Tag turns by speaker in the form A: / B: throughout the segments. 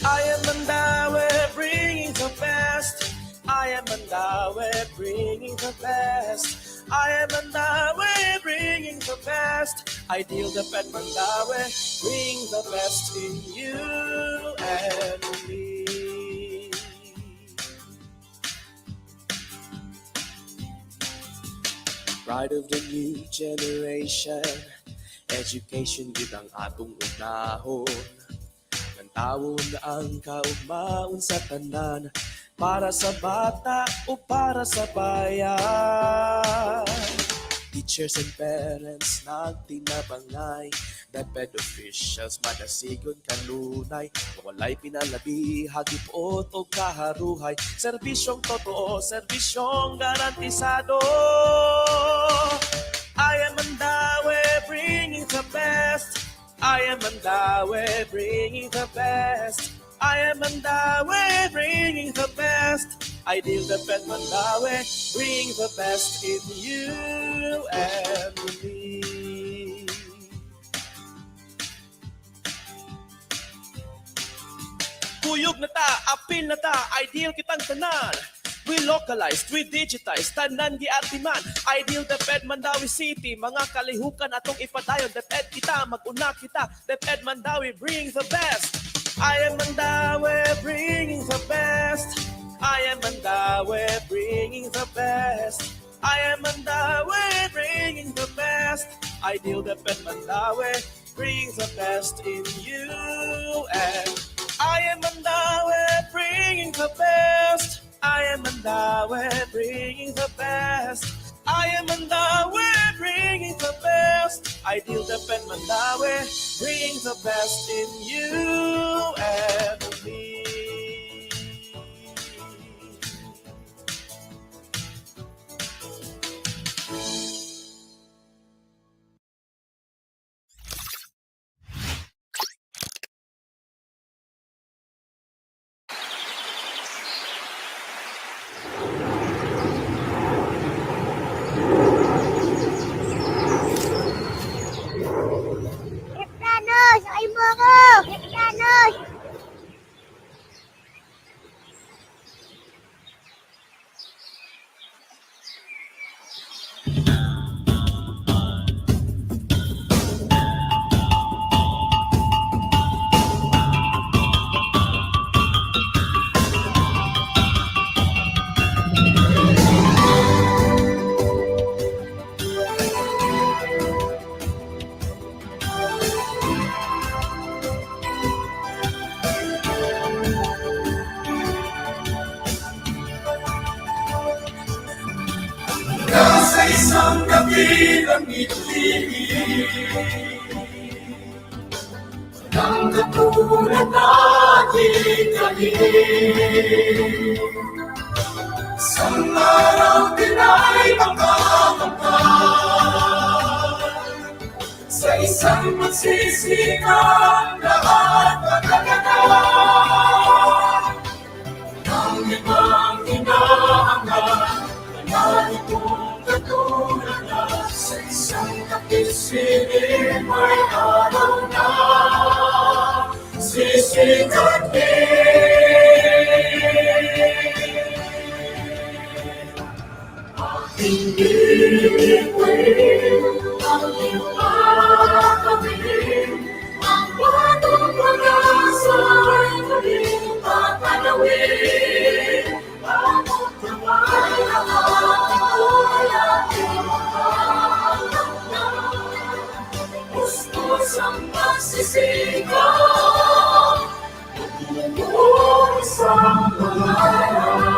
A: I am Mandawi, bringing the best. I am Mandawi, bringing the best. I am Mandawi, bringing the best. Ideal DepEd Mandawi, bring the best in you and me. Pride of the new generation, education gid ang atong unahon. Tawon ang kaugmaon sa tanan, para sa bata o para sa bayan. Teachers and parents nagtinabangay, DepEd officials madasigon kanunay. Walay pinalabi, hagipot o kaharuhay, serbisyong totoo, serbisyong garantisado. I am Mandawi, bringing the best. I am Mandawi, bringing the best. I am Mandawi, bringing the best. Ideal DepEd Mandawi, bring the best in you and me. Kuyog na ta, apil na ta, ideal kitang tanan. We localized, we digitized, tanan giartiman. Ideal DepEd Mandawi City, mga kalihukan atong ipadayon. DepEd kita, mag-una kita. DepEd Mandawi, bring the best. I am Mandawi, bringing the best. I am Mandawi, bringing the best. I am Mandawi, bringing the best. Ideal DepEd Mandawi, bring the best in you and I am Mandawi, bringing the best. I am Mandawi, bringing the best. I am Mandawi, bringing the best. Ideal DepEd Mandawi, bring the best in you and me.
B: Sa isang gabi ng iluligid ng katulad natin galing. Isang araw din ay makakamtan sa isang magsisikang lahat magagawa ng ibang hinahangad. Manali kong katulad na sa isang kapisilin may araw na sisikat din. Aking bibigwin, ang ipakawin, ang batong pag-asa ay muling papanawin. Amot naman ang ating ating mahalaman. Pustos ang pagsisigaw, pag-uus ang pangalan.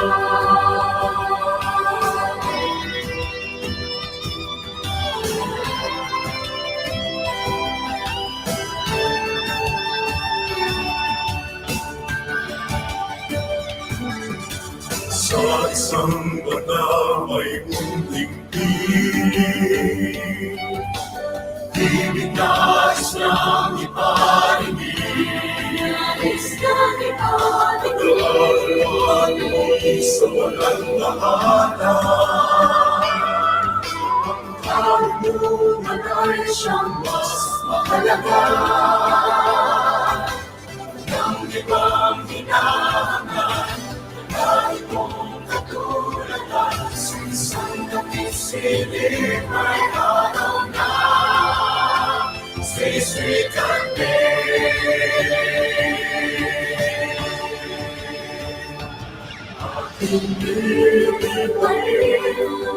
B: Sa isang bata may munting piling, ibig nais niyang iparimig. Naglalawag mo'y sa walang lahanan. Ang karunungan ay siyang mas mahalaga. Nang ibang hinahanap. Kahit kung katulad sa isang kapisilip ay araw na stay sweet and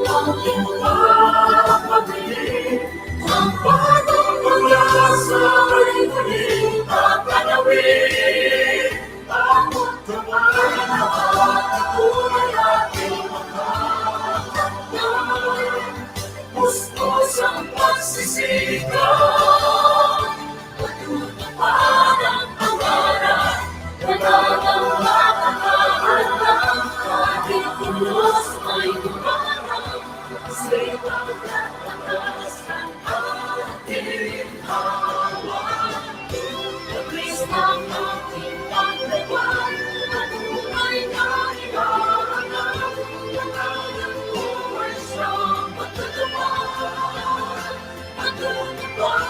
B: aking papabili ang bagong pag-asa ay muling tatanawin. Amot naman at ako'y aking makakatnan. Pustos ang pagsisigaw, matutupad ang pangarap, wala nang makakaharap. Kahit pulos ay dumarang, kasi pagkatakas ng ating hawak. Labis ng ating paglawan, patunay na hinahanap. Pangalan mo ay siyang matutupad, matutupad.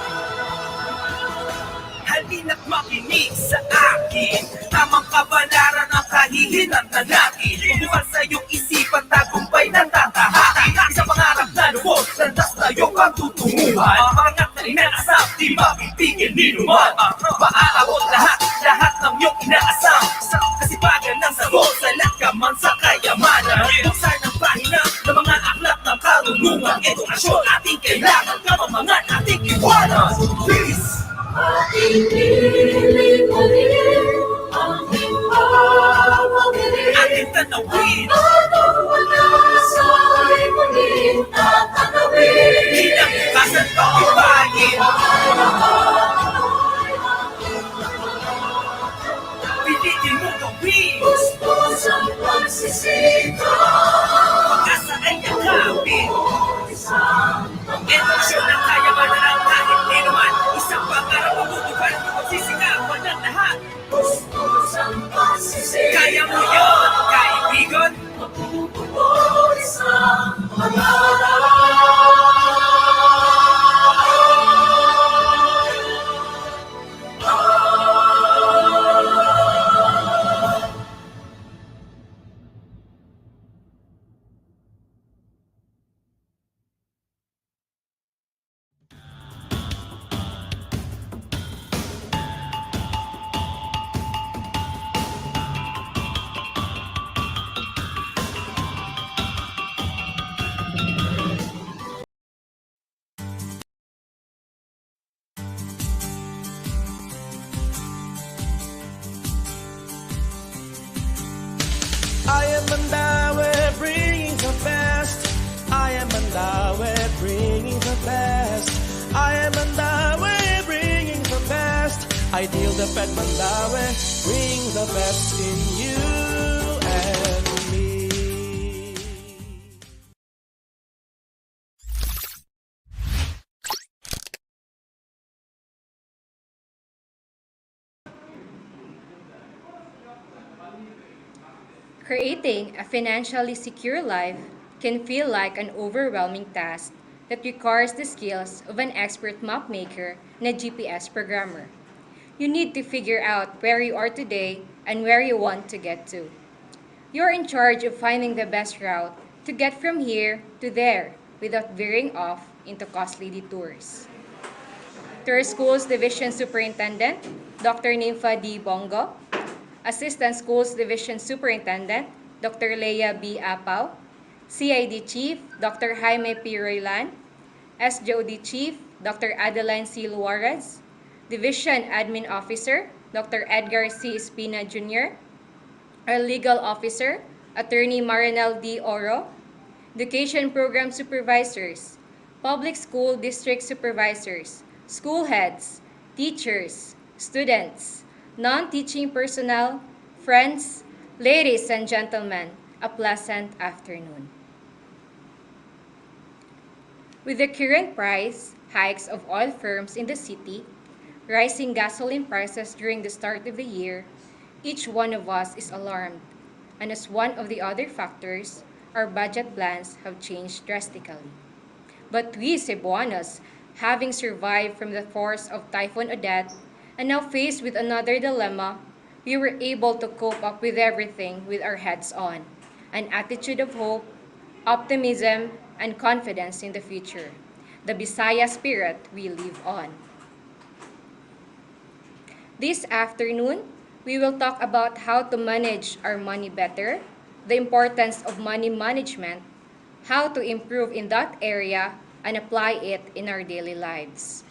A: Halina't makinig sa akin, tamang kabalaran ang kahihinatnan natin. Bumukas sa iyong isipan, tagumpay ng tatahakin. Isang pangarap na lubos, landas na iyong pagtutunguhan. Pangat na inaasam, di mapipigil ni Numan. Maaabot lahat ng iyong inaasam. Kasipagan ng sagot, salat ka man sa kayamanan. Buksan ang pahina ng mga aklat ng karunungan. Edukasyon ating kailangan, kamamangan ating iwanan. Please!
B: Aking piling-piling, aking papabili,
A: Ating tanawin,
B: bagong pag-asa ay muling tatanawin.
A: kinabukasan pag-ibayin. Pilitin mo gawin,
B: Pustos ang pagsisigaw,
A: pag-asa ay yakapin.
B: isang
A: Edukasyon ang kayamanan ng kahit ninuman. Isang pangarap ang tutupad, magsisigawan ng lahat.
B: pustos ang pagsisigaw.
A: Kaya mo yun, kaibigan.
B: Mapupuno isang pangarap.
A: I am Mandawi, bringing the best. I am Mandawi, bringing the best. I am Mandawi, bringing the best. Ideal DepEd Mandawi, bring the best in you and me.
C: Creating a financially secure life can feel like an overwhelming task that requires the skills of an expert mapmaker and a GPS programmer. You need to figure out where you are today and where you want to get to. You're in charge of finding the best route to get from here to there without veering off into costly detours. To our school's Division Superintendent, Dr. Nympha D. Bongo, Assistant Schools Division Superintendent, Dr. Leia B. Apaw, CID Chief, Dr. Jaime P. Roylan, SJOD Chief, Dr. Adeline C. Luarez, Division Admin Officer, Dr. Edgar C. Espina Jr., our Legal Officer, Attorney Marinel D. Oro, Education Program Supervisors, Public School District Supervisors, School Heads, Teachers, Students, non-teaching personnel, friends, ladies and gentlemen, a pleasant afternoon. With the current price hikes of oil firms in the city, rising gasoline prices during the start of the year, each one of us is alarmed. And as one of the other factors, our budget plans have changed drastically. But we Cebuanos, having survived from the force of Typhoon Odette, and now faced with another dilemma, we were able to cope up with everything with our heads on, an attitude of hope, optimism, and confidence in the future, the Bisaya spirit we live on. This afternoon, we will talk about how to manage our money better, the importance of money management, how to improve in that area, and apply it in our daily lives.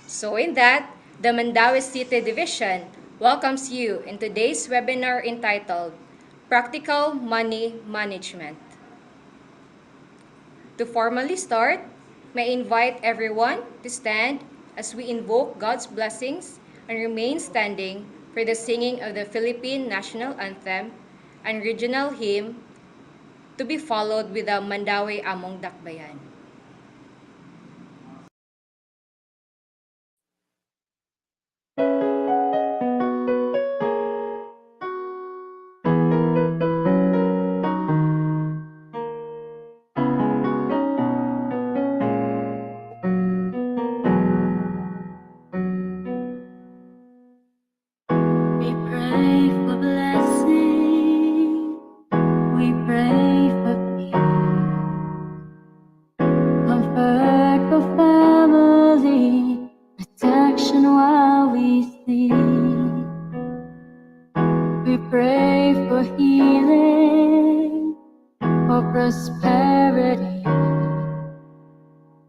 C: So in that, the Mandawi City Division welcomes you in today's webinar entitled Practical Money Management. To formally start, may I invite everyone to stand as we invoke God's blessings and remain standing for the singing of the Philippine National Anthem and regional hymn to be followed with the Mandawi Among Dakbayan.
D: We pray for blessing, we pray for peace, comfort for family, protection while we sleep. We pray for healing, for prosperity.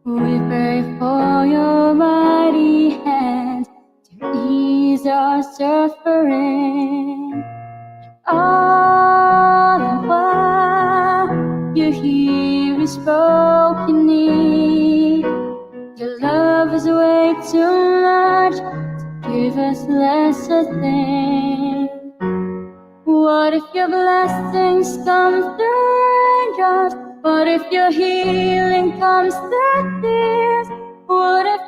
D: We pray for your mighty hand to ease our suffering. All the while you hear his broken need. Your love is way too much to give us less a thing. What if your blessings come through raindrops? What if your healing comes through tears? What if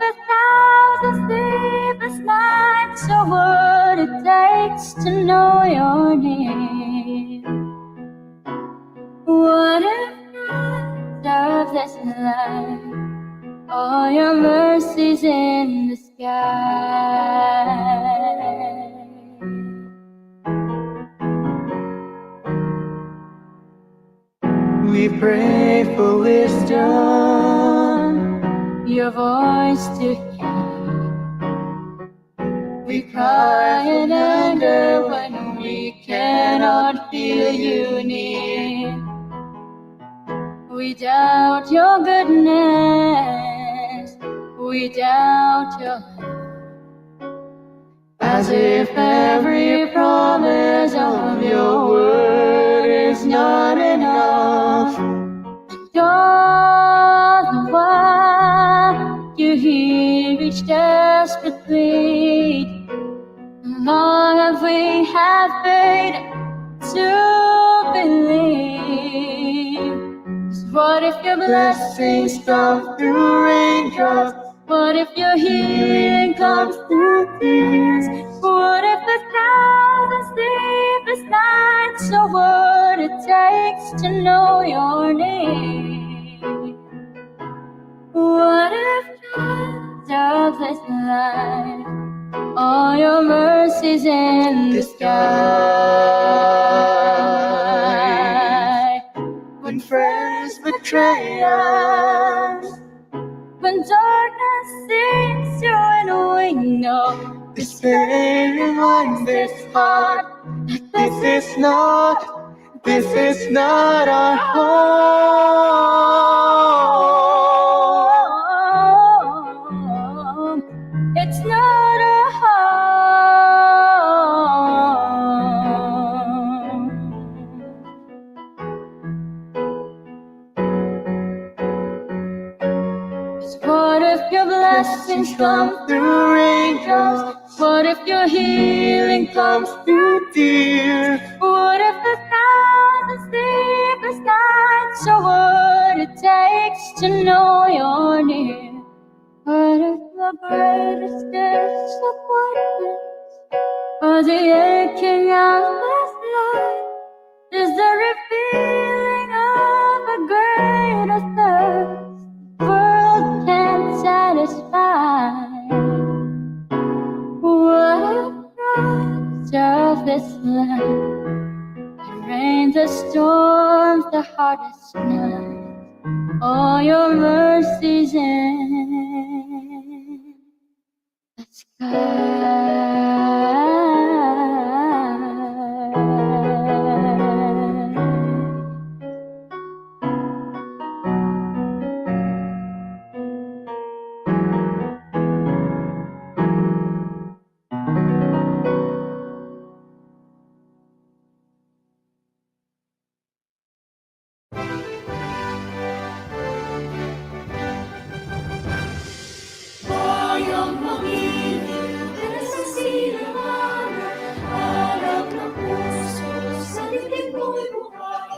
D: 1,000 sleepless nights are what it takes to know your name? What if none of this life, all your mercies in the sky?
B: We pray for wisdom,
D: your voice to hear.
B: we cry
D: In anger when we cannot feel you near. We doubt your goodness, we doubt your love,
B: as if every promise of your word is not enough.
D: all the while you hear each desperate plea. Long have we had faith to believe. 'Cause what if your blessings come through raindrops? What if your healing comes through tears? What if 1,000 sleepless nights are what it takes to know your name? What if just of this life, all your mercies in the sky?
B: When friends betray us,
D: When darkness seems to and we know
B: despair reminds this heart that this is not our home.
D: It's not a home. 'Cause what if your blessings come through raindrops? What if your healing comes through tears? What if 1,000 sleepless nights are what it takes to know you're near? What if the greatest disappointments or the aching of this life is the revealing of a greater thirst the world can't satisfy? What if Christ of this land. The rain, the storms, the hardest night, all your mercies in the sky.
B: Bayang magiging sa silangan, harap ng puso, sa dibdib mo'y buhay.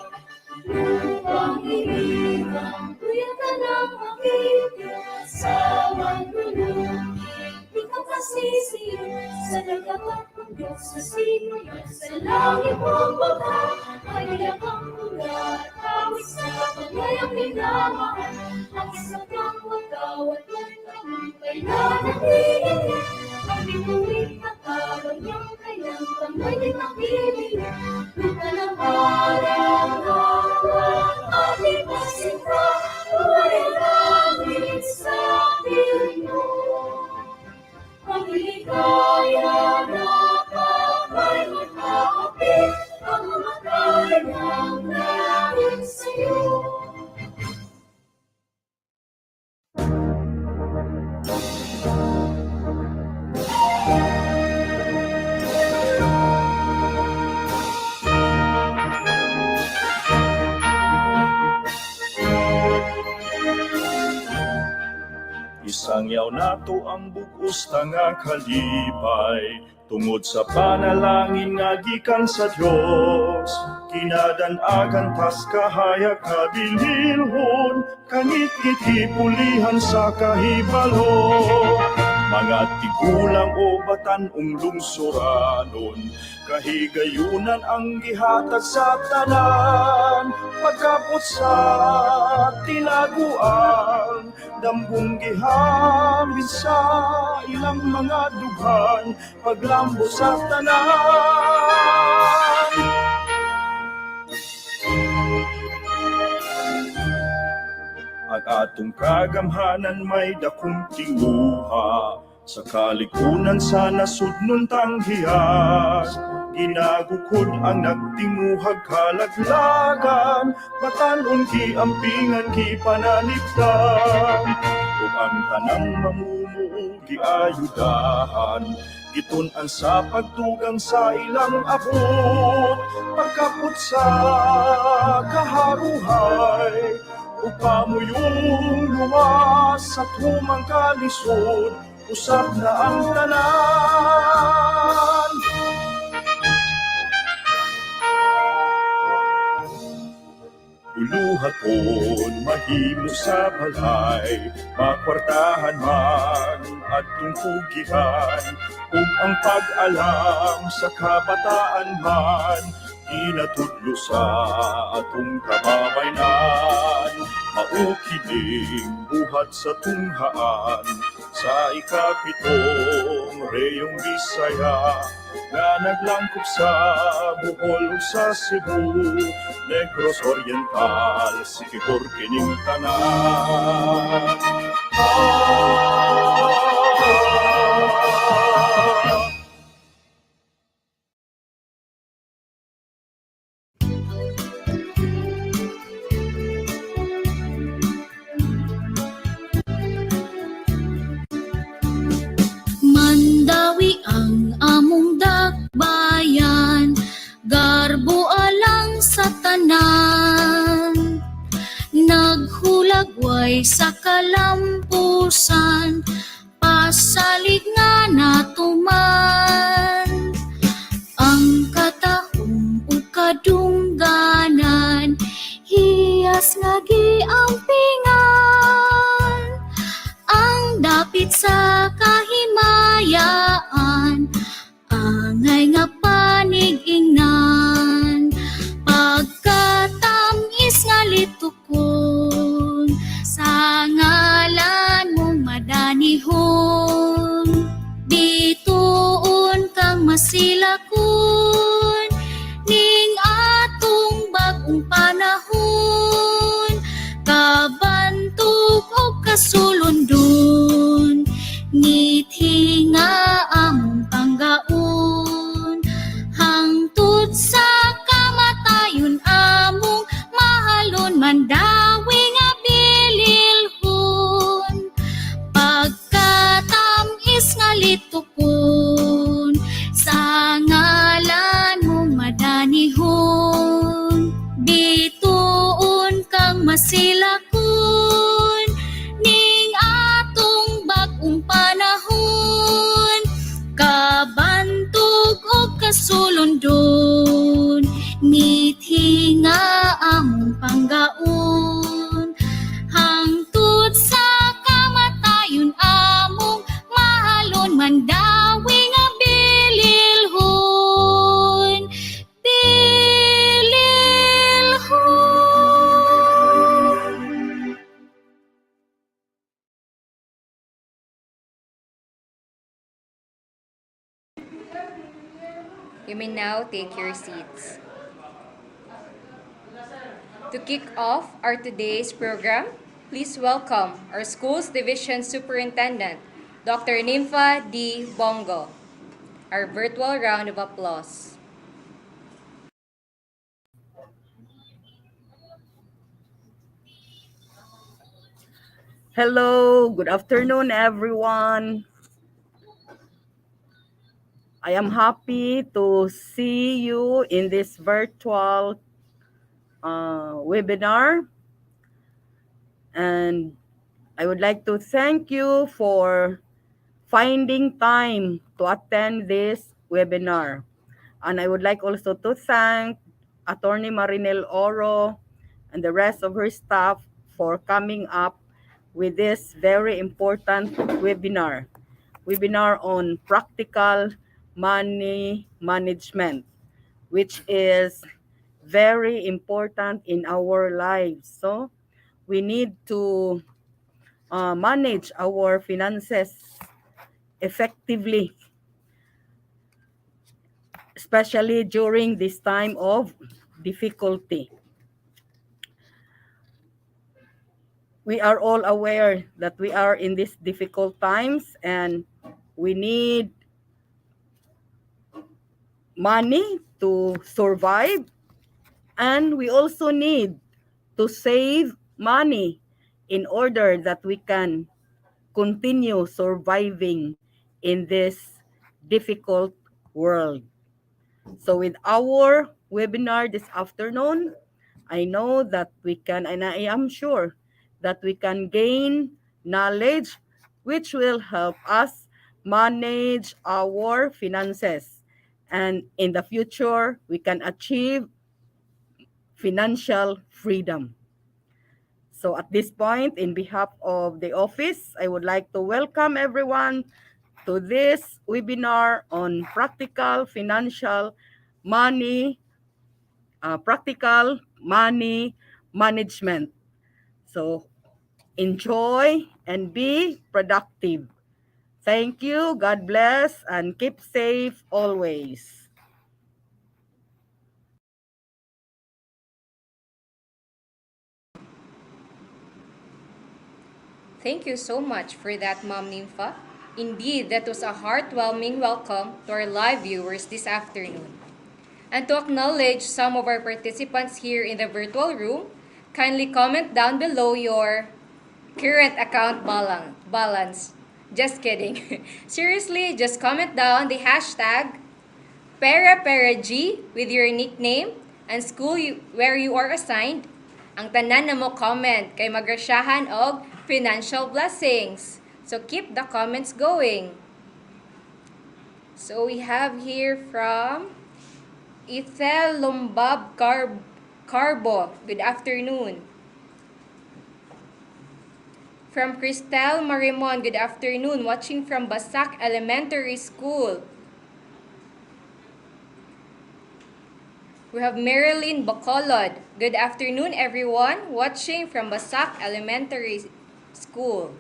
B: Lupang inigang, tuyatan ng makikip, sa manlulungin, di ka masisiyan, sa nagkakap ng Diyos sa sinuyan, sa langit mong baka, ay iyak ang ulat, awit sa paglayang minamahal, ang isang kang magkawat ng kay nanatili, ang bituin at araw niyang kanyang kamay din ang ibig, lupa ng araw-araw, ating pasinta, buhay ang langit sa piling mo. Pagligaya na kapay magkakapit, ang umatay ng langit sa'yo.
E: Isang yaw nato ang bugos nga kalipay, tungod sa panalangin nga gikan sa Dios. Kinadan-agan tas kahayag kabilihon, kangit-ngiti pulihan sa kahibalo. Mga tigulang o batanong lungsuranon, kahigayunan ang gihatag sa tanan. Pagkapot sa tinaguan, dambong gihamin sa ilang mga dughan, paglambo sa tanan. Ang atong kagamhanan may dakong tinguha, sa kalikunan sa nasudnon tanghiyas. Ginagukod ang nagtinguhag kalaglagan, batanon giampingan gipananipdan. Ug ang tanang mamumuo giayudahan, gitun-an sa pagtugang sa ilang abot. Pagkapot sa kaharuhay, upamuyong luwas sa tumang kalisod, usap na ang tanan. Uluhaton mahimo sa balay, makwartahan man at tungkugihan, ug ang pag-alam sa kabataan man, inatudlo sa atong kababaynan. Maukiling buhat sa tunghaan, sa ikapitong reyong Bisaya, nga naglangkop sa Bohol ug sa Cebu, Negros Oriental, Siquijor kining tanan.
F: Mandawi ang among dakbayan, garbo alang sa tanan. Naghulagway sa kalampusan, pasalig nga natuman. Ang katahong o kadungganan, hiyas nga giampingan. Ang dapit sa kahimayaan, angay nga panig-ingnan. Pagkatamis nga litukon, sa ngalan mong madanihon. Bituon kang masilakon, kasulundon, ngiti nga among panggaon, hangtod sa kamatayon among mahalon, mandawi nga bililhon, pagkatamis nga litukon, sa ngalan mong madanihon, bituon kang masilakon, ning atong bagong panahon, kabantog o kasulundon, ngiti nga among panggaon, hangtod sa kamatayon among mahalon, mandawi nga bililhon, bililhon.
C: You may now take your seats. To kick off our today's program, please welcome our school's division superintendent, Dr. Nympha D. Bongo. Our virtual round of applause.
G: Hello, good afternoon, everyone. I am happy to see you in this virtual webinar, and I would like to thank you for finding time to attend this webinar. And I would like also to thank Attorney Marinel Oro and the rest of her staff for coming up with this very important webinar on practical money management, which is very important in our lives. So we need to manage our finances effectively, especially during this time of difficulty. We are all aware that we are in these difficult times and we need money to survive, and we also need to save money in order that we can continue surviving in this difficult world. So with our webinar this afternoon, I know that we can, and I am sure that we can gain knowledge which will help us manage our finances. And in the future, we can achieve financial freedom. So at this point, in behalf of the office, I would like to welcome everyone to this webinar on practical money management. So enjoy and be productive. Thank you, God bless, and keep safe always.
C: Thank you so much for that, Mom Nympha. Indeed, that was a heartwarming welcome to our live viewers this afternoon. And to acknowledge some of our participants here in the virtual room, kindly comment down below your current account balance. Just kidding. Seriously, just comment down the hashtag PeraPeraG with your nickname and school where you are assigned. Ang tanan na mo comment kay magrasyahan og financial blessings. So keep the comments going. So we have here from Ethel Lombab Carbo. Good afternoon. From Cristel Marimon. Good afternoon. Watching from Basak Elementary School. We have Marilyn Bacolod. Good afternoon, everyone. Watching from Basak Elementary School.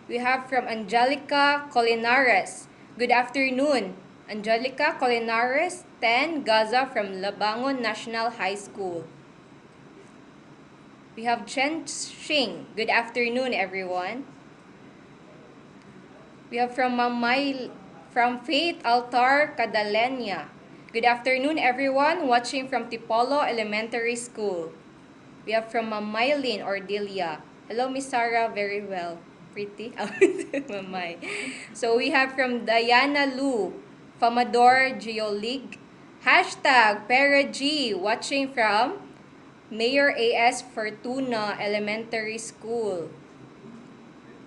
C: We have from Angelica Colinares. Good afternoon. Angelica Colinares, 10, Gaza from Labangon National High School. We have Chen Xing. Good afternoon, everyone. We have from Faith Altar, Cadalenia. Good afternoon, everyone watching from Tipolo Elementary School. We have from Mamaylin Ordelia. Hello, Miss Sarah. Very well. Pretty. Mamay. So we have from Diana Lu, Famador Geolig. Hashtag Pera G, watching from Mayor A.S. Fortuna Elementary School.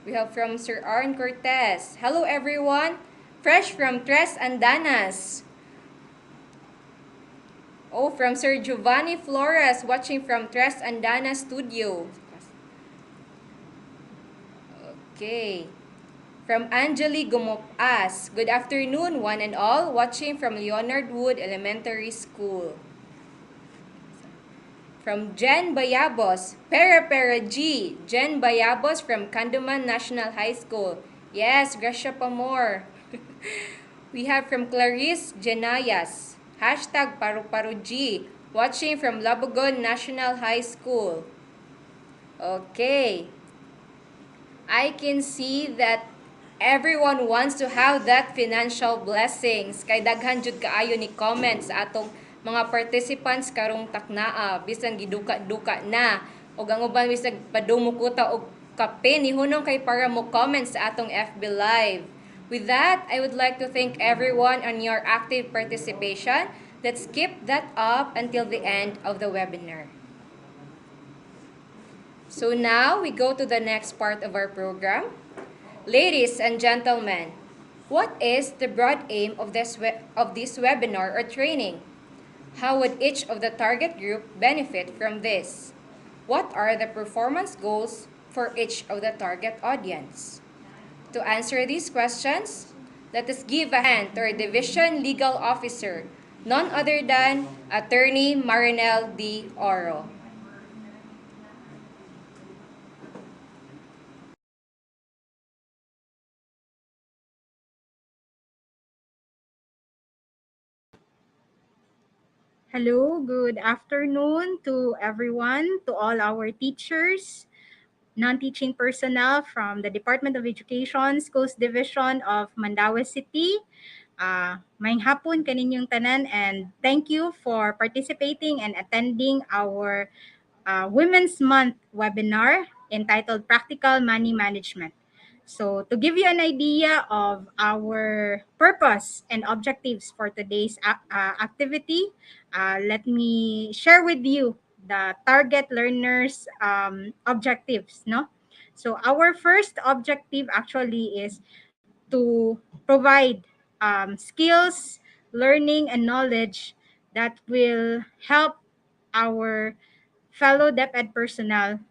C: We have from Sir Aaron Cortez. Hello, everyone. Fresh from Tres Andanas. Oh, from Sir Giovanni Flores, watching from Tres Andanas Studio. Okay. From Angeli Gumopas. Good afternoon, one and all, watching from Leonard Wood Elementary School. From Jen Bayabos, Pera Pera G. Jen Bayabos from Canduman National High School. Yes, Gracia Pamor. We have from Clarice Jenayas. Hashtag Paru Paru G. Watching from Labugon National High School. Okay. I can see that everyone wants to have that financial blessings. Kay daghan jud kaayo ni comments sa atong mga participants karong taknaa bisan giduka-duka na og ang uban bisag padumukuta og kape ni hunong kay para mo comments sa atong FB Live. With that, I would like to thank everyone on your active participation. Let's keep that up until the end of the webinar. So now we go to the next part of our program. Ladies and gentlemen, what is the broad aim of this webinar or training? How would each of the target group benefit from this? What are the performance goals for each of the target audience? To answer these questions, let us give a hand to our Division Legal Officer, none other than Attorney Marinel D. Oro.
H: Hello, good afternoon to everyone, to all our teachers, non-teaching personnel from the Department of Education, Schools Division of Mandaue City. Maayong hapon kaninyong tanan, and thank you for participating and attending our Women's Month webinar entitled Practical Money Management. So to give you an idea of our purpose and objectives for today's activity, let me share with you the target learners objectives. No, so our first objective actually is to provide skills, learning, and knowledge that will help our fellow DepEd personnel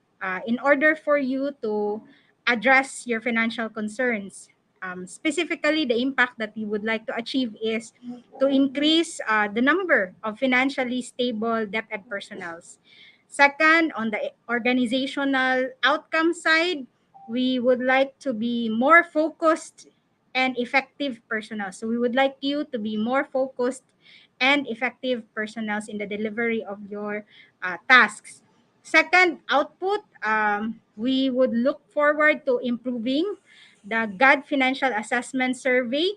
H: in order for you to address your financial concerns. Specifically, the impact that we would like to achieve is to increase the number of financially stable DepEd personnels. Second, on the organizational outcome side, we would like to be more focused and effective personnel. So we would like you to be more focused and effective personnel in the delivery of your tasks. Second, output, we would look forward to improving the GAD Financial Assessment Survey.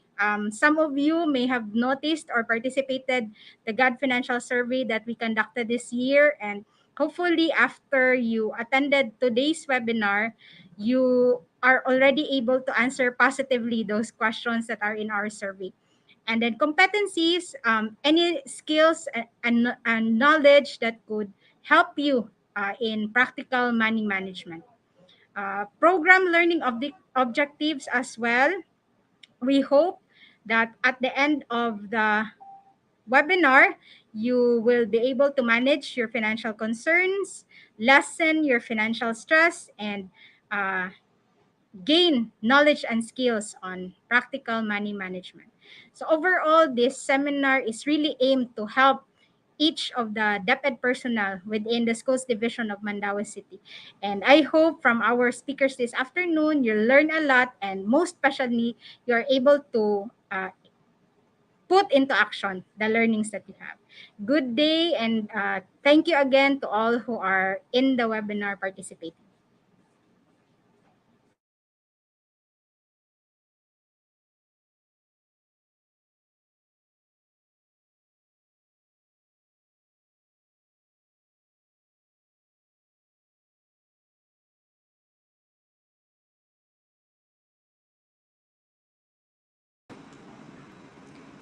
H: Some of you may have noticed or participated the GAD Financial Survey that we conducted this year, and hopefully after you attended today's webinar, you are already able to answer positively those questions that are in our survey. And then competencies, any skills and knowledge that could help you in practical money management. Program learning of the objectives as well. We hope that at the end of the webinar, you will be able to manage your financial concerns, lessen your financial stress, and gain knowledge and skills on practical money management. So overall, this seminar is really aimed to help each of the DepEd personnel within the schools division of Mandaue City. And I hope from our speakers this afternoon, you'll learn a lot, and most especially, you're able to put into action the learnings that you have. Good day, and thank you again to all who are in the webinar participating.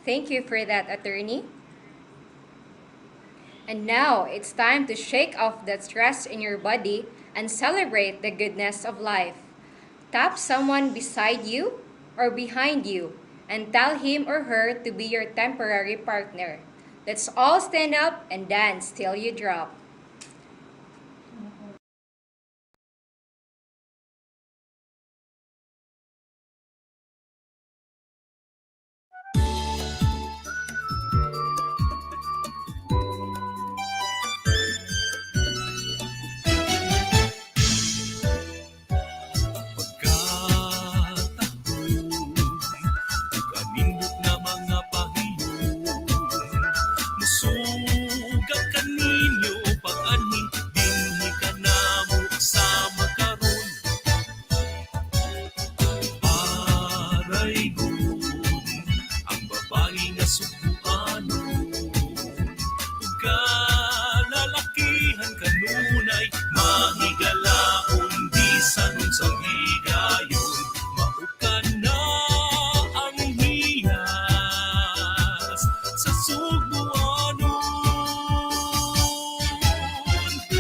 C: Thank you for that, attorney. And now it's time to shake off the stress in your body and celebrate the goodness of life. Tap someone beside you or behind you and tell him or her to be your temporary partner. Let's all stand up and dance till you drop.
I: Kanindot na mga pahiyon, musugat kaninyo pag-anhin, dinhi ka na mo sa makaroon. Paray gun, ang babae nga subuanon, ug kalalakihan kanunay, mahigalaon bisan sa higayon, maukan na ang hiyas sa subuanon.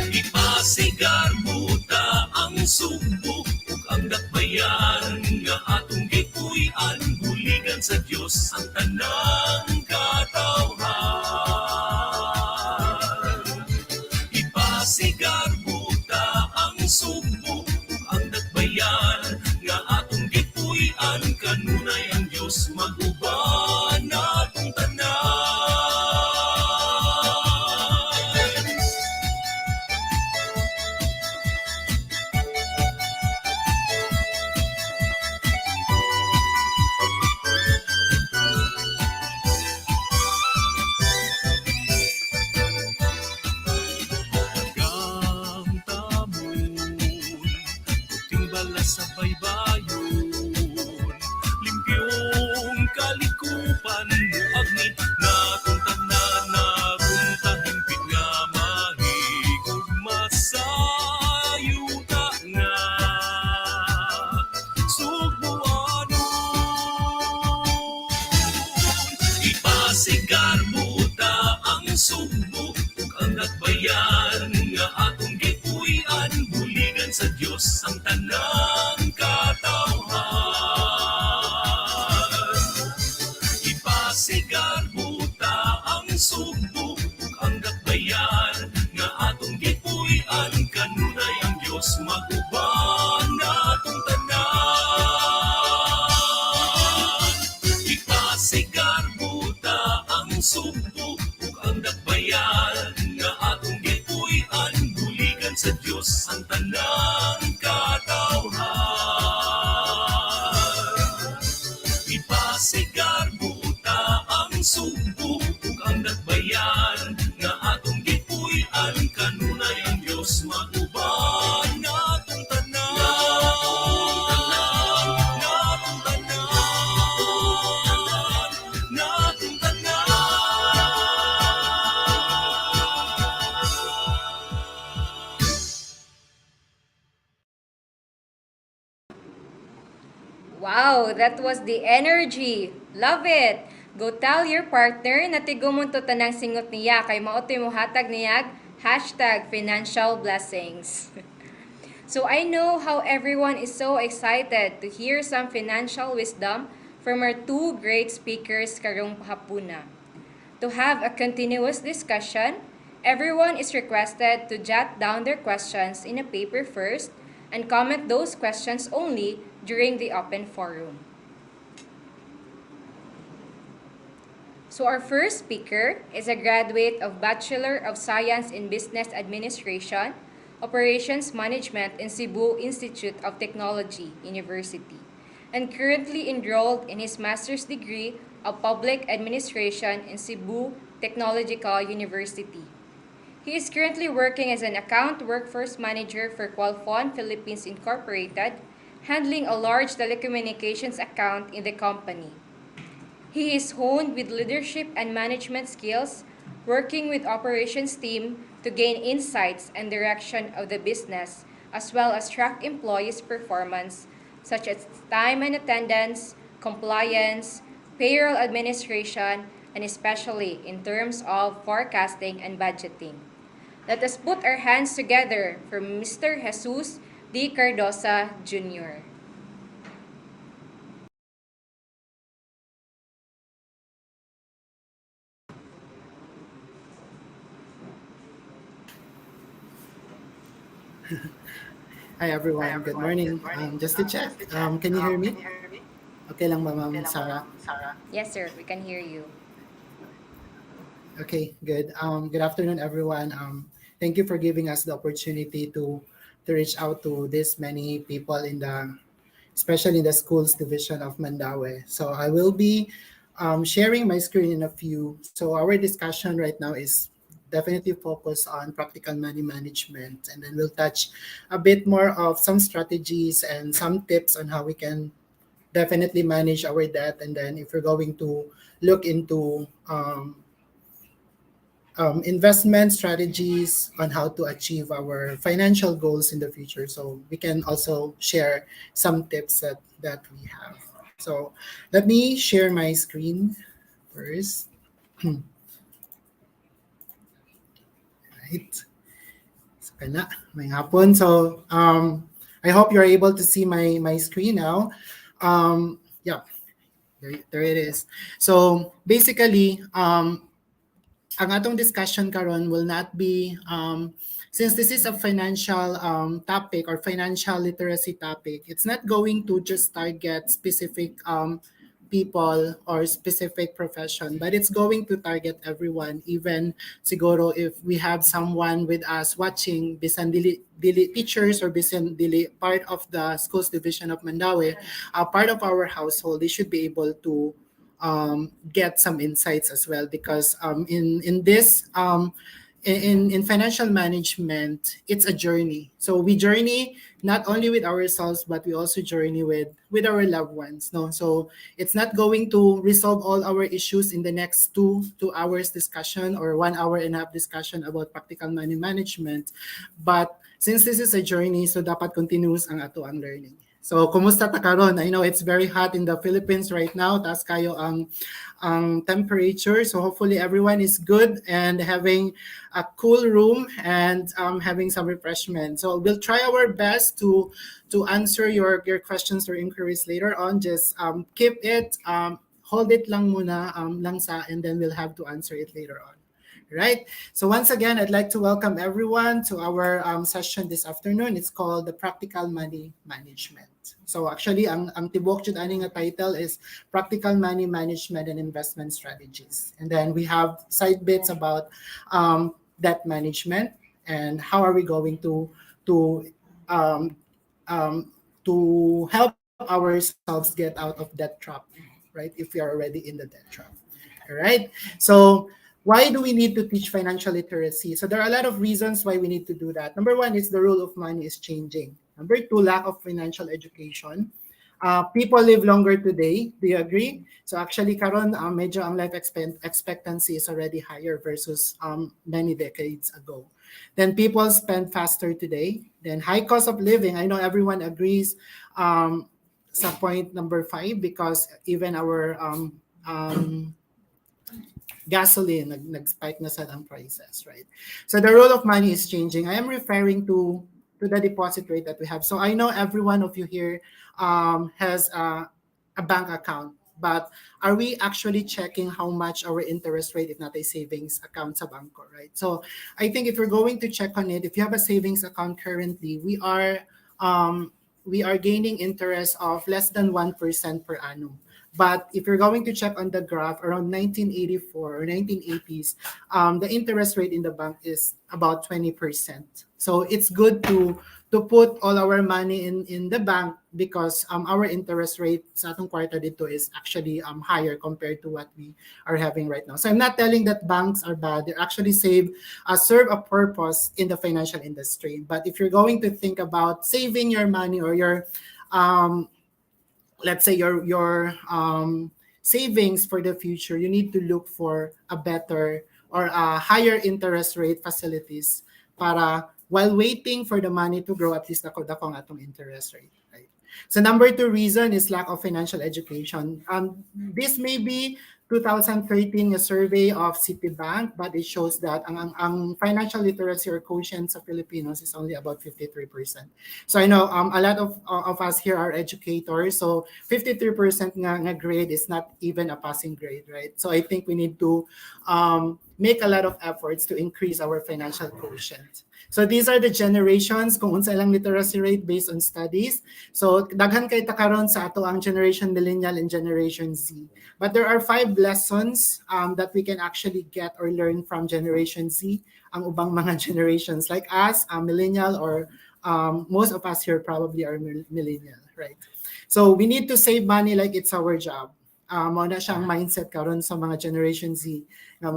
I: Ipasigar mo ta ang sugbo ug ang dakbayan nga atong gipuy-an, buligan sa Dios ang tanang katawhan. Ipasigar mo ta ang sugbo ug ang dakbayan nga atong gipuy-an, kanunay ang Dios mag-uban natong tanan. Gamtamon, puting bala sa baybayon, limpyong kalikupan mo agnit, natong tanan nagunta himpit nga mahigog masayuta nga sugbuanon. Ipasigar mo ta ang sugbo ug ang dakbayan nga atong gipuy-an, buligan sa Dios ang tanang katawhan. Ipasigar mo ta ang sugbo ug ang dakbayan nga atong gipuy-an, kanunay ang Dios mag-uban natong tanan. Ipasigar mo ta ang sugbo ug ang dakbayan nga atong gipuy-an, buligan sa Dios ang tanang katawhan. Ipasigar mo ta ang sugbo ug ang dakbayan nga atong gipuy-an, kanunay ang Dios mag-uban natong tanan. Natong tanan. Natong tanan.
C: Wow, that was the energy. Love it. Go tell your partner na tigumon to tanang singot niya kay maotoy mo hatag niyag #financial blessings. So I know how everyone is so excited to hear some financial wisdom from our two great speakers karong hapuna. To have a continuous discussion, everyone is requested to jot down their questions in a paper first and comment those questions only during the open forum. So our first speaker is a graduate of Bachelor of Science in Business Administration, Operations Management in Cebu Institute of Technology, University. and currently enrolled in his master's degree of public administration in Cebu Technological University. He is currently working as an account workforce manager for Qualphone Philippines Incorporated, handling a large telecommunications account in the company. He is honed with leadership and management skills, working with operations team to gain insights and direction of the business, as well as track employees' performance, such as time and attendance, compliance, payroll administration, and especially in terms of forecasting and budgeting. Let us put our hands together for Mr. Jesus D. Cardosa Jr.
J: Hi everyone, good morning. Just to check, can you hear me? Okay lang ba, Ma'am Sarah?
C: Yes, sir, we can hear you.
J: Okay, good. Good afternoon, everyone. Thank you for giving us the opportunity to reach out to this many people especially in the schools division of Mandaue. So I will be sharing my screen in a few. So our discussion right now is definitely focused on practical money management, and then we'll touch a bit more of some strategies and some tips on how we can definitely manage our debt. And then if we're going to look into investment strategies on how to achieve our financial goals in the future. So we can also share some tips that we have. So let me share my screen first. Right. So, kana, may hapon. So I hope you're able to see my screen now. Yeah, there it is. So basically, ang atong discussion karon will not be since this is a financial topic or financial literacy topic, it's not going to just target specific people or specific profession, but it's going to target everyone. Even siguro if we have someone with us watching bisan dili teachers or bisan dili part of the schools division of Mandaue, part of our household, they should be able to get some insights as well, because in this in financial management, it's a journey. So we journey not only with ourselves, but we also journey with our loved ones. No, so it's not going to resolve all our issues in the next two hours discussion or 1 hour and a half discussion about practical money management. But since this is a journey, so dapat continuous ang ato ang learning. So, kumusta ta karon? I know it's very hot in the Philippines right now. Taas kayo ang temperature. So, hopefully everyone is good and having a cool room and having some refreshment. So, we'll try our best to answer your questions or inquiries later on. Just keep it, hold it lang muna, langsa, and then we'll have to answer it later on. Right. So once again, I'd like to welcome everyone to our session this afternoon. It's called the Practical Money Management. So actually, ang tibok jud ani nga title is Practical Money Management and Investment Strategies. And then we have side bits about debt management and how are we going to help ourselves get out of debt trap, right? If we are already in the debt trap. All right. So why do we need to teach financial literacy? So there are a lot of reasons why we need to do that. Number one is the rule of money is changing. Number two, lack of financial education. People live longer today. Do you agree? So actually, karon medyo ang life expectancy is already higher versus many decades ago. Then people spend faster today. Then high cost of living. I know everyone agrees sa point number 5, because even our gasoline nag-spike na sa ang prices, right? So the role of money is changing. I am referring to the deposit rate that we have. So I know every one of you here has a bank account, but are we actually checking how much our interest rate if not a savings account sa banko, right? So I think if we're going to check on it, if you have a savings account currently, we are gaining interest of less than 1% per annum. But if you're going to check on the graph around 1984 or 1980s, the interest rate in the bank is about 20%. So it's good to to put all our money in the bank because our interest rate sa atong kwarta dito is actually higher compared to what we are having right now. So I'm not telling that banks are bad. They actually serve a purpose in the financial industry. But if you're going to think about saving your money or your let's say your savings for the future, you need to look for a better or a higher interest rate facilities para while waiting for the money to grow, at least dako ang atong interest rate, right? So number two reason is lack of financial education. This may be 2013 a survey of Citibank, but it shows that ang financial literacy or quotient sa Filipinos is only about 53%. So I know a lot of us here are educators, so 53% nga grade is not even a passing grade, right? So I think we need to make a lot of efforts to increase our financial quotient. So these are the generations kung unsa ilang literacy rate based on studies. So daghan kay ta karon sa ato ang generation millennial and generation Z. But there are 5 lessons that we can actually get or learn from generation Z. Ang ubang mga generations like us, millennial or most of us here probably are millennial, right? So we need to save money like it's our job. Mao na siyang mindset karon sa mga generation Z nga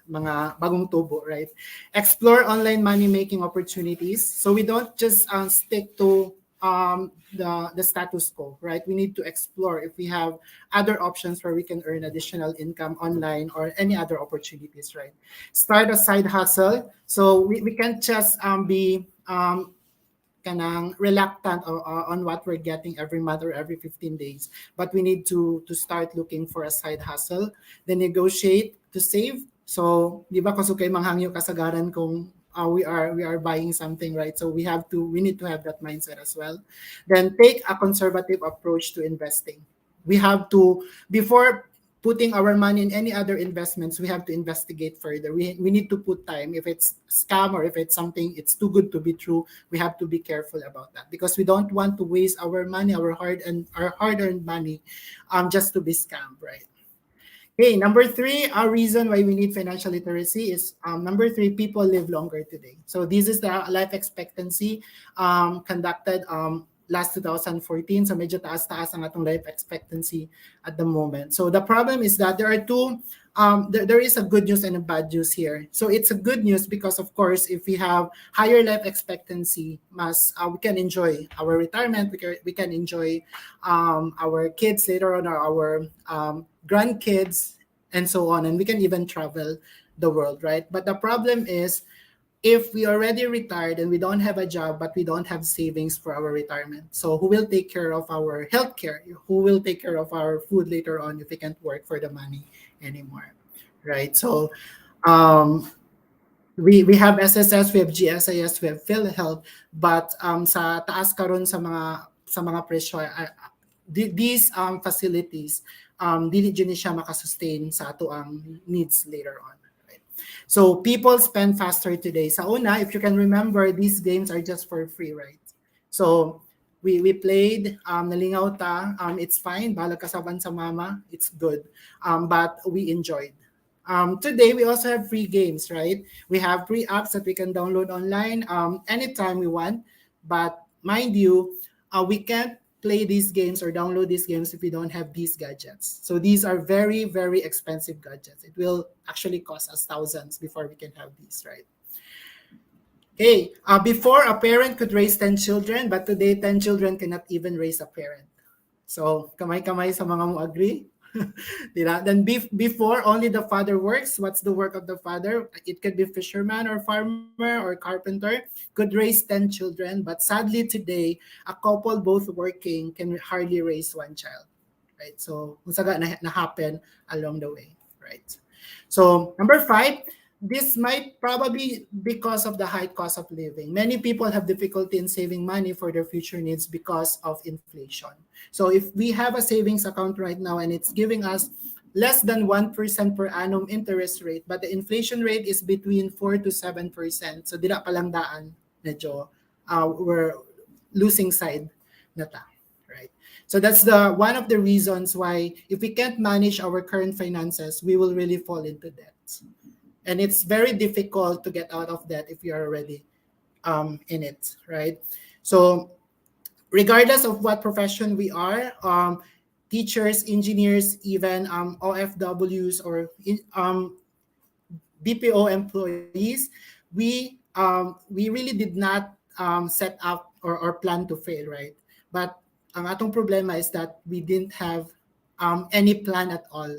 J: mga bagong tubo, right? Explore online money making opportunities. So we don't just stick to the status quo, right? We need to explore if we have other options where we can earn additional income online or any other opportunities, right? Start a side hustle. So we can't just be kanang reluctant on what we're getting every month or every 15 days, but we need to start looking for a side hustle, then negotiate to save. So di ba kasukay manghangyo kasagaran kung we are buying something, right? So we need to have that mindset as well. Then take a conservative approach to investing. We have to, before putting our money in any other investments, we have to investigate further. We need to put time. If it's scam or if it's something it's too good to be true, we have to be careful about that because we don't want to waste our money, our hard-earned money, just to be scammed, right? Okay, number 3, our reason why we need financial literacy is number 3, people live longer today. So this is the life expectancy conducted last 2014. So medyo taas-taas ang atong life expectancy at the moment. So the problem is that there are two, there is a good news and a bad news here. So it's a good news because of course, if we have higher life expectancy, we can enjoy our retirement, we can enjoy our kids later on, or our grandkids and so on, and we can even travel the world, right? But the problem is if we already retired and we don't have a job, but we don't have savings for our retirement. So who will take care of our healthcare? Who will take care of our food later on if we can't work for the money anymore, right? So we have SSS, we have GSIS, we have PhilHealth, but sa taas karon sa mga presyo, these facilities dili gyud siya makasustain sa ato ang needs later on. So people spend faster today. Sa una, if you can remember, these games are just for free, right? So we played nalingaw ta, it's fine, balag kasaban sa mama, it's good. But we enjoyed. Today we also have free games, right? We have free apps that we can download online anytime we want. But mind you, we can't play these games or download these games if we don't have these gadgets. So these are very, very expensive gadgets. It will actually cost us thousands before we can have these, right? Okay, before a parent could raise 10 children, but today 10 children cannot even raise a parent. So kamay-kamay sa mga mo agree? Then before only the father works. What's the work of the father? It could be fisherman or farmer or carpenter, could raise 10 children, but sadly today a couple both working can hardly raise one child, right? So unsaga na happen along the way, right? So number 5, this might probably because of the high cost of living. Many people have difficulty in saving money for their future needs because of inflation. So if we have a savings account right now and it's giving us less than 1% per annum interest rate, but the inflation rate is between 4 to 7%. So dila palang daan, medyo we're losing side na ta, right? So that's one of the reasons why if we can't manage our current finances, we will really fall into debt. And it's very difficult to get out of debt if you are already in it, right? So regardless of what profession we are, teachers, engineers, even OFWs or BPO employees, we really did not set up or plan to fail, right? But ang atong problema is that we didn't have any plan at all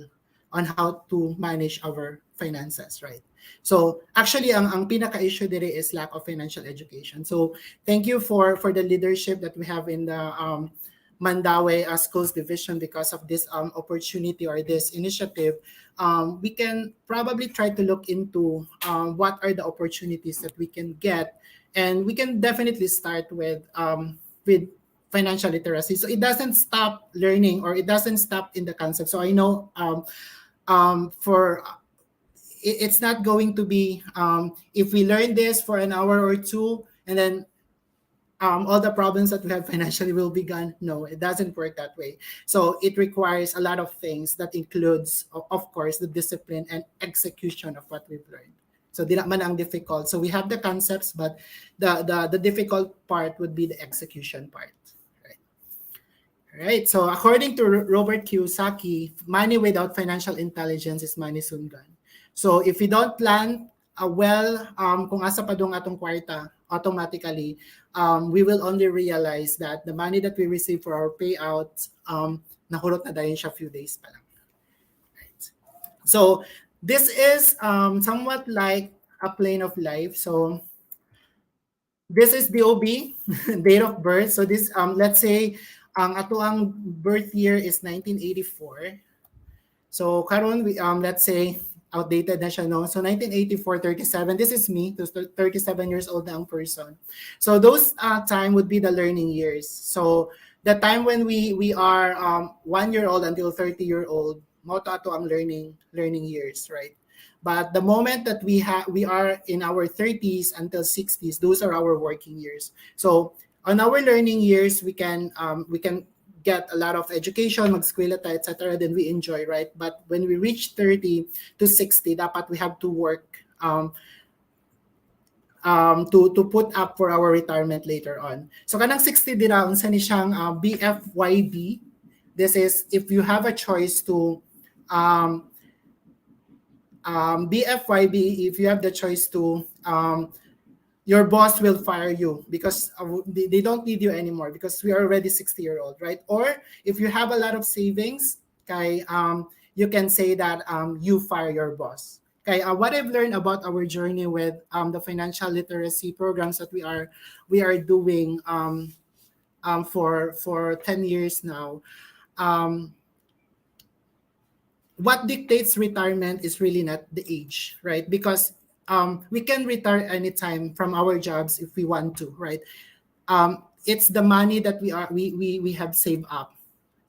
J: on how to manage our finances, right? So actually, ang pinaka-issue dire is lack of financial education. So thank you for the leadership that we have in the Mandaue Schools Division because of this opportunity or this initiative. We can probably try to look into what are the opportunities that we can get, and we can definitely start with financial literacy. So it doesn't stop learning or it doesn't stop in the concept. So I know for it's not going to be if we learn this for an hour or two and then all the problems that we have financially will be gone. No, it doesn't work that way. So it requires a lot of things that includes, of course, the discipline and execution of what we've learned. So di naman ang difficult. So we have the concepts, but the difficult part would be the execution part. Right. All right. So according to Robert Kiyosaki, money without financial intelligence is money soon gone. So if we don't plan kung asa pa dong atong kwarta, automatically, we will only realize that the money that we receive for our payouts, nahulot na dahil siya few days pa lang. Right. So this is somewhat like a plane of life. So this is DOB, date of birth. So this, let's say, ang ato ang birth year is 1984. So karon we let's say outdated na siya, no? So 1984, 37. This is me, 37 years old na ang person. So those time would be the learning years. So the time when we are 1 year old until 30-year-old, mo to ato ang learning years, right? But the moment that we are in our 30s until 60s, those are our working years. So on our learning years, we can get a lot of education, mag-eskwela tayo, etc. Then we enjoy, right? But when we reach 30 to 60, dapat we have to work to put up for our retirement later on. So kanang 60 dira unsa ni siyang BFYB. This is if you have a choice to BFYB, if you have the choice to your boss will fire you because they don't need you anymore because we are already 60-year-old, right? Or if you have a lot of savings, kay, you can say that you fire your boss. Okay, what I've learned about our journey with the financial literacy programs that we are doing for 10 years now, what dictates retirement is really not the age, right? Because we can retire anytime from our jobs if we want to, right? It's the money that we have saved up.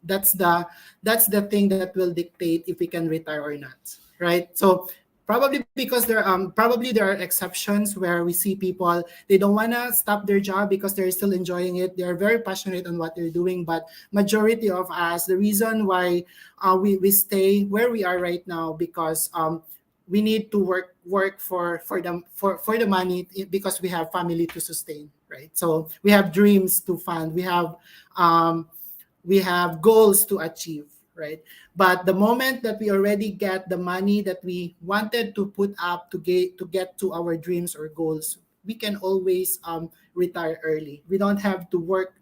J: That's the thing that will dictate if we can retire or not, right? So probably because there are exceptions where we see people, they don't want to stop their job because they're still enjoying it. They're very passionate on what they're doing. But majority of us, the reason why we stay where we are right now because we need to work for the money because we have family to sustain, right? So we have dreams to fund. We have goals to achieve, right? But the moment that we already get the money that we wanted to put up to get to our dreams or goals, we can always retire early. We don't have to work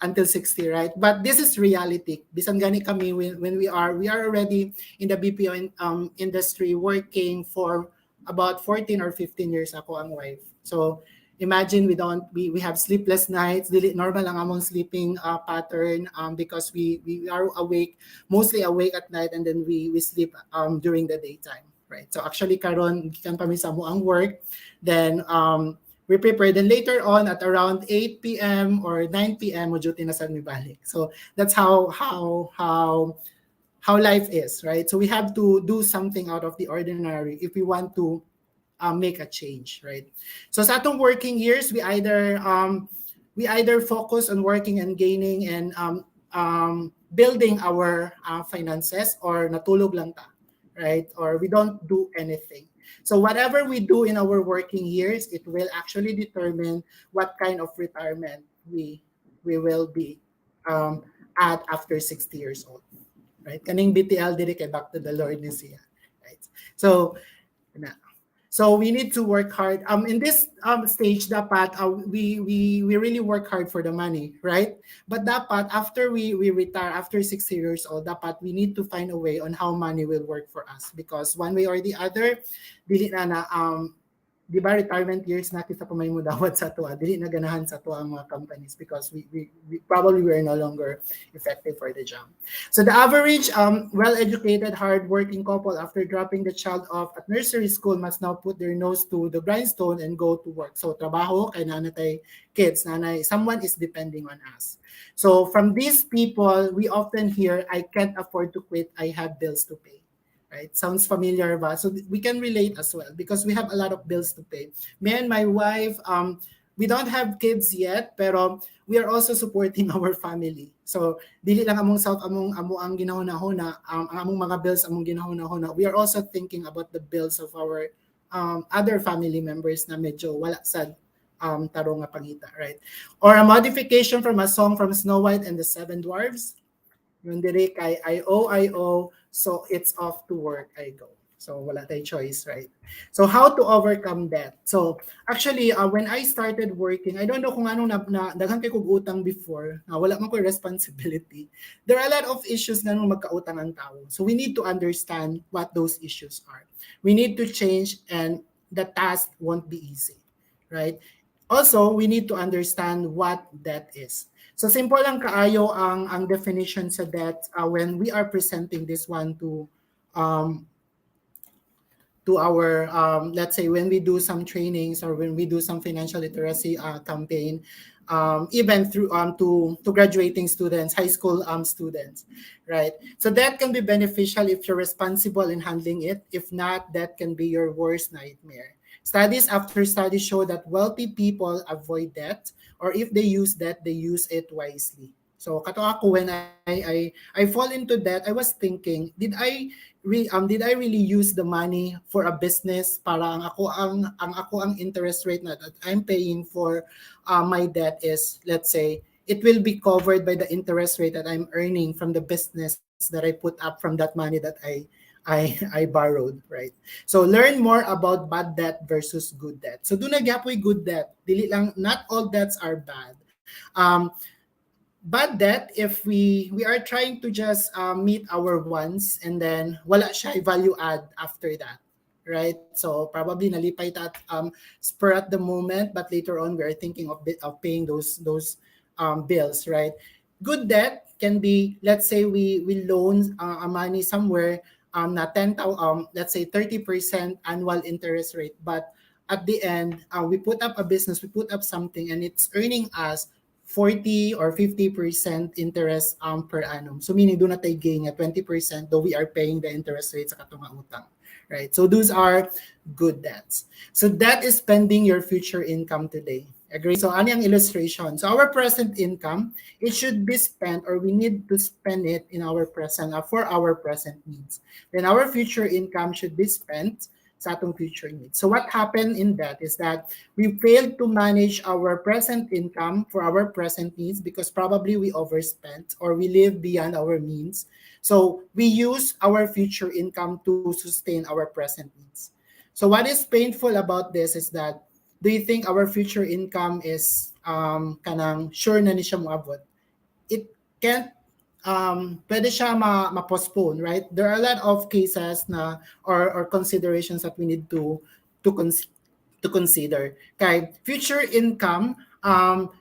J: until 60, right? But this is reality. Bisan gani kami when we are already in the BPO industry working for about 14 or 15 years ako ang wife. So imagine we have sleepless nights, dili normal lang among sleeping pattern because we are mostly awake at night and then we sleep during the daytime, right? So actually karon gikan pa mi sa mo ang work, then we prepare. Then later on at around 8 p.m. or 9 p.m. mo duty na sad mi balik. So that's how life is, right? So we have to do something out of the ordinary if we want to make a change, right? So sa atong working years, we either focus on working and gaining and building our finances or natulog lang ta, right? Or we don't do anything. So whatever we do in our working years, it will actually determine what kind of retirement we will be um, at after 60 years old. Right? Kaning BTL diri kay back to the Lord ni siya. Right? So, na. So we need to work hard. In this stage, dapat we really work hard for the money, right? But dapat after we retire, after 60 years old, dapat we need to find a way on how money will work for us, because one way or the other, dili na di ba retirement years na kita pa may mudawat sa tuwa, dili na ganahan sa tuwa ang mga companies because we probably were no longer effective for the job. So the average well-educated, hard-working couple after dropping the child off at nursery school must now put their nose to the grindstone and go to work. So trabaho kay nanay kids, nanay, someone is depending on us. So from these people, we often hear, I can't afford to quit, I have bills to pay. Right? Sounds familiar ba? So we can relate as well because we have a lot of bills to pay. Me and my wife, we don't have kids yet, pero we are also supporting our family. So dili lang among South amo ang ginahuna-huna, ang among mga bills among ginahuna-huna. We are also thinking about the bills of our other family members na medyo wala sad tarong nga pangita, right? Or a modification from a song from Snow White and the Seven Dwarfs. Yung dire kay I owe, so it's off to work I go. So wala tayong choice, right? So how to overcome that? So actually, when I started working, I don't know kung ano na daghan kay kog utang before, wala man ko responsibility. There are a lot of issues na nung magkautang ang tao. So we need to understand what those issues are. We need to change, and the task won't be easy, right? Also, we need to understand what debt is. So simple lang kaayo ang definition sa debt when we are presenting this one to our let's say when we do some trainings or when we do some financial literacy campaign, even through to graduating students, high school students, right? So that can be beneficial if you're responsible in handling it. If not, that can be your worst nightmare. Studies after studies show that wealthy people avoid debt, or if they use debt, they use it wisely. So kato ako when I fall into debt, I was thinking, did I really use the money for a business para ang ako ang interest rate na that I'm paying for my debt is, let's say, it will be covered by the interest rate that I'm earning from the business that I put up from that money that I borrowed, right? So learn more about bad debt versus good debt. So do na gyapon good debt. Dili lang, not all debts are bad. Bad debt if we are trying to just meet our wants and then wala siya value add after that, right? So probably nalipay ta spur at the moment, but later on we are thinking of paying those bills, right? Good debt can be, let's say we loan money somewhere na 10,000, let's say 30% annual interest rate, but at the end we put up a business, we put up something, and it's earning us 40 or 50% interest per annum. So meaning do na tayo gain at 20% though we are paying the interest rate sa katong utang, right? So those are good debts. So that is spending your future income today. Agree? So ano yung illustration? So our present income, it should be spent, or we need to spend it in our present for our present needs. Then our future income should be spent sa atong future needs. So what happened in that is that we failed to manage our present income for our present needs because probably we overspent or we live beyond our means. So we use our future income to sustain our present needs. So what is painful about this is that, do you think our future income is kanang sure na ni siya moabot? It can't pwede siya ma-postpone, right? There are a lot of cases na or considerations that we need to consider. Okay, future income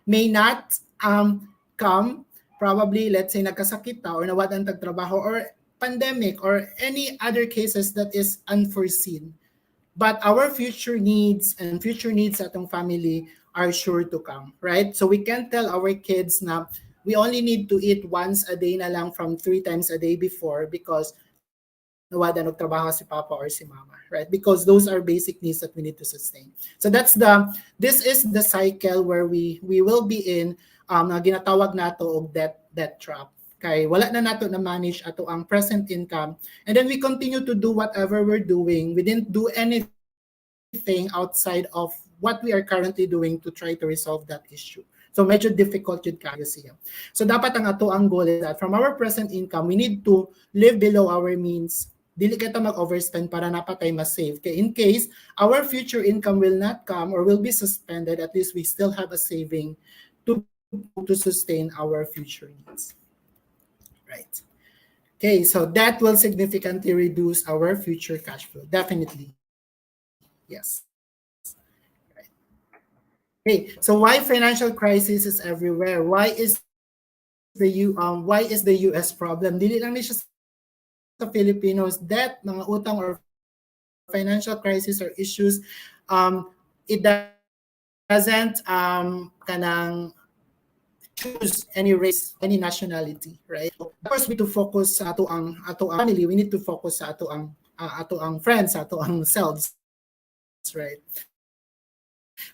J: may not come, probably, let's say nagkasakit ta or nawadan tag trabaho or pandemic or any other cases that is unforeseen. But our future needs and future needs atong family are sure to come, right? So we can't tell our kids na we only need to eat once a day na lang from 3 times a day before because nawada nagtrabaho si papa or si mama, right? Because those are basic needs that we need to sustain. So this is the cycle where we will be in na ginatawag nato og debt trap. Kay wala na nato na manage ato ang present income, and then we continue to do whatever we're doing. We didn't do anything anything outside of what we are currently doing to try to resolve that issue. So medyo difficult yun kayo siya. So dapat ang ato ang goal is that from our present income, we need to live below our means. Dili kita mag-overspend para napatay mas-save. Okay, in case our future income will not come or will be suspended, at least we still have a saving to sustain our future needs. Right. Okay, so that will significantly reduce our future cash flow. Definitely. Yes. Right. Okay, so why financial crisis is everywhere? Why is the US problem? Dili lang ni siya sa Filipinos, debt, mga utang or financial crisis or issues, it doesn't kanang choose any race, any nationality, right? So, of course, we need to focus sa ato ang family. We need to focus sa ato ang friends, sa ato ang selves, right?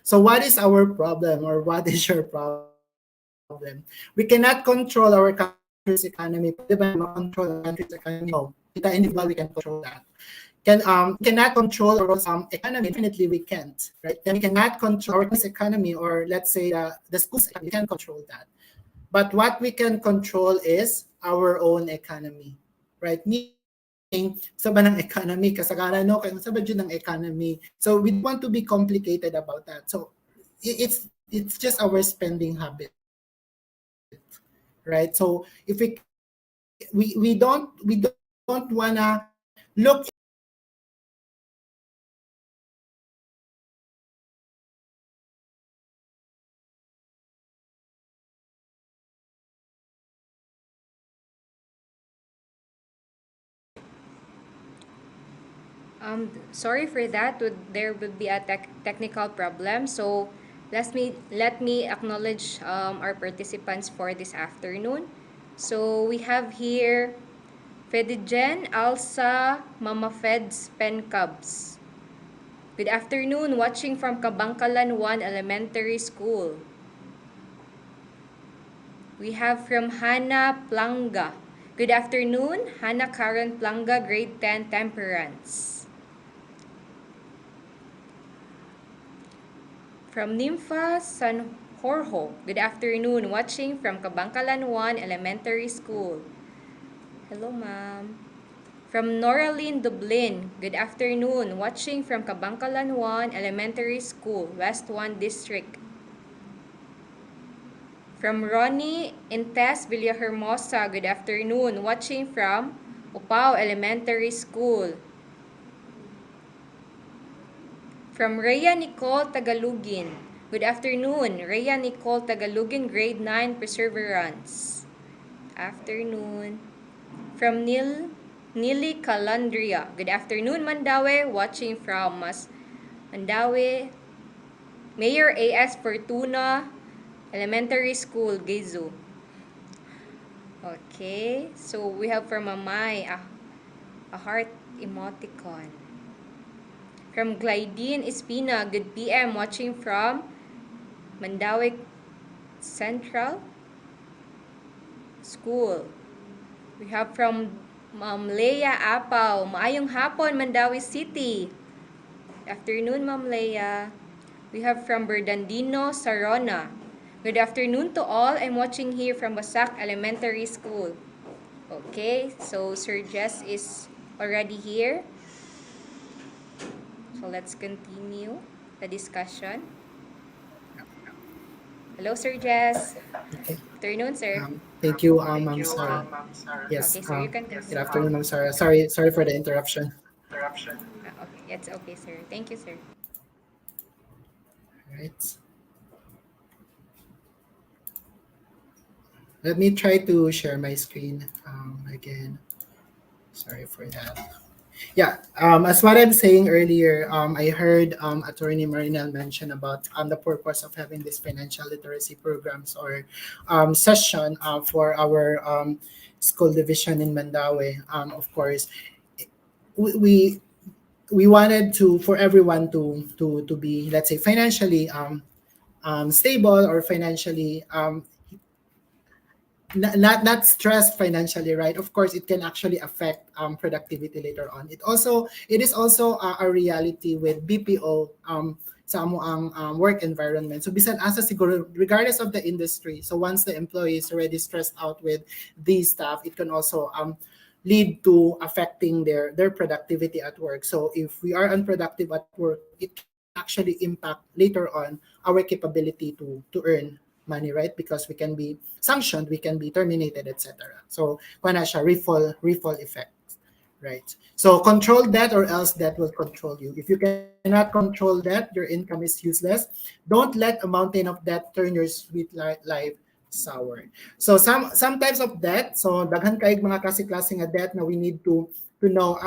J: So, what is our problem, or what is your problem? We cannot control our country's economy. Di ba control our country's economy? No, kita individual we can control that. Cannot control our economy. Definitely we can't, right? Then we cannot control our economy, or let's say the schools. We can't control that. But what we can control is our own economy, right? Meaning, sa ba ng economy, kasagaran no, kaya sa ba ng economy. So we want to be complicated about that. So it's just our spending habit, right? So if we don't wanna look
C: Sorry for that. There would be a technical problem. So let me acknowledge our participants for this afternoon. So we have here Fedigen, Alsa, Mama Feds, Pen Cubs. Good afternoon, watching from Kabangkalan 1 Elementary School. We have from Hannah Planga. Good afternoon, Hannah Karen Planga, grade 10, Temperance. From Nympha San Jorge. Good afternoon, watching from Kabangkalan 1 Elementary School. Hello, ma'am. From Noraline Dublin. Good afternoon, watching from Kabangkalan 1 Elementary School, West 1 District. From Ronnie Intes Villahermosa. Good afternoon, watching from Upao Elementary School. From Rhea Nicole Tagalugin. Good afternoon, Rhea Nicole Tagalugin, grade 9, Perseverance. Afternoon. From Nili Calandria. Good afternoon, Mandawi, watching from Mandawi. Mayor A.S. Fortuna Elementary School, Gizu. Okay, so we have from Mamay a heart emoticon. From Glidine Espina, good PM, watching from Mandawi Central School. We have from Ma'am Leia Apaw, maayong hapon, Mandawi City. Afternoon, Ma'am Leia. We have from Bernardino Sarona. Good afternoon to all. I'm watching here from Basak Elementary School. Okay, so Sir Jess is already here. So let's continue the discussion. Hello, Sir Jess.
J: Okay.
C: Afternoon, sir.
J: Thank you, Ma'am Sarah. Yes.
C: Okay, sir, you can
J: Good
C: continue.
J: afternoon, Ma'am Sarah. Sorry for the interruption.
C: Okay, it's okay, sir. Thank you, sir.
J: All right. Let me try to share my screen again. Sorry for that. Yeah, as what I'm saying earlier, I heard Attorney Marinel mention about the purpose of having these financial literacy programs or session for our school division in Mandawi. Of course, we wanted for everyone to be, let's say, financially stable or financially not stressed financially, right? Of course, it can actually affect productivity later on. It is also a reality with BPO sa amo ang work environment. So bisan asa siguro regardless of the industry. So once the employee is already stressed out with these stuff, it can also lead to affecting their productivity at work. So if we are unproductive at work, it can actually impact later on our capability to earn money, right? Because we can be sanctioned, we can be terminated, etc. So kana siya ripple effect, right? So control that or else that will control you. If you cannot control that, your income is useless. Don't let a mountain of debt turn your sweet life sour. So some types of debt. So daghan kay mga klase-klase nga debt na we need to know.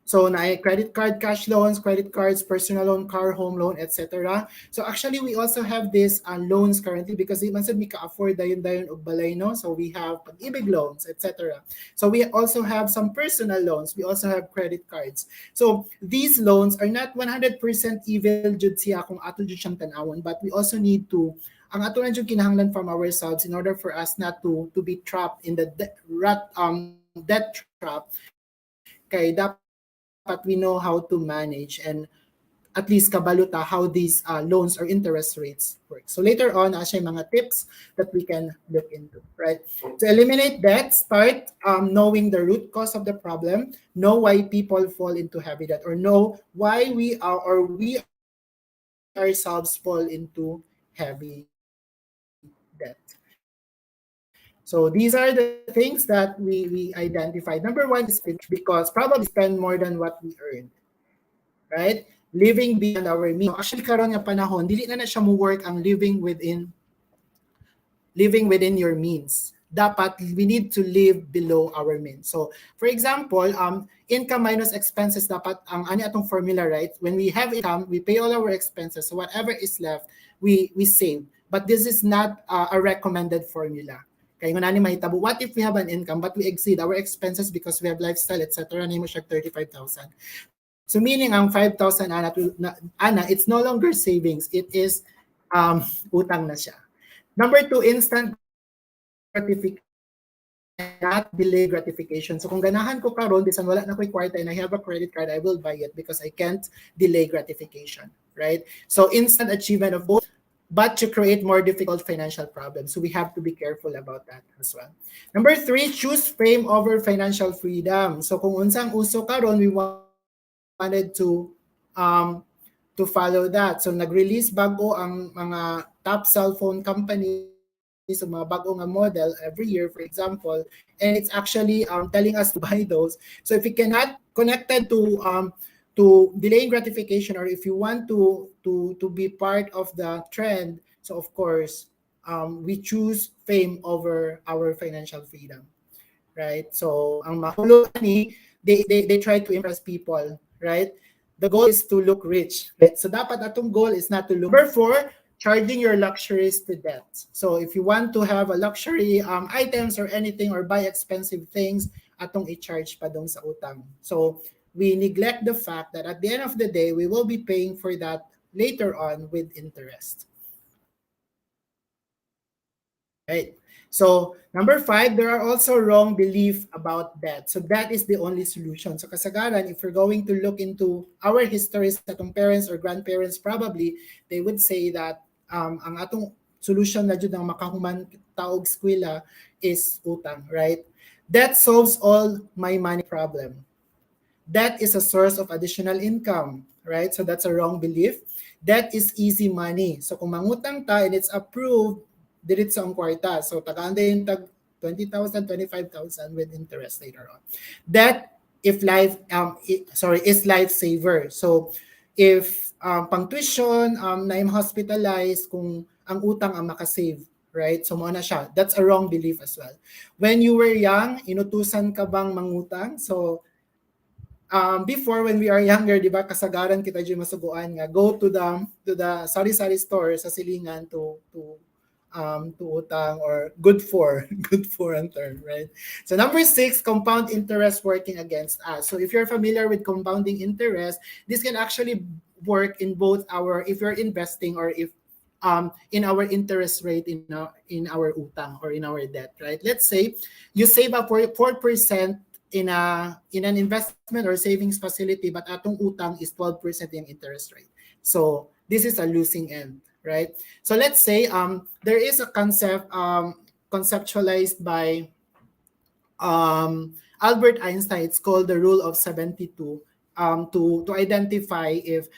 J: So na credit card, cash loans, credit cards, personal loan, car, home loan, etc. So actually we also have these loans currently because di man sad mi ka-afford dayon og balay, no? So we have pag-ibig loans, etc. So we also have some personal loans. We also have credit cards. So these loans are not 100% evil jud siya kung ato jud siyang tan-awon, but we also need to ang ato lang jud kinahanglan from ourselves in order for us not to be trapped in the debt trap. Kay dapat we know how to manage and at least kabaluta how these loans or interest rates work. So later on, siya mga tips that we can look into, right? To eliminate debt, start knowing the root cause of the problem, know why people fall into heavy debt, or know why we ourselves fall into heavy debt. So these are the things that we identified. Number one is because probably spend more than what we earn, right? Living beyond our means. So actually karon nga panahon, dili na siya mo work ang living within your means. Dapat we need to live below our means. So for example, income minus expenses dapat ang ani atong formula, right? When we have income, we pay all our expenses. So whatever is left, we save. But this is not a recommended formula. Kaya nga nani mahitabo, what if we have an income but we exceed our expenses because we have lifestyle, etc. Nimo siya 35,000. So meaning ang 5,000 it's no longer savings. It is utang na siya. Number two, instant gratification, not delay gratification. So kung ganahan ko karon bisan wala na ko'y kwarta and I have a credit card, I will buy it because I can't delay gratification, right? So instant achievement of both, but to create more difficult financial problems. So we have to be careful about that as well. Number three, choose fame over financial freedom. So kung unsang uso karon, we wanted to follow that. So nag-release bago ang mga top cellphone companies, so mga bago nga model every year, for example, and it's actually telling us to buy those. So if you cannot connected to delaying gratification, or if you want to be part of the trend, so of course we choose fame over our financial freedom, right? So ang mahulog ni they try to impress people, right? The goal is to look rich, right? So dapat atong goal is not to look. Number four, charging your luxuries to debt. So if you want to have a luxury items or anything or buy expensive things, atong i-charge pa dong sa utang. So we neglect the fact that at the end of the day, we will be paying for that later on with interest. Right. So number five, there are also wrong belief about debt. So that is the only solution. So kasagaran, if we're going to look into our histories atong parents or grandparents, probably they would say that ang atong solution na jud ang makahuman taog eskwela is utang, right? That solves all my money problem. That is a source of additional income, right? So that's a wrong belief. That is easy money. So kung mangutang ta and it's approved, diretso ang kwarta. So tagaan din tag 20,000, 25,000 with interest later on. That if is lifesaver. So if pang tuition, na hospitalized, kung ang utang ang makasave, right? So mo na siya. That's a wrong belief as well. When you were young, inutusan ka bang mangutang? So before, when we are younger, di ba, kasagaran kita dyan masuguan nga, go to the sari-sari store sa silingan to utang, or good for ang term, right? So number six, compound interest working against us. So if you're familiar with compounding interest, this can actually work in both if you're investing or if in our interest rate in our utang or in our debt, right? Let's say you save up 4% in an investment or savings facility, but atong utang is 12% yung interest rate. So this is a losing end, right? So let's say there is a concept conceptualized by Albert Einstein. It's called the rule of 72, to identify if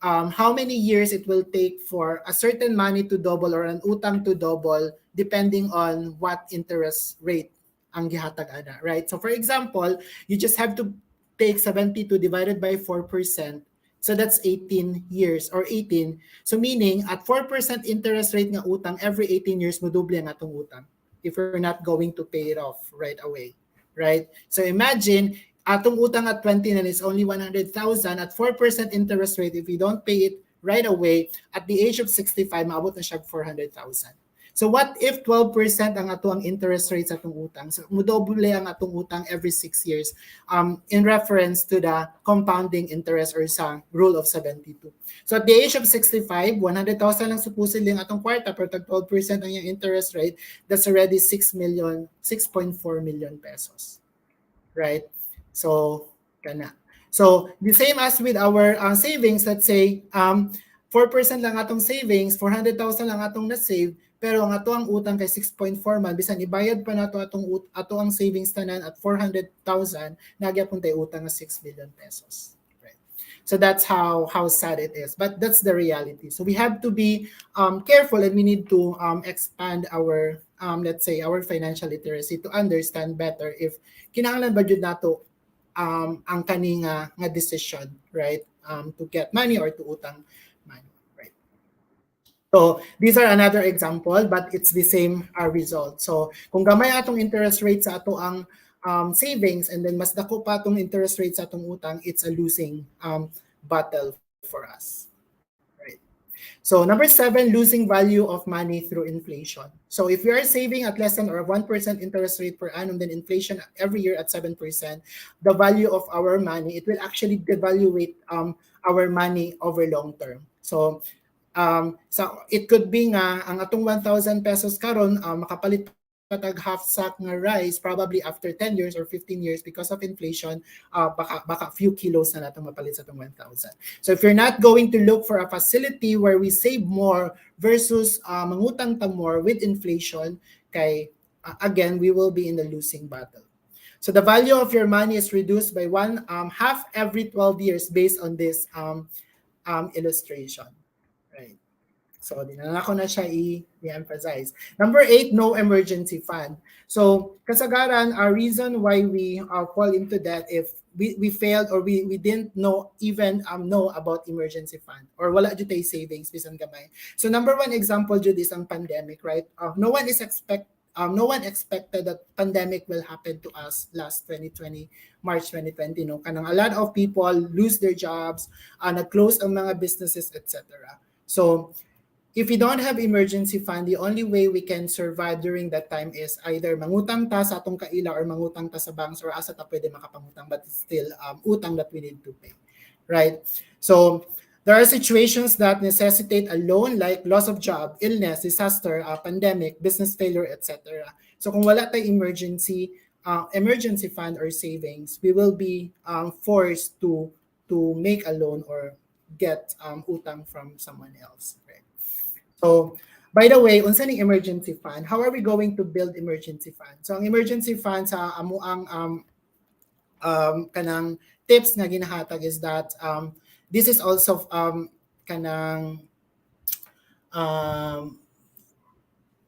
J: how many years it will take for a certain money to double or an utang to double depending on what interest rate ang gihatag ana, right? So for example, you just have to take 72 divided by 4%. So that's 18 years or 18. So meaning at 4% interest rate nga utang, every 18 years mo doble ang atong utang if we're not going to pay it off right away, right? So imagine atong utang at 20 and it's only 100,000 at 4% interest rate. If we don't pay it right away, at the age of 65, maabot na siya 400,000. So what if 12% ang ato ang interest rate sa atong utang? So mudoble ang atong utang every 6 years in reference to the compounding interest or sa rule of 72. So at the age of 65, 100,000 lang supposedly ang atong kwarta pero tag 12% ang yung interest rate, that's already 6.4 million pesos. Right? So kana. So the same as with our savings, let's say 4% lang atong savings, 400,000 lang atong na-save, pero ang ato ang utang kay 6.4 man, bisan ibayad pa nato ato ang savings tanan at 400,000, nagyapon tay utang nga 6 million pesos. Right? So that's how sad it is. But that's the reality. So we have to be careful and we need to expand our let's say our financial literacy to understand better if kinahanglan ba jud nato ang kani nga decision, right? To get money or to utang money, right? So these are another example, but it's the same result. So kung gamay atong interest rate sa ato ang savings and then mas dako pa atong interest rate sa atong utang, it's a losing battle for us. So number 7, losing value of money through inflation. So if we are saving at less than or 1% interest rate per annum, then inflation every year at 7%, the value of our money, it will actually devaluate our money over long term. So it could be nga ang atong 1,000 pesos karon makapalit patag half sack nga rice probably after 10 years or 15 years because of inflation, baka few kilos na natong mapalit sa itong 1,000. So if you're not going to look for a facility where we save more versus mangutang ta more with inflation, kay again, we will be in the losing battle. So the value of your money is reduced by half every 12 years based on this illustration. Right. So, dinala na siya i-emphasize. Number 8, no emergency fund. So, kasagaran, our reason why we fall into debt if we failed or we didn't know about emergency fund or wala jud tay savings bisan gamay. So, number 1 example jud is ang pandemic, right? No one expected that pandemic will happen to us last 2020, March 2020. No? Kanang a lot of people lose their jobs, nag-close ang mga businesses, etc. So, if we don't have emergency fund, the only way we can survive during that time is either mangutang ta sa atong kaila or mangutang ta sa banks or asa ta pwede makapangutang, but it's still utang that we need to pay, right? So there are situations that necessitate a loan like loss of job, illness, disaster, pandemic, business failure, etc. So kung wala tayong emergency fund or savings, we will be forced to make a loan or get utang from someone else, right? So, by the way, unsa ning emergency fund? How are we going to build emergency fund? So, ang emergency fund sa amo ang kanang tips nga ginahatag is that this is also kanang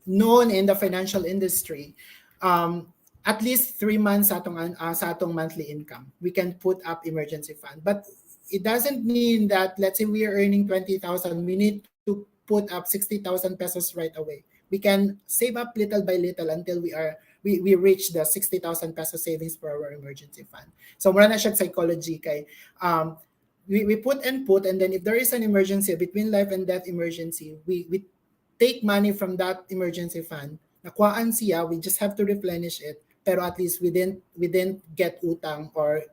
J: known in the financial industry. At least 3 months sa atong monthly income, we can put up emergency fund. But it doesn't mean that, let's say we are earning 20,000, we need to put up 60,000 pesos right away. We can save up little by little until we reach the 60,000 peso savings for our emergency fund. So mura na siya psychology kay we put and then if there is an emergency, between life and death emergency, we take money from that emergency fund. Nakuhaan siya, we just have to replenish it. Pero at least we didn't get utang or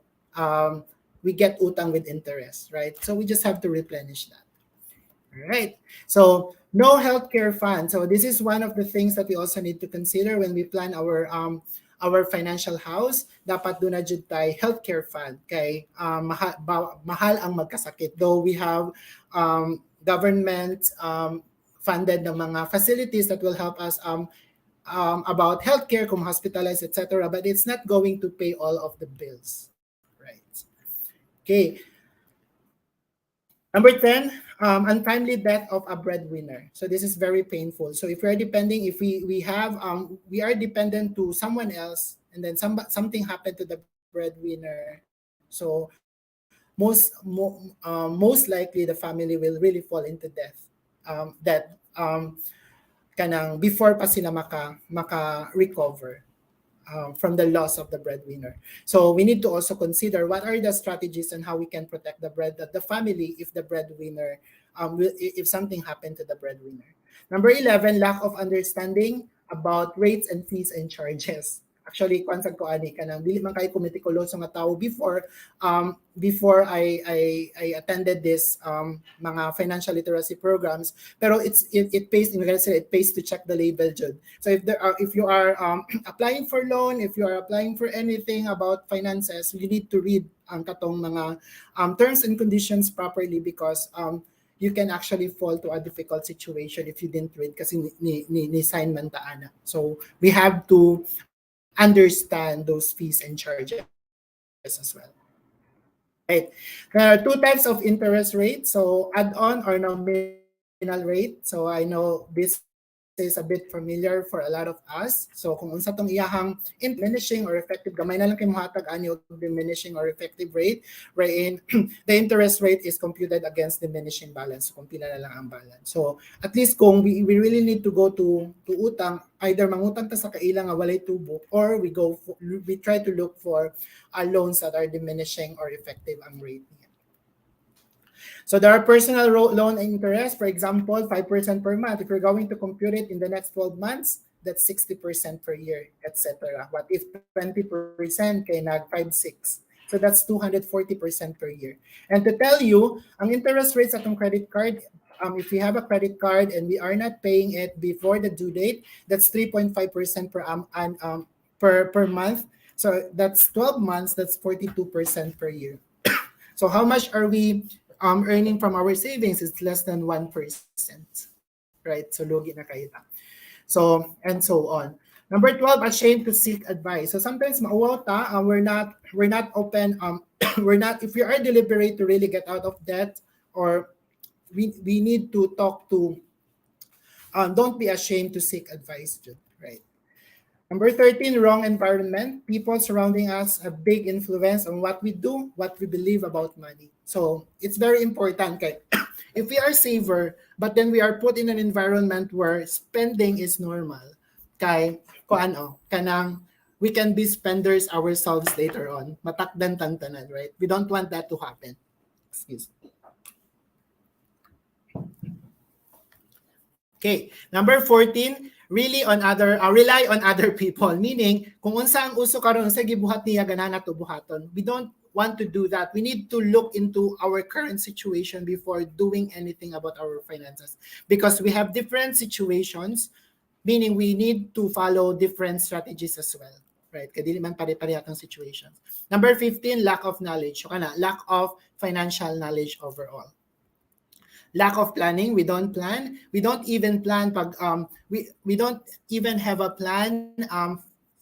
J: we get utang with interest, right? So we just have to replenish that. All right. So no healthcare fund. So this is one of the things that we also need to consider when we plan our financial house. Dapat doon na jud tay healthcare fund kay mahal ang magkasakit. Though we have government funded ng mga facilities that will help us about healthcare, kung hospitalized, etc. But it's not going to pay all of the bills, right? Okay. Number 10, untimely death of a breadwinner. So this is very painful. So if we are depending, if we are dependent to someone else, and then something happened to the breadwinner, so most likely the family will really fall into death. Kanang before pa sila maka-recover from the loss of the breadwinner. So we need to also consider what are the strategies and how we can protect the family if the breadwinner, if something happened to the breadwinner. Number 11, lack of understanding about rates and fees and charges. Actually, konsag ko ani kanang dili man kay kumitikuloso nga tao before I attended this mga financial literacy programs, pero it pays it pays to check the label jud. So if you are applying for loan, if you are applying for anything about finances, you need to read ang katong mga terms and conditions properly, because you can actually fall to a difficult situation if you didn't read kasi ni sign man taana. So we have to understand those fees and charges as well. Right. There are two types of interest rate. So add-on or nominal rate. So I know this is a bit familiar for a lot of us. So kung unsa tong iyahang diminishing or effective, gamay na lang kay mohatag ani og diminishing or effective rate, wherein the interest rate is computed against diminishing balance. So kung pila na lang ang balance. So at least kung we really need to go to utang, either mangutang ta sa kaila nga walay tubo, or we try to look for loans that are diminishing or effective ang rate niya. So there are personal loan interest, for example, 5% per month. If you're going to compute it in the next 12 months, that's 60% per year, etc. What if 20% kay nag 5-6? So that's 240% per year. And to tell you, ang interest rates atong credit card, if we have a credit card and we are not paying it before the due date, that's 3.5% per month. So that's 12 months, that's 42% per year. So how much are we earning from our savings? Is less than 1%, right? So lugi na kayo ta. So and so on. Number 12, ashamed to seek advice. So sometimes mauwaw ta, we're not open. We're not, if we are deliberate to really get out of debt, or we need to talk to. Don't be ashamed to seek advice, right? Number 13, wrong environment. People surrounding us have big influence on what we do, what we believe about money. So it's very important. Okay? If we are saver, but then we are put in an environment where spending is normal, kanang we can be spenders ourselves later on. Matakdan tantanan, right? We don't want that to happen. Excuse me. Okay, number 14, rely on other people. Meaning, kung unsa ang uso karon sa gibuhat niya ganana to buhaton. We don't want to do that. We need to look into our current situation before doing anything about our finances, because we have different situations, meaning we need to follow different strategies as well, right? Kaya di man pare-pare atong situations. Number 15, lack of knowledge. So lack of financial knowledge overall. Lack of planning. We don't plan. We don't even plan we don't even have a plan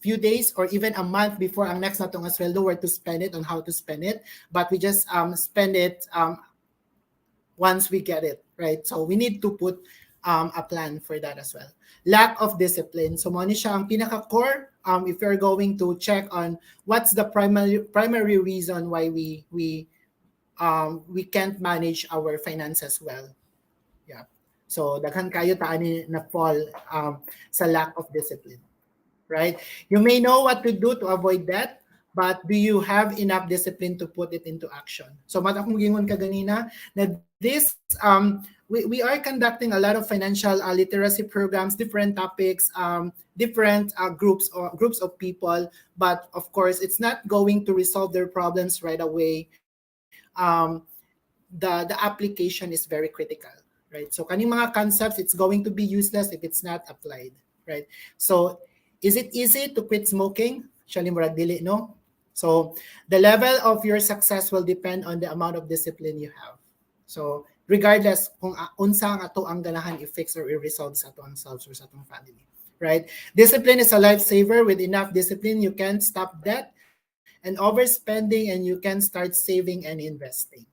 J: few days or even a month before ang next natong sweldo, where to spend it, on how to spend it, but we just spend it once we get it, right? So we need to put a plan for that as well. Lack of discipline. So mo ni siya ang pinaka-core if you're going to check on what's the primary reason why we can't manage our finances well. Yeah. So daghan kayo taani na fall sa lack of discipline, right? You may know what to do to avoid that, but do you have enough discipline to put it into action? So mata kong gingon ka ganina na this we are conducting a lot of financial literacy programs, different topics, different groups of people, but of course it's not going to resolve their problems right away. The application is very critical. right? So kaning mga concepts, it's going to be useless if it's not applied, right? So is it easy to quit smoking? Actually, murag dili, no? So the level of your success will depend on the amount of discipline you have. So regardless kung unsa ang ato ang ganahan i-fix or i-resolve sa ato ang selves or sa atong family, right? Discipline is a lifesaver. With enough discipline, you can stop debt and overspending, and you can start saving and investing.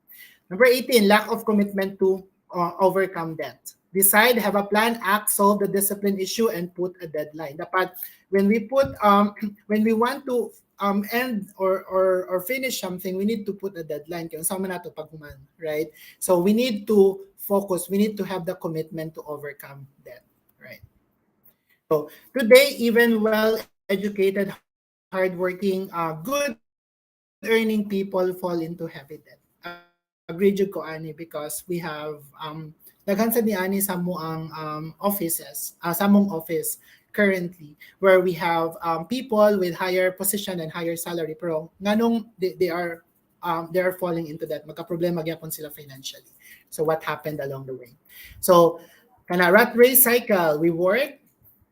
J: Number 18, lack of commitment to overcome debt. Decide, have a plan, act, solve the discipline issue, and put a deadline. Dapat when we put when we want to end or finish something, we need to put a deadline. Kaya sama nato paghuman, right? So we need to focus. We need to have the commitment to overcome debt, right? So today, even well-educated, hardworking, good-earning people fall into heavy debt. Agreed jud ko ani because we have daghan sad ni ani sa mo ang offices, sa mong office currently, where we have people with higher position and higher salary, pero nganong they are falling into that, magka-problema gyapon sila financially. So what happened along the way? So kana rat race cycle, we work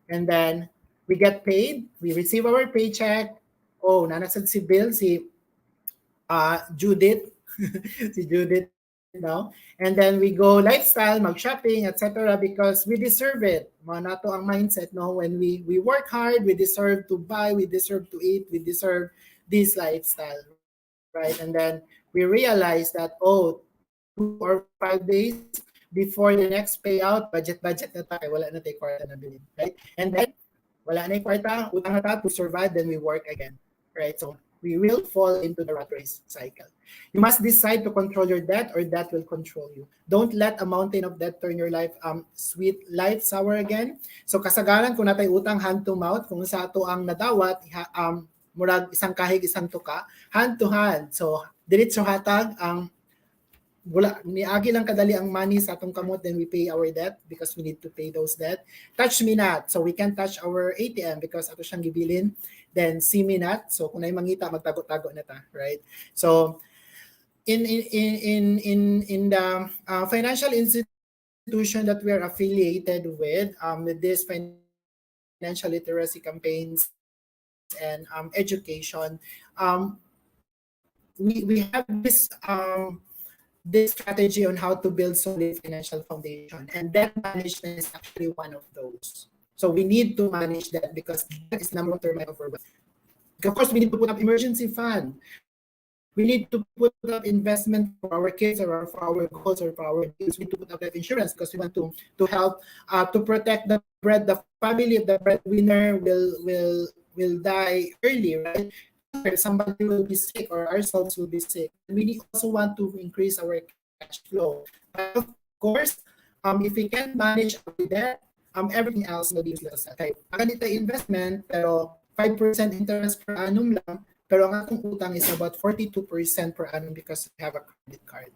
J: and then we get paid, we receive our paycheck. Oh, nanasad si Bill, si Judith, si Judith now. And then we go lifestyle, mag-shopping, etc. because we deserve it. Mga nato ang mindset, no? When we work hard, we deserve to buy, we deserve to eat, we deserve this lifestyle, right? And then we realize that, oh, 2 or 5 days before the next payout, budget na tayo, wala na tayo kwarta na bilhin, right? And then, wala na yung kwarta, utang na tayo to survive, then we work again, right? So we will fall into the rat race cycle. You must decide to control your debt or debt will control you. Don't let a mountain of debt turn your life sweet life sour again. So kasagaran kung natay utang hand to mouth, kung sa ato ang nadawat, murag isang kahig isang tuka, hand to hand. So diretso hatag ang wala niagi lang kadali ang money sa atong kamot, then we pay our debt because we need to pay those debt. Touch me not, so we can touch our ATM because ato siyang gibilin. Then see me not, so kung nay mangita magtago-tago na ta, right? So in the financial institution that we are affiliated with this financial literacy campaigns and education, we have this strategy on how to build solid financial foundation, and debt management is actually one of those. So we need to manage that because that is number one term of our wealth. Of course, we need to put up emergency fund. We need to put up investment for our kids or for our goals or for our needs. We need to put up life insurance because we want to help to protect the family. If the breadwinner will die early, right? Somebody will be sick or ourselves will be sick. We also want to increase our cash flow. But of course, if we can't manage our debt, everything else will be useless. Okay, ganito investment, pero 5% interest per annum lang, pero ang atong utang is about 42% per annum because we have a credit card.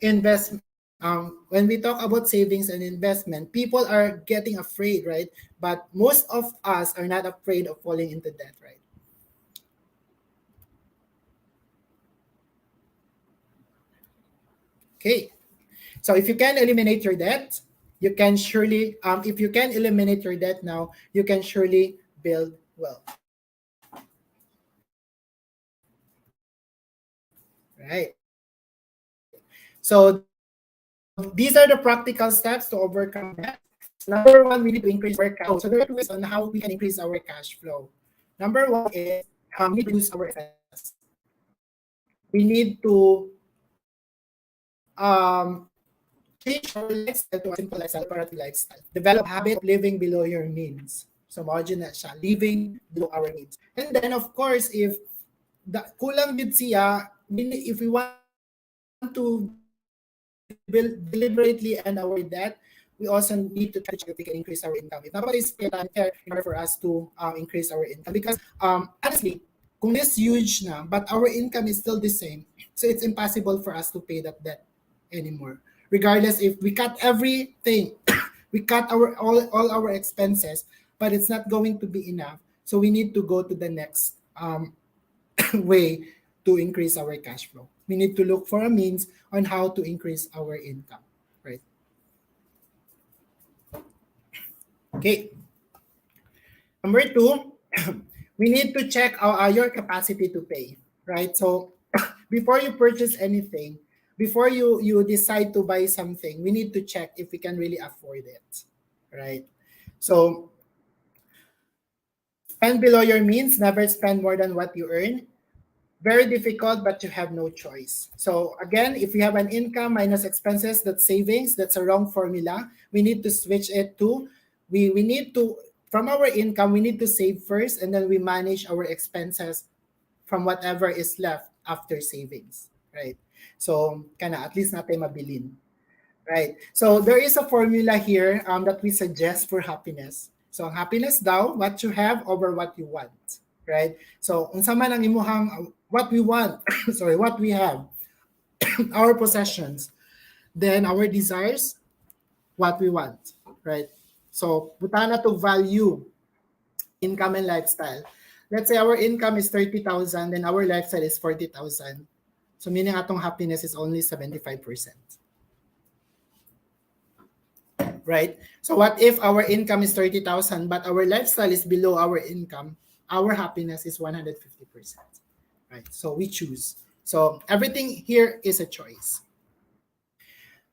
J: Investment. When we talk about savings and investment, people are getting afraid, right? But most of us are not afraid of falling into debt, right? Okay. So if you can eliminate your debt, you can surely, if you can eliminate your debt now, you can surely build wealth. Right. So these are the practical steps to overcome debt. Number one, we need to increase our cash flow. So there are ways on how we can increase our cash flow. Number one is we need to use our expenses. We need to change our lifestyle to a simple lifestyle, operative lifestyle. Develop habit of living below your means. So imagine that siya, living below our needs. And then of course, if kulang din siya, if we want to deliberately end our debt, we also need to try to check if we can increase our income. If nobody's fair in order for us to increase our income, because honestly, kung this huge na, but our income is still the same, so it's impossible for us to pay that debt anymore. Regardless if we cut everything, we cut all our expenses, but it's not going to be enough. So we need to go to the next way to increase our cash flow. We need to look for a means on how to increase our income, right? Okay. Number two, we need to check your capacity to pay, right? So before you purchase anything, before you decide to buy something, we need to check if we can really afford it, right? So spend below your means, never spend more than what you earn. Very difficult, but you have no choice. So again, if you have an income minus expenses, that's savings. That's a wrong formula. We need to switch it to, we need to, from our income, we need to save first, and then we manage our expenses from whatever is left after savings, right? So kana at least natin mabilin, right? So there is a formula here that we suggest for happiness. So ang happiness daw, what you have over what you want, right? So unsa man ang imuhang what we want, sorry, what we have, our possessions, then our desires, what we want, right? So buta na to value, income and lifestyle. Let's say our income is 30,000, then our lifestyle is 40,000. So meaning atong happiness is only 75%. Right? So what if our income is 30,000 but our lifestyle is below our income? Our happiness is 150%. Right? So we choose. So everything here is a choice.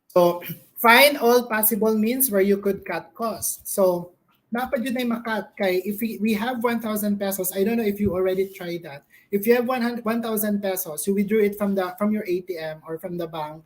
J: So find all possible means where you could cut costs. So dapat yun ay makat kay if we have 1,000 pesos, I don't know if you already tried that. If you have 1,000 pesos, you withdraw it from your ATM or from the bank.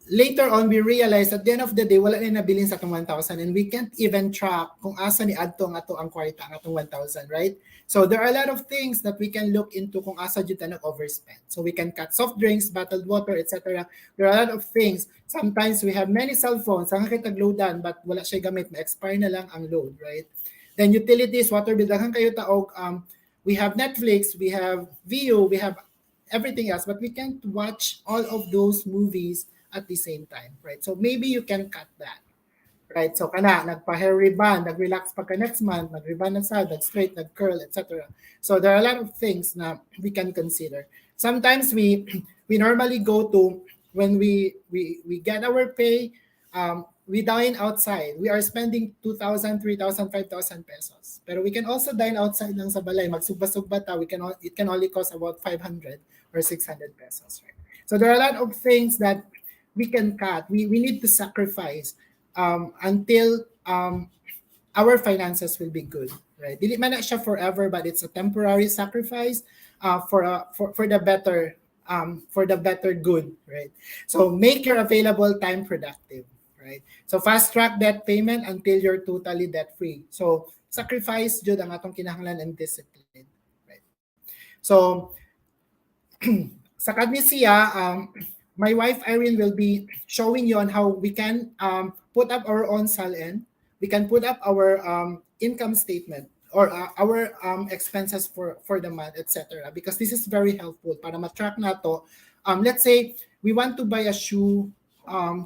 J: Later on, we realized at the end of the day, wala na nabilin sa atong 1,000 and we can't even track kung asa ni adto ang ato ang kwarta ang atong 1,000, right? So there are a lot of things that we can look into kung asa jud ta nag-overspend. So we can cut soft drinks, bottled water, etc. There are a lot of things. Sometimes we have many cell phones, ang kitag-loadan but wala siya gamit, ma-expire na lang ang load, right? Then utilities, water bill, daghan kayo taog, we have Netflix, we have Vio, we have everything else, but we can't watch all of those movies at the same time, right? So maybe you can cut that, right? So kana, nagpa-hair rebond, nag-relax pagka next month, nag-rebond na sad, nag-straight, nag-curl, etc. So there are a lot of things na we can consider. Sometimes we normally go to, when we get our pay, we dine outside. We are spending 2,000, 3,000, 5,000 pesos. Pero we can also dine outside lang sa balay. Magsugba-sugba ta, it can only cost about 500 or 600 pesos, right? So there are a lot of things that we can cut. We need to sacrifice until our finances will be good, right? Dili man na siya forever, but it's a temporary sacrifice for the better good, right? So make your available time productive, right? So fast track debt payment until you're totally debt free. So sacrifice jud ang atong kinahanglan and discipline, right? So sa kadmisiya, my wife Irene will be showing you on how we can put up our own SALN. We can put up our income statement or our expenses for the month, etc. Because this is very helpful para ma-track nato. Let's say we want to buy a shoe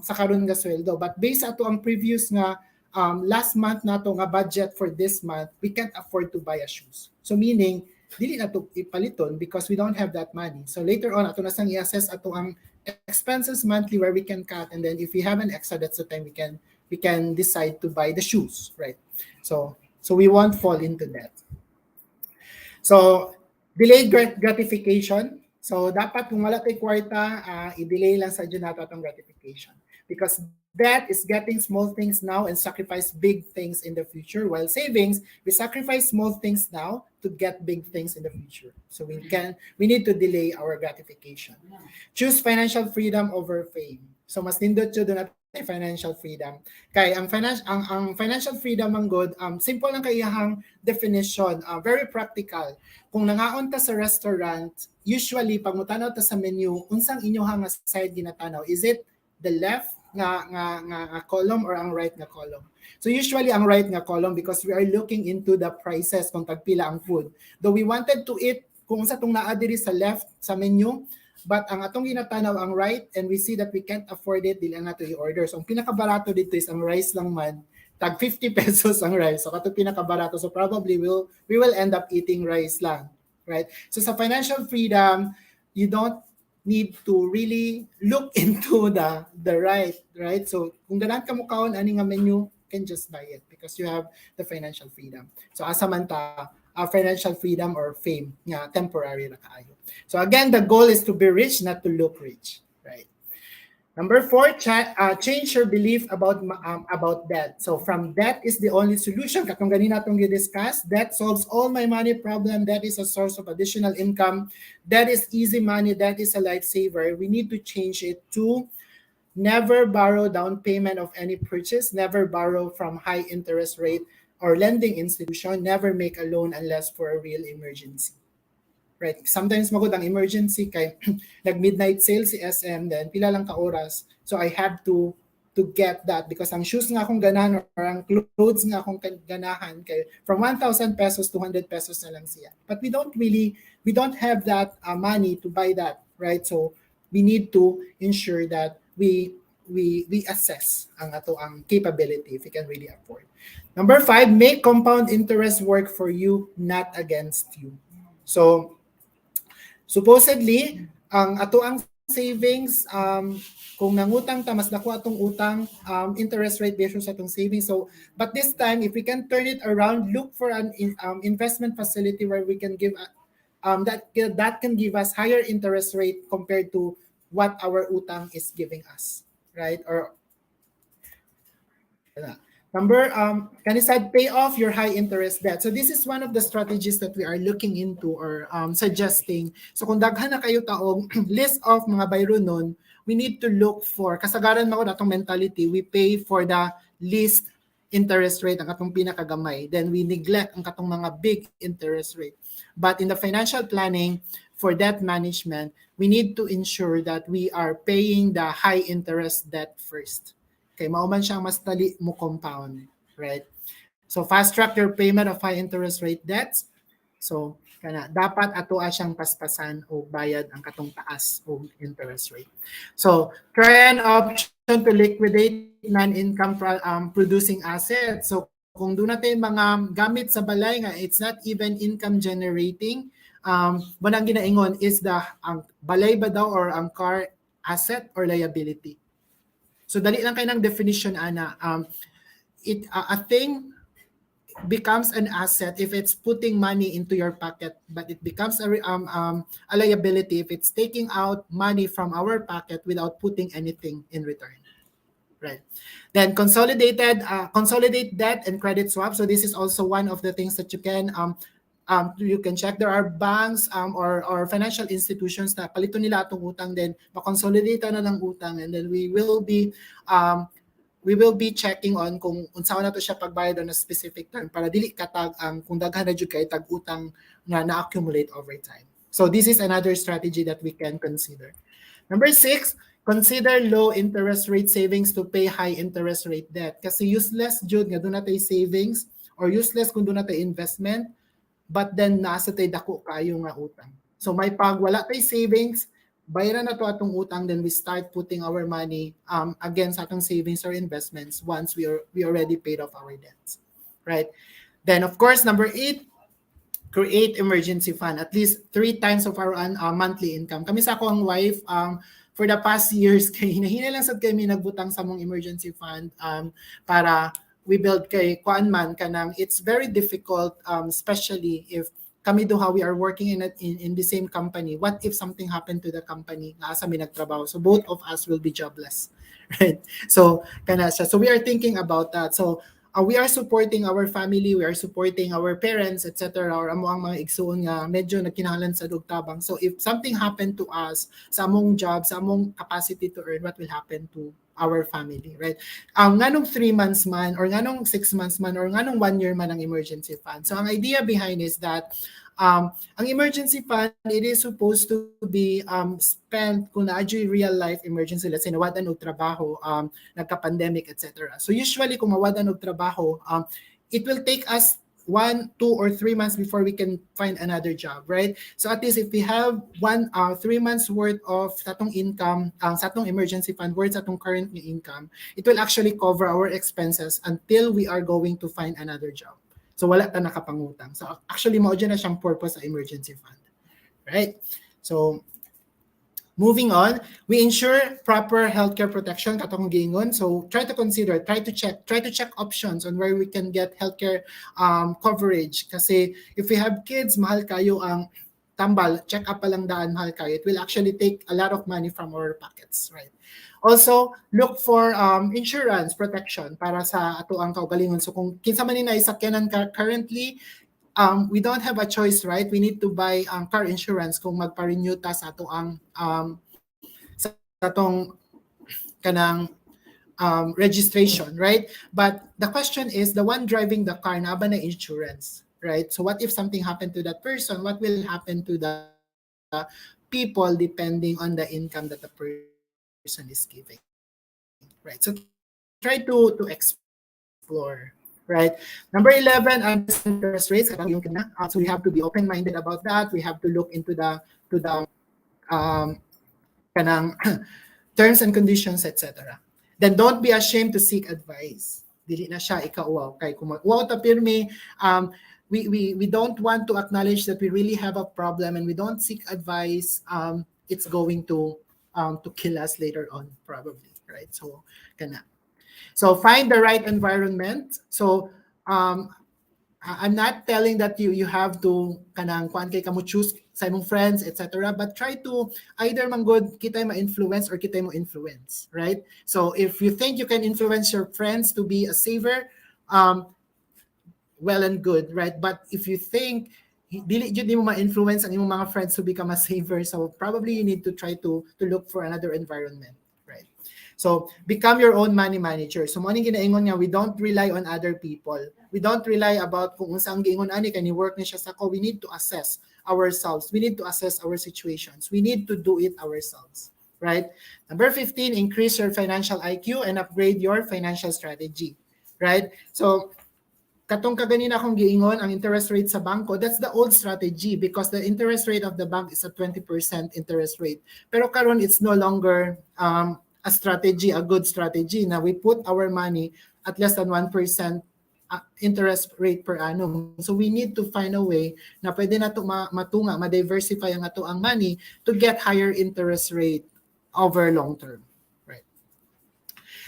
J: sa karon nga sweldo, but based ato ang previous nga last month nato nga budget for this month, we can't afford to buy a shoes. So meaning dili na to ipaliton because we don't have that money. So later on ato na sang i-assess ato ang expenses monthly where we can cut, and then if we have an extra, that's the time we can decide to buy the shoes, right? So we won't fall into that. So delayed gratification. So dapat kung wala tay kwarta, i-delay lang sa dyan nato atong gratification, because that is getting small things now and sacrifice big things in the future. While savings, we sacrifice small things now to get big things in the future. So we need to delay our gratification. Choose financial freedom over fame. So mas nindot jud na financial freedom. Kay ang financial freedom ang good, simple lang kay iyang definition, very practical. Kung nangaon ta sa restaurant, usually pag mutanaw ta sa menu, unsang inyohang side ginatanaw? Is it the left, nga column or ang right nga column? So usually ang right nga column because we are looking into the prices kung tagpila ang food. Though we wanted to eat kung sa tong naa diri sa left sa menu, but ang atong ginatanaw ang right and we see that we can't afford it, dili na to i-order. So ang pinakabarato dito is ang rice lang man, tag 50 pesos ang rice. So kato pinakabarato. So probably we will end up eating rice lang, right? So sa financial freedom, you don't need to really look into the right. So kung ganahan ka mo kaon ani nga menu, can just buy it because you have the financial freedom. So asa man ta financial freedom or fame nga temporary na kaayo. So again, the goal is to be rich, not to look rich, right? Number 4, change your belief about debt. So from debt is the only solution. Katong ganina itong i-discuss, debt solves all my money problem. That is a source of additional income. That is easy money. That is a lifesaver. We need to change it to never borrow down payment of any purchase, never borrow from high interest rate or lending institution, never make a loan unless for a real emergency. Right? Sometimes magod ang emergency kay nag-midnight sale si SM, then pila lang ka oras. So I have to get that because ang shoes nga akong ganahan or ang clothes nga akong ganahan kay from 1,000 pesos to 100 pesos na lang siya. But we don't have that money to buy that, right? So we need to ensure that we assess ang ato ang capability if we can really afford. Number 5, make compound interest work for you, not against you. So supposedly, ang ato ang savings, kung nangutang ta, mas dako atong utang, interest rate based sa atong savings. So, but this time, if we can turn it around, look for an investment facility where we can give, that can give us higher interest rate compared to what our utang is giving us, right? Or number, Kanisad, pay off your high interest debt. So this is one of the strategies that we are looking into or suggesting. So kung daghan na kayo taong list of mga bayro nun, we need to look for, kasagaran mo natong mentality, we pay for the least interest rate, ang katong pinakagamay. Then we neglect ang katong mga big interest rate. But in the financial planning, for debt management, we need to ensure that we are paying the high interest debt first. Okay, mauman siyang mas dali mo compound, right? So fast track your payment of high interest rate debts. So kana dapat atoa siyang paspasan o bayad ang katong taas o interest rate. So try an option to liquidate non-income producing assets. So kung doon natin mga gamit sa balay nga it's not even income generating, banang ginaingon is ang balay ba daw or ang car asset or liability. So dali lang kayo ng definition ana. A thing becomes an asset if it's putting money into your pocket, but it becomes a liability if it's taking out money from our pocket without putting anything in return. Right. Then consolidate debt and credit swap. So this is also one of the things that you can check. There are banks or financial institutions na palito nila atong utang, then makonsolidate na lang utang, and then we will be checking on kung unsaon na to siya pagbayad on a specific term para dili katag ang kung daghan na jud kay tag utang na accumulate over time. So this is another strategy that we can consider. Number 6, consider low interest rate savings to pay high interest rate debt. Kasi useless jud nga doon natay savings or useless kung doon natay investment, but then nasa tay dako kayo nga utang. So may pag wala tay savings, bayaran na to atong utang, then we start putting our money against atong savings or investments once we already paid off our debts, right? Then of course, number 8, create emergency fund, at least 3 times of our monthly income. Kami sa ako ang wife, for the past years, kay hinahinay lang sad kami nagbutang sa mong emergency fund para we build kay kuan man kanang it's very difficult, especially if kami duha we are working in the same company. What if something happened to the company nga asa mi nagtrabaho? So both of us will be jobless, right? So kana siya. So we are thinking about that. So we are supporting our family, we are supporting our parents, etc. or amo ang mga igsuon nga medyo nagkinahanglan sa dugtabang. So if something happened to us sa among job, sa among capacity to earn, what will happen to our family, right? Nganong 3 months man, or nganong 6 months man, or nganong 1 year man ang emergency fund. So ang idea behind is that ang emergency fund, it is supposed to be spent kung naadyo'y real life emergency, let's say nawadan og trabaho, nagka-pandemic, etc. So usually kung mawadan og trabaho, it will take us 1, 2, or 3 months before we can find another job, right? So at least if we have 3 months worth of satong income, satong emergency fund worth satong current income, it will actually cover our expenses until we are going to find another job. So wala ta nakapangutang. So actually mao dyan na siyang purpose sa emergency fund, right? So moving on, we ensure proper healthcare protection katong giingon. So try to check options on where we can get healthcare coverage. Kasi if we have kids, mahal kayo ang tambal, check up pa lang daan, mahal kayo. It will actually take a lot of money from our pockets, right? Also, look for insurance protection para sa ato ang kaugalingon. So kung kinsa man ni na isakyanan currently, we don't have a choice, right? We need to buy car insurance kung magpa-renew ta sa ato ang kanang registration, right? But the question is, the one driving the car, na ba na insurance, right? So what if something happened to that person? What will happen to the people depending on the income that the person is giving, right? So try to explore. Right. Number 11, interest rates. So we have to be open-minded about that. We have to look into the kanang terms and conditions, etc. Then don't be ashamed to seek advice. Dili na siya ikauwaw kay kung mag-uwaw ta pirmi, we don't want to acknowledge that we really have a problem and we don't seek advice. It's going to kill us later on probably, right? So kana. So find the right environment. So I'm not telling that you have to kanang kuan kay kamo choose sa imong friends, etc. But try to either manggod kitay ma-influence or kitay mo influence, right? So if you think you can influence your friends to be a saver, well and good, right? But if you think dili jud mo ma-influence ang imong mga friends to become a saver, so probably you need to try to look for another environment. So become your own money manager. So mo ning ginaingon nga, we don't rely on other people. We don't rely about kung unsa ang giingon ani kani work ni siya sa ko. We need to assess ourselves. We need to assess our situations. We need to do it ourselves, right? Number 15, increase your financial IQ and upgrade your financial strategy, right? So katong kaganina akong giingon, ang interest rate sa bangko, that's the old strategy because the interest rate of the bank is a 20% interest rate. Pero karon it's no longer a strategy, a good strategy. Now we put our money at less than 1% interest rate per annum. So we need to find a way na pwede na ito matunga, ma-diversify ang ato ang money to get higher interest rate over long term. Right.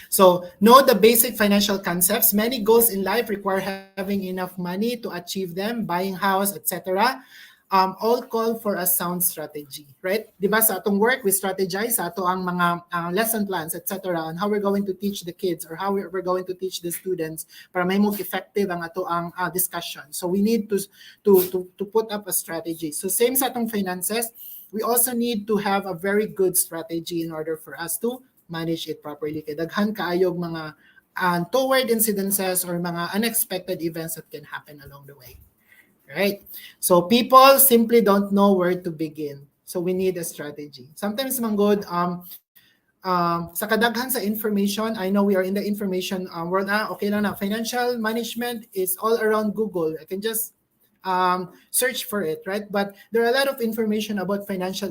J: So know the basic financial concepts. Many goals in life require having enough money to achieve them, buying house, etc. All call for a sound strategy, right? Diba sa atong work, we strategize sa ato ang mga lesson plans, etc. on how we're going to teach the kids or how we're going to teach the students para may mo effective ang ato ang discussion. So we need to put up a strategy. So same sa atong finances, we also need to have a very good strategy in order for us to manage it properly. Kay daghan kaayog mga toward incidences or mga unexpected events that can happen along the way. Right? So people simply don't know where to begin. So we need a strategy. Sometimes manggod sa kadaghan sa information, I know we are in the information world. Okay lang na. Financial management is all around Google. I can just search for it, right? But there are a lot of information about financial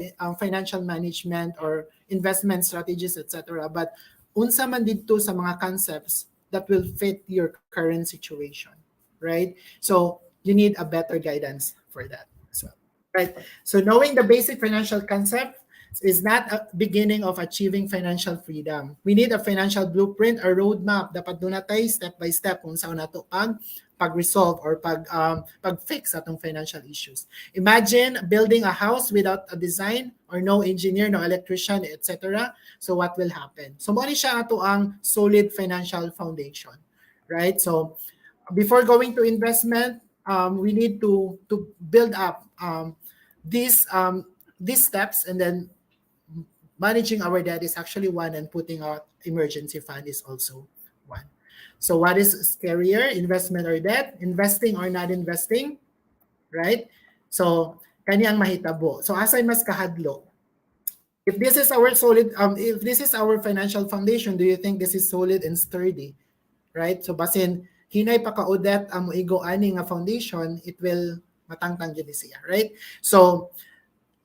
J: management or investment strategies, etc. But unsa man dito sa mga concepts that will fit your current situation, right? So you need a better guidance for that. So, right. So knowing the basic financial concept is not a beginning of achieving financial freedom. We need a financial blueprint, a roadmap. Dapat doon natin step by step kung saan nato pag-resolve or pag-fix atong financial issues. Imagine building a house without a design or no engineer, no electrician, etc. So what will happen? So mo ni siya ato ang solid financial foundation, right? So before going to investment, we need to build up these steps and then managing our debt is actually one, and putting out emergency fund is also one. So what is scarier, investment or debt? Investing or not investing, right? So kani ang mahitabo. So asay mas kahadlo? If this is our solid, if this is our financial foundation, do you think this is solid and sturdy, right? So basin hinay pa kaudet ang moigo ani nga foundation, it will matangtang gyud siya, right? So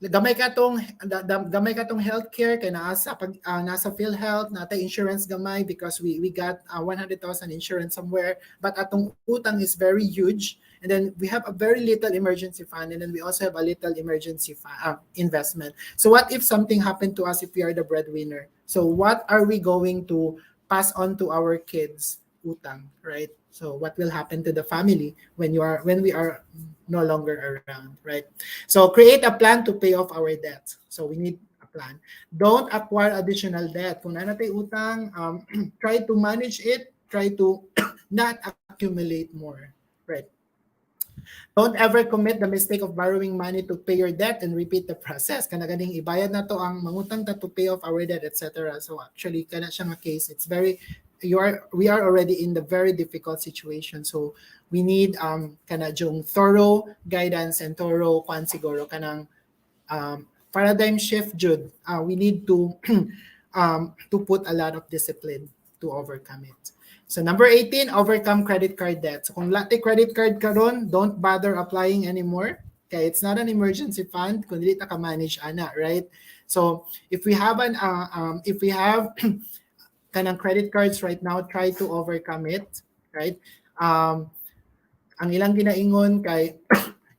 J: gamay katong healthcare kay nasa nasa PhilHealth natay insurance gamay because we got 100,000 insurance somewhere, but atong utang is very huge, and then we have a very little emergency fund, and then we also have a little emergency investment. So what if something happened to us if we are the breadwinner? So what are we going to pass on to our kids? Utang, right? So what will happen to the family when we are no longer around, right? So create a plan to pay off our debt. So we need a plan. Don't acquire additional debt. Kung nanatay utang, try to manage it. Try to not accumulate more, right? Don't ever commit the mistake of borrowing money to pay your debt and repeat the process. Kana ganing ibayad na to ang mangutang ta to pay off our debt, etc. So actually, kana siya nga case. It's very we are already in the very difficult situation. So we need kana jung thorough guidance and thorough kwan siguro kanang paradigm shift jud. We need to put a lot of discipline to overcome it. So number 18, overcome credit card debt. So kung latte credit card karon, don't bother applying anymore. Okay, it's not an emergency fund, kundi ta ka manage ana, right? So if we have kanang credit cards right now, try to overcome it, right? Ang ilang ginaingon kay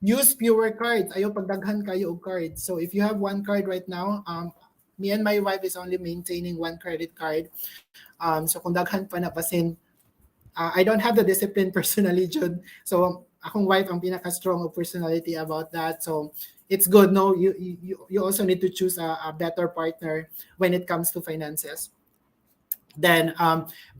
J: use fewer cards. Ayaw pagdaghan kayo og cards. So if you have one card right now, me and my wife is only maintaining one credit card. So kung daghan pa na pasin, I don't have the discipline personally, Jude. So akong wife ang pinaka-strong of personality about that. So it's good. No, you also need to choose a better partner when it comes to finances. Then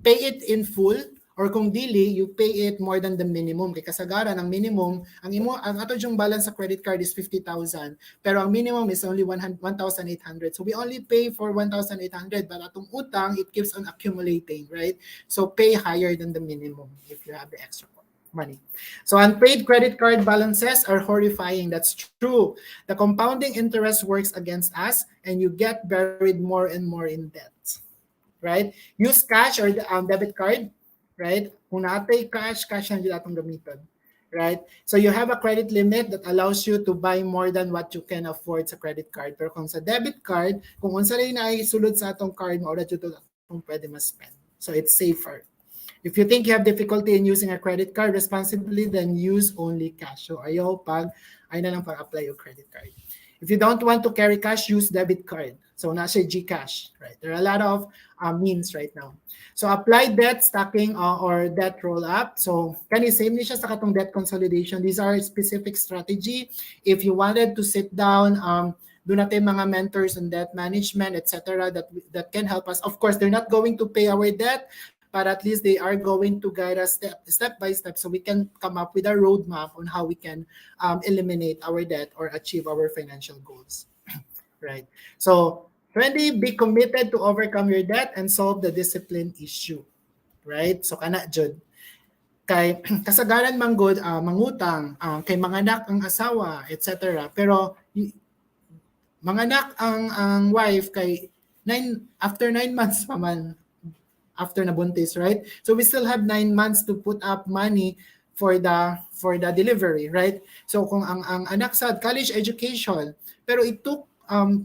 J: pay it in full, or kung dili, you pay it more than the minimum. Kay kasagaran ang minimum, ang ato yung balance sa credit card is 50,000, pero ang minimum is only 1,800. So we only pay for 1,800, but atong utang, it keeps on accumulating, right? So pay higher than the minimum if you have the extra money. So unpaid credit card balances are horrifying. That's true. The compounding interest works against us, and you get buried more and more in debt, right? Use cash or debit card, right? Kung natay cash ang atong gamiton, right? So you have a credit limit that allows you to buy more than what you can afford sa credit card. Pero kung sa debit card, kung unsa rin na isulod sa atong card, maura jud atong pwede ma-spend. So it's safer. If you think you have difficulty in using a credit card responsibly, then use only cash. So ayaw ay na lang pag-apply yung credit card. If you don't want to carry cash, use debit card. So nasa GCash, right? There are a lot of means right now. So apply debt stacking or debt roll-up. So kani same ni siya sa katong debt consolidation. These are specific strategy. If you wanted to sit down, do natin mga mentors in debt management, etc. that can help us. Of course, they're not going to pay our debt, but at least they are going to guide us step by step, so we can come up with a roadmap on how we can eliminate our debt or achieve our financial goals, right? So 20, be committed to overcome your debt and solve the discipline issue, right? So kana jud kay kasagaran man good mangutang kay manganak ang asawa, etc. Pero manganak ang wife kay after 9 months pa man after nabuntis, right? So we still have 9 months to put up money for the delivery, right? So kung ang anak sa college education, pero it took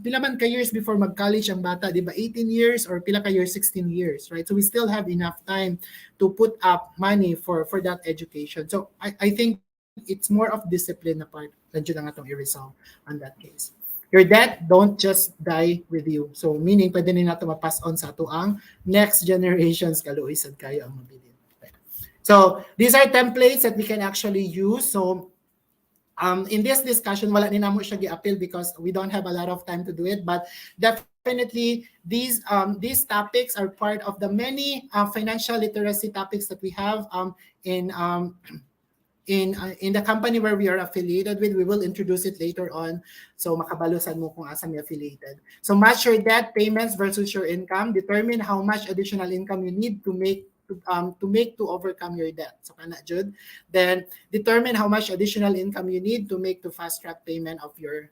J: pila man ka years before mag-college ang bata, di ba? 18 years or pila ka years, 16 years, right? So we still have enough time to put up money for that education. So I think it's more of discipline na part than dyan ang atong i-resolve on that case. Your debt don't just die with you. So meaning pwede din nato ma-pass on sa ato ang next generations kaluoy sad kayo ang mabilin. Right? So these are templates that we can actually use. So in this discussion, wala ni namo siya gi-appeal because we don't have a lot of time to do it. But definitely, these topics are part of the many financial literacy topics that we have in in the company where we are affiliated with. We will introduce it later on. So makabalusan mo kung asa may affiliated. So match your debt payments versus your income. Determine how much additional income you need to make to overcome your debt. So kana jud. Then determine how much additional income you need to make to fast track payment of your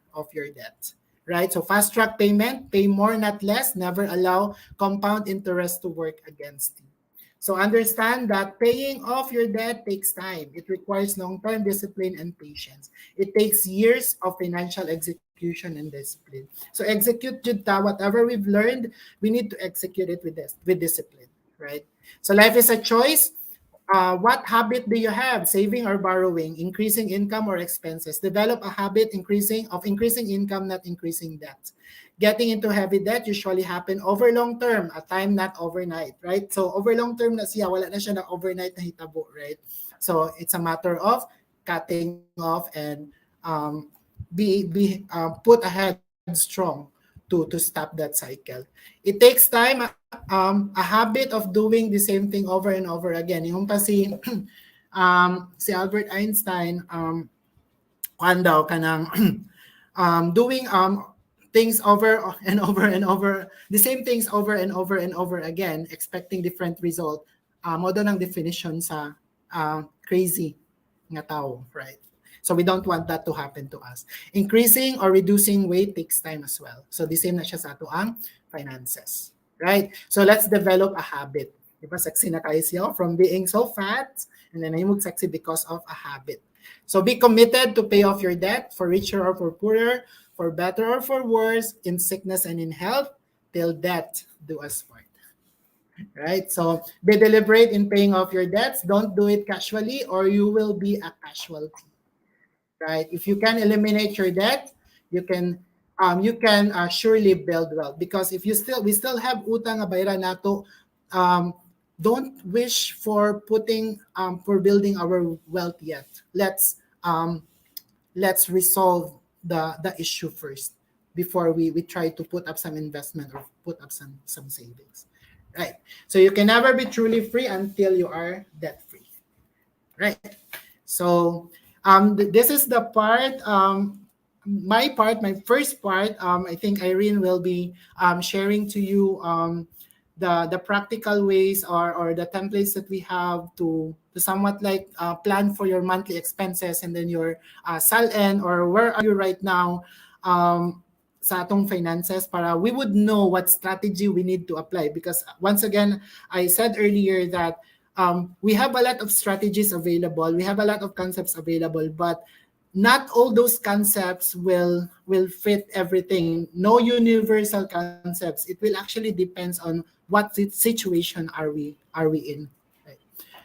J: debt. Right? So fast track payment, pay more not less, never allow compound interest to work against you. So understand that paying off your debt takes time. It requires long-term discipline and patience. It takes years of financial execution and discipline. So execute Judta, whatever we've learned, we need to execute it with discipline, right? So life is a choice. What habit do you have? Saving or borrowing, increasing income or expenses? Develop a habit of increasing income, not increasing debt. Getting into heavy debt usually happen over long term, a time not overnight, right? So over long term na siya, wala na siya na overnight na hitabo, right? So it's a matter of cutting off and put ahead strong to stop that cycle. It takes time, a habit of doing the same thing over and over again. Yung pa si Albert Einstein, daw kanang doing things over and over and over, the same things over and over and over again, expecting different result. Mo doon ang definition sa crazy nga tao, right? So we don't want that to happen to us. Increasing or reducing weight takes time as well. So the same na siya sa ato ang finances, right? So let's develop a habit. Diba, sexy na kayo siya from being so fat, and then ay sexy because of a habit. So be committed to pay off your debt, for richer or for poorer, for better or for worse, in sickness and in health, till death do us part. Right? So be deliberate in paying off your debts. Don't do it casually or you will be a casualty. Right? If you can eliminate your debt, you can surely build wealth. Because if we still have utang nga bayra nato, don't wish for building our wealth yet. Let's resolve the issue first before we try to put up some investment or put up some savings. Right. So you can never be truly free until you are debt free. Right. So this is the part, my first part. I think Irene will be sharing to you the practical ways or the templates that we have to somewhat like plan for your monthly expenses and then your SALN, or where are you right now sa atong finances, para we would know what strategy we need to apply. Because once again, I said earlier that we have a lot of strategies available, we have a lot of concepts available, but not all those concepts will fit everything. No universal concepts. It will actually depends on what situation are we in. Right?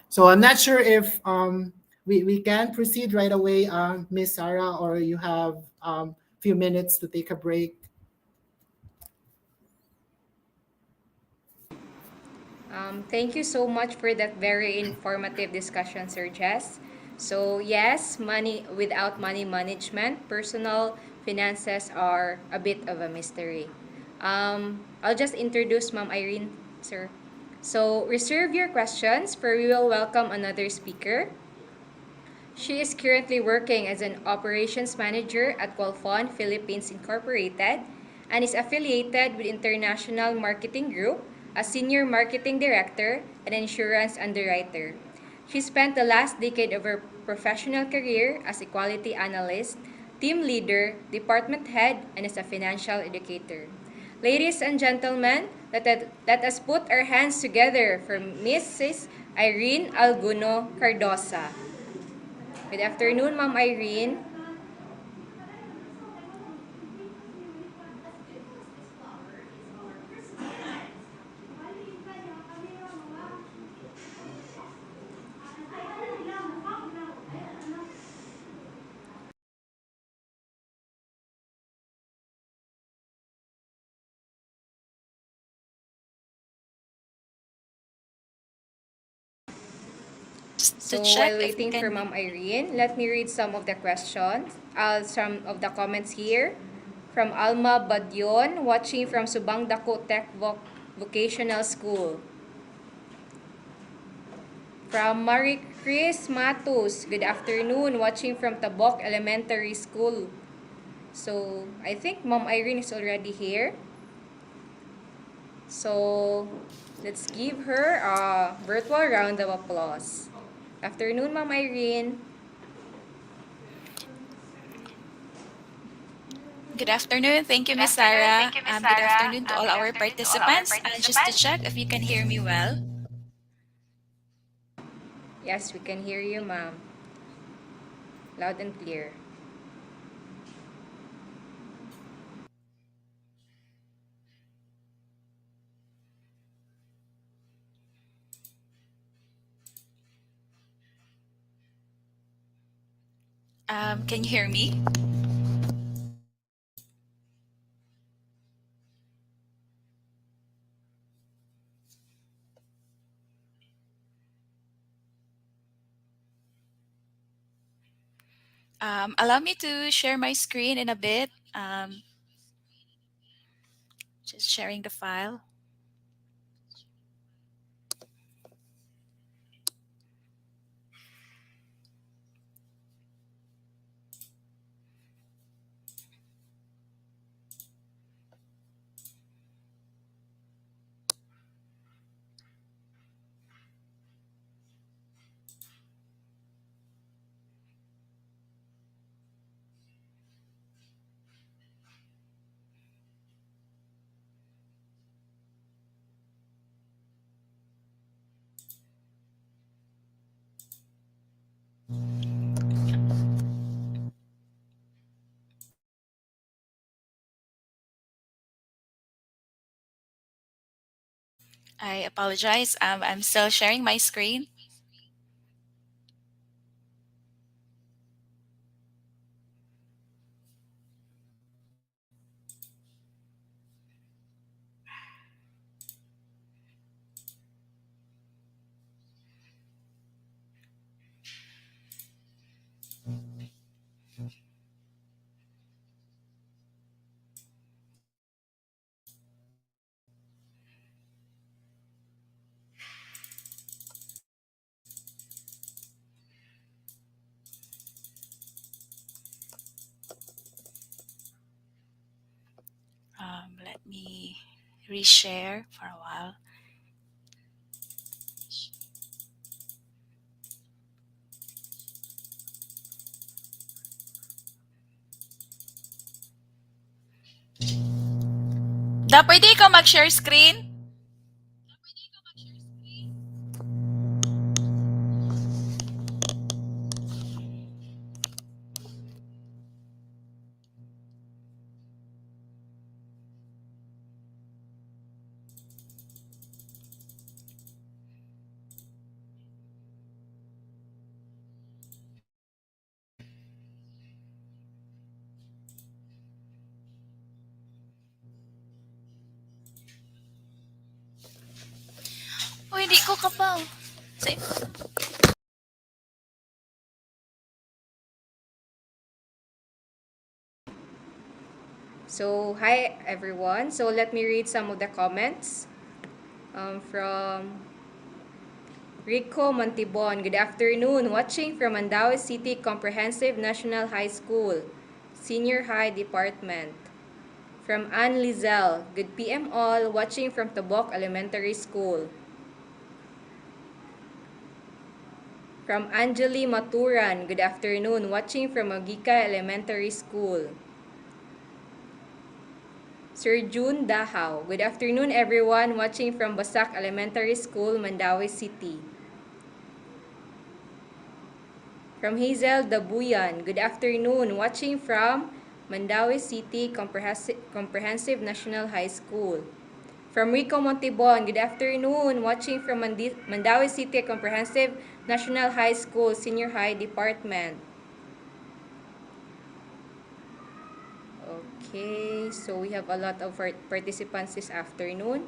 J: So I'm not sure if we can proceed right away, Miss Sarah, or you have few minutes to take a break.
C: Thank you so much for that very informative discussion, Sir Jess. So yes, money without money management, personal finances are a bit of a mystery. I'll just introduce Ma'am Irene, sir. So reserve your questions, for we will welcome another speaker. She is currently working as an operations manager at Qualfon Philippines Incorporated and is affiliated with International Marketing Group, a senior marketing director and insurance underwriter. She spent the last decade of her professional career as a quality analyst, team leader, department head, and as a financial educator. Ladies and gentlemen, let us put our hands together for Mrs. Irene Alguno Cardosa. Good afternoon, Ma'am Irene. So while waiting for Ma'am Irene, let me read some of the questions, some of the comments here. From Alma Badyon, watching from Subang Dako Tech Vocational School. From Marie Chris Matus, good afternoon, watching from Tabok Elementary School. So, I think Mom Irene is already here. So, let's give her a virtual round of applause. Afternoon, Mom Irene.
K: Good afternoon. Thank you, Miss Sarah. Good afternoon to all our participants. Just to check if you can hear me well.
C: Yes, we can hear you, Ma'am. Loud and clear.
K: Can you hear me? Allow me to share my screen in a bit. Just sharing the file. I apologize. I'm still sharing my screen. Let me reshare for a while. Pwede ikaw mag-share screen? O, hindi ko kapaw.
C: So, hi everyone. So, let me read some of the comments from Rico Montibon. Good afternoon. Watching from Mandaue City Comprehensive National High School, Senior High Department. From Ann Lizelle. Good PM all. Watching from Tabok Elementary School. From Anjali Maturan. Good afternoon. Watching from Magika Elementary School. Sir June Dahaw. Good afternoon everyone. Watching from Basak Elementary School, Mandaue City. From Hazel Dabuyan. Good afternoon. Watching from Mandaue City Comprehensive National High School. From Rico Montibon. Good afternoon. Watching from Mandaue City Comprehensive National High School, Senior High Department. Okay, so we have a lot of participants this afternoon.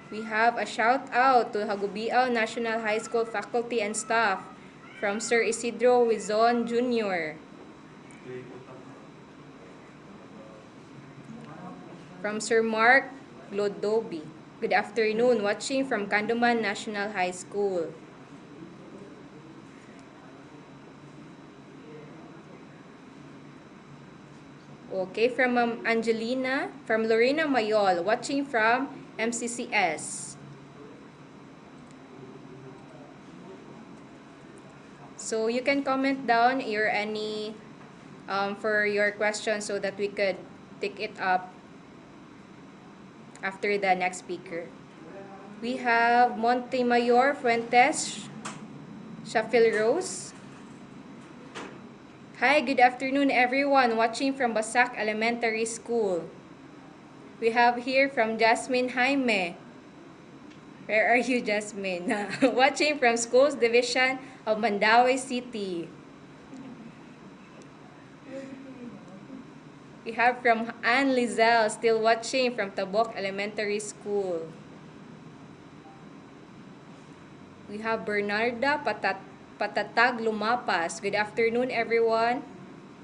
C: We have a shout out to Hagubiao National High School faculty and staff from Sir Isidro Wizon Jr. From Sir Mark Glodobi. Good afternoon, watching from Kanduman National High School. Okay, from Angelina, from Lorena Mayol, watching from MCCS. So you can comment down your any for your question so that we could take it up after the next speaker. We have Montemayor Fuentes, Shafil Rose. Hi, good afternoon everyone watching from Basak Elementary School. We have here from Jasmine Jaime. Where are you, Jasmine? Watching from Schools Division of Mandaue City. We have from Ann Lizelle, still watching from Tabok Elementary School. We have Bernarda Patatag Lumapas. Good afternoon, everyone.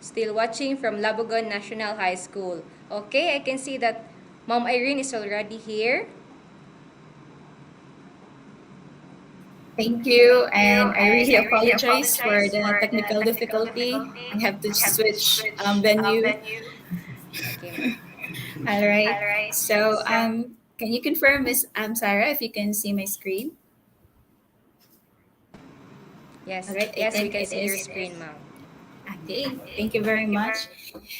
C: Still watching from Labugon National High School. Okay, I can see that Mom Irene is already here.
L: Thank you, and I really apologize for the technical difficulty. I have to switch venue.
C: Okay.
L: All right. So, can you confirm, Miss Sarah, if you can see my screen?
C: Yes,
L: All right. I
C: yes, we
L: think
C: can
L: it
C: see your
L: is.
C: screen, Ma'am.
L: Okay, thank you very much.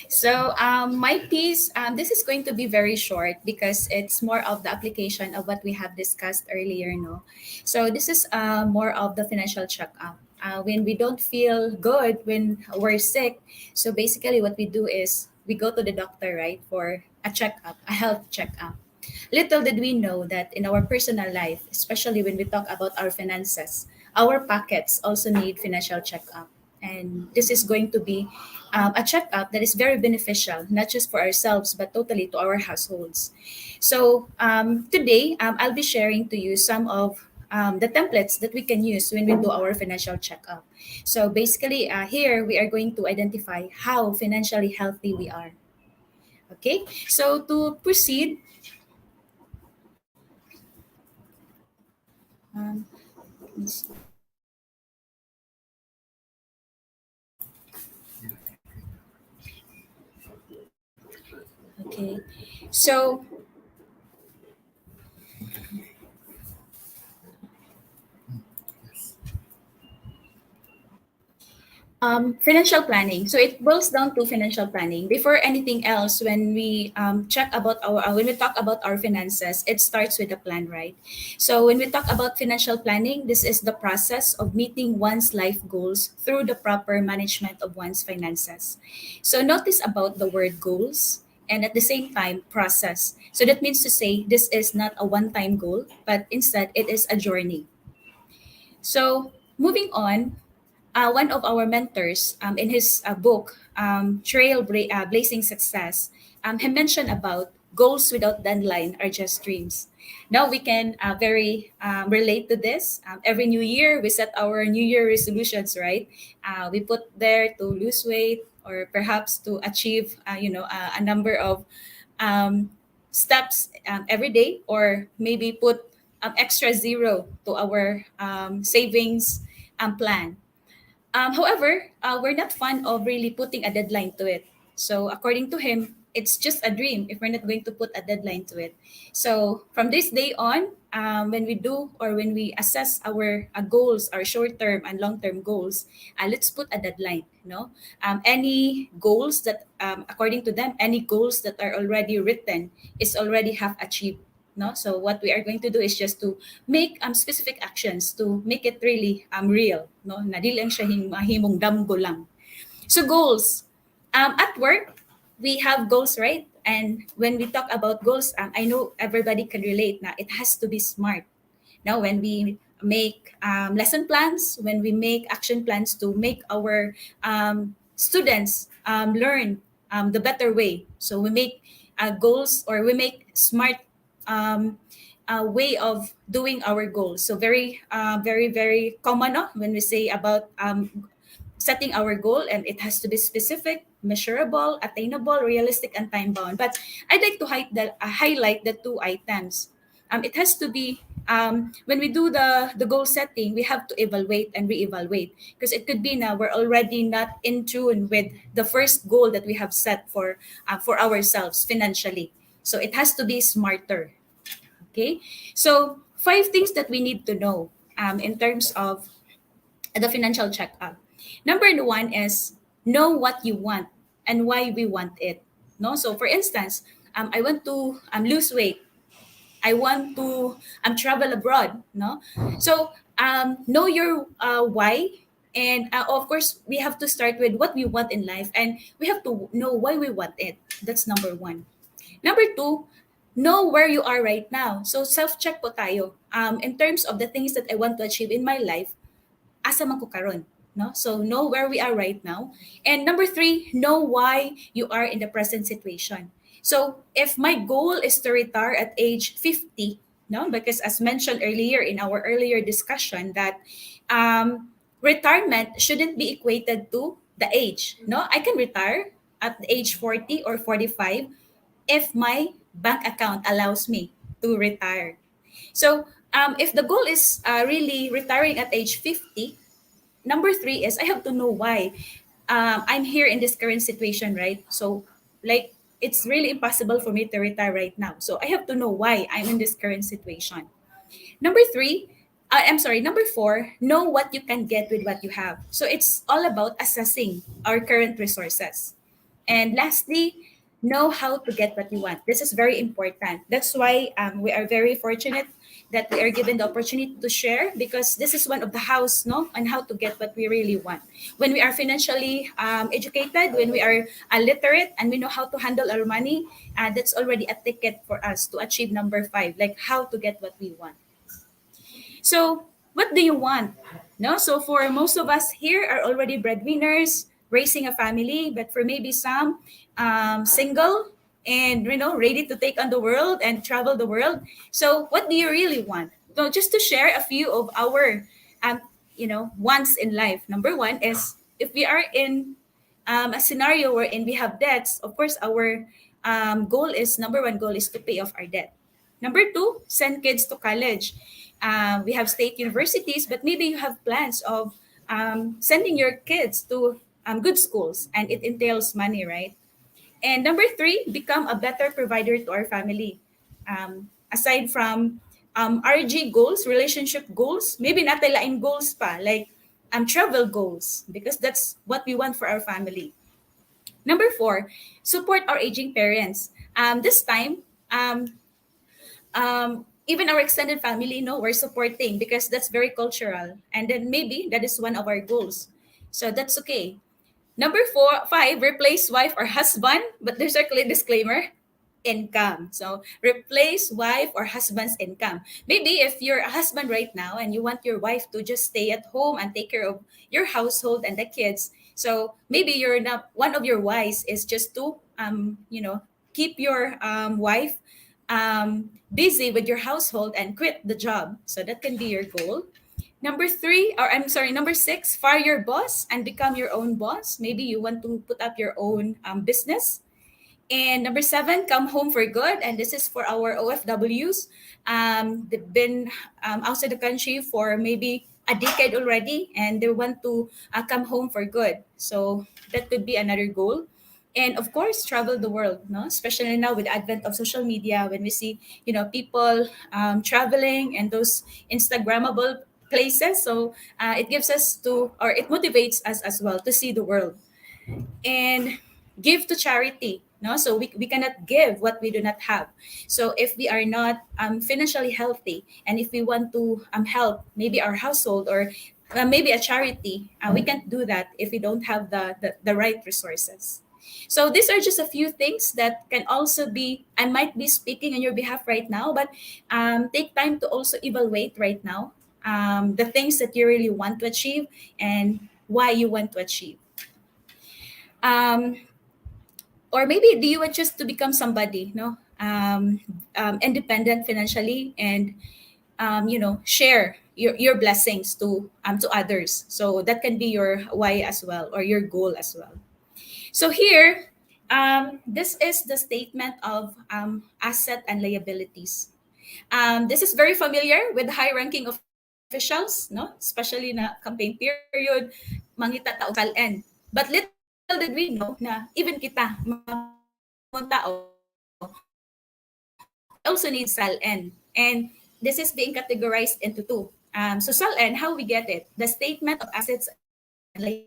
L: So, my piece, this is going to be very short because it's more of the application of what we have discussed earlier. No, so this is more of the financial checkup. When we don't feel good, when we're sick, so basically what we do is we go to the doctor, right, for a checkup, a health checkup. Little did we know that in our personal life, especially when we talk about our finances, our pockets also need financial checkup. And this is going to be a checkup that is very beneficial, not just for ourselves, but totally to our households. So today, I'll be sharing to you some of the templates that we can use when we do our financial checkup. So basically, here we are going to identify how financially healthy we are. Okay, so to proceed, Um, let's- okay. So financial planning. So it boils down to financial planning. Before anything else, when we check about our, when we talk about our finances, it starts with a plan, right? So when we talk about financial planning, this is the process of meeting one's life goals through the proper management of one's finances. So notice about the word goals and at the same time process. So that means to say this is not a one-time goal, but instead it is a journey. So moving on, one of our mentors in his book, Blazing Success, he mentioned about goals without deadline are just dreams. Now we can very relate to this. Every new year, we set our New Year resolutions, right? We put there to lose weight or perhaps to achieve, a number of um, steps every day, or maybe put extra zero to our savings plan. However, we're not fond of really putting a deadline to it. So, according to him, it's just a dream if we're not going to put a deadline to it. So, from this day on, when we do or when we assess our goals, our short term and long term goals, let's put a deadline. Any goals that, according to them, any goals that are already written is already half achieved. No, so what we are going to do is just to make specific actions to make it really real, no, na dili lang siya mahimong damgo lang. So goals, at work we have goals, right? And when we talk about goals, I know everybody can relate na it has to be smart. Now when we make lesson plans, when we make action plans to make our students learn the better way, so we make goals, or we make smart way of doing our goals. So very common, no? When we say about setting our goal, and it has to be specific, measurable, attainable, realistic, and time bound. But I'd like to highlight the two items. it has to be, when we do the goal setting, we have to evaluate and reevaluate, because it could be now we're already not in tune with the first goal that we have set for ourselves financially. So it has to be smarter. Okay, so 5 things that we need to know in terms of the financial checkup. Number one is know what you want and why we want it. No, so for instance, I want to lose weight. I want to travel abroad. No, so know your why, and of course we have to start with what we want in life, and we have to know why we want it. That's number one. Number two, know where you are right now. So self-check po tayo. In terms of the things that I want to achieve in my life, asa man ko karon, no? So know where we are right now. And number three, know why you are in the present situation. So if my goal is to retire at age 50, no, because as mentioned earlier in our earlier discussion that retirement shouldn't be equated to the age. No, I can retire at age 40 or 45 if my bank account allows me to retire. So if the goal is really retiring at age 50, number three is I have to know why I'm here in this current situation, right? So, like, it's really impossible for me to retire right now. So, I have to know why I'm in this current situation. Number three, I'm sorry, number four, know what you can get with what you have. So, it's all about assessing our current resources. And lastly, know how to get what you want. This is very important. That's why we are very fortunate that we are given the opportunity to share, because this is one of the hows, no, on how to get what we really want. When we are financially educated, when we are literate and we know how to handle our money, that's already a ticket for us to achieve number five, like how to get what we want. So, what do you want? No, so for most of us here are already breadwinners, raising a family, but for maybe some, single and ready to take on the world and travel the world. So, what do you really want? So, just to share a few of our, wants in life. Number one is if we are in a scenario wherein we have debts, of course, our number one goal is to pay off our debt. Number two, send kids to college. We have state universities, but maybe you have plans of sending your kids to good schools, and it entails money, right? And number three, become a better provider to our family. Aside from RG goals, relationship goals, maybe natalain goals pa, like travel goals, because that's what we want for our family. Number four, support our aging parents. This time, even our extended family, we're supporting because that's very cultural. And then maybe that is one of our goals. So that's okay. Number five, replace wife or husband, but there's a clear disclaimer, income. So replace wife or husband's income. Maybe if you're a husband right now and you want your wife to just stay at home and take care of your household and the kids, so maybe you're not, one of your whys is just to keep your wife busy with your household and quit the job. So that can be your goal. Number six, fire your boss and become your own boss. Maybe you want to put up your own business. And number seven, come home for good. And this is for our OFWs. They've been outside the country for maybe a decade already, and they want to come home for good. So that could be another goal. And of course, travel the world, no? Especially now with the advent of social media, when we see, people traveling and those Instagrammable places. So it gives us or it motivates us as well to see the world. And give to charity, no, so we cannot give what we do not have. So if we are not financially healthy, and if we want to help maybe our household or maybe a charity, we can't do that if we don't have the right resources. So these are just a few things that can also be, I might be speaking on your behalf right now, but take time to also evaluate right now the things that you really want to achieve and why you want to achieve. um, or maybe do you want just to become somebody, independent financially, and share your blessings to others. So that can be your why as well, or your goal as well. So here, this is the statement of asset and liabilities. This is very familiar with high-ranking officials, no? Especially na campaign period, mangita tao SALN. But little did we know na even kita, mga tao, we also need SALN. And this is being categorized into two. So SALN, how we get it? The statement of assets and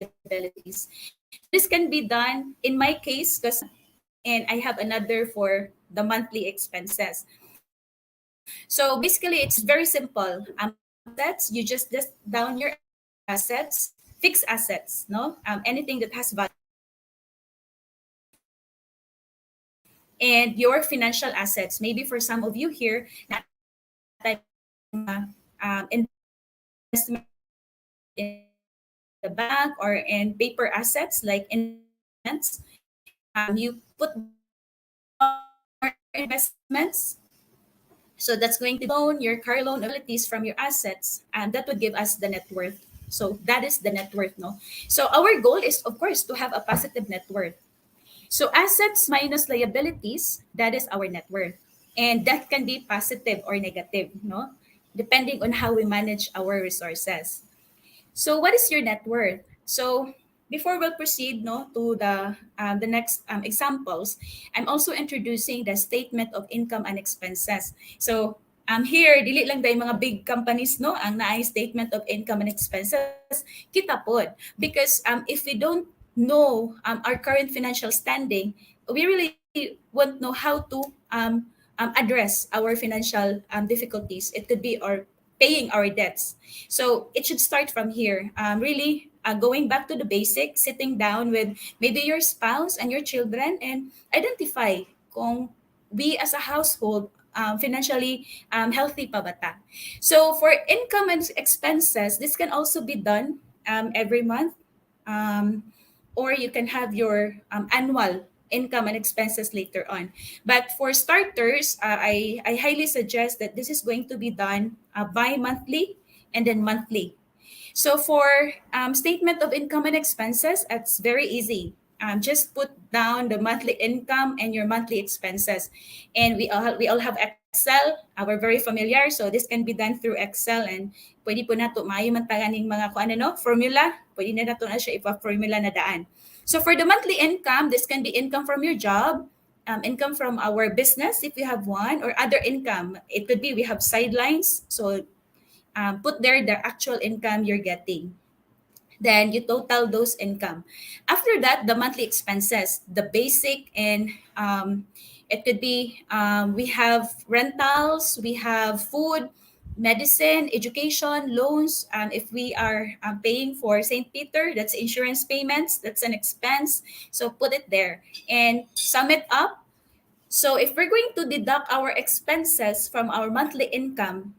L: liabilities. This can be done in my case because and I have another for the monthly expenses. So basically, it's very simple. Assets, you just list down your assets, fixed assets, no, anything that has value, and your financial assets. Maybe for some of you here, investment in the bank or in paper assets like investments. You put more investments. So that's going to loan your car loan abilities from your assets, and that would give us the net worth. So that is the net worth, no? So our goal is, of course, to have a positive net worth. So assets minus liabilities, that is our net worth. And that can be positive or negative, no? Depending on how we manage our resources. So what is your net worth? So before we'll proceed no, to the next examples, I'm also introducing the statement of income and expenses. So here, dili lang dahil mga big companies no, ang naay statement of income and expenses, kita pod. Because if we don't know our current financial standing, we really won't know how to address our financial difficulties. It could be our paying our debts. So it should start from here. Really going back to the basics, sitting down with maybe your spouse and your children and identify kung we as a household financially healthy pa ba ta. So for income and expenses, this can also be done every month. Or you can have your annual income and expenses later on. But for starters, I highly suggest that this is going to be done bi-monthly and then monthly. So for statement of income and expenses, it's very easy. Just put down the monthly income and your monthly expenses. And we all have Excel. We're very familiar. So this can be done through Excel and pwede po nato maayo man taganing mga kung ano no, formula. Pwede na nato na siya ipa-formula na daan. So for the monthly income, this can be income from your job, income from our business if you have one, or other income. It could be we have sidelines. So put there the actual income you're getting. Then you total those income. After that, the monthly expenses, the basic, and it could be we have rentals, we have food, medicine, education, loans. If we are paying for St. Peter, that's insurance payments, that's an expense. So put it there and sum it up. So if we're going to deduct our expenses from our monthly income,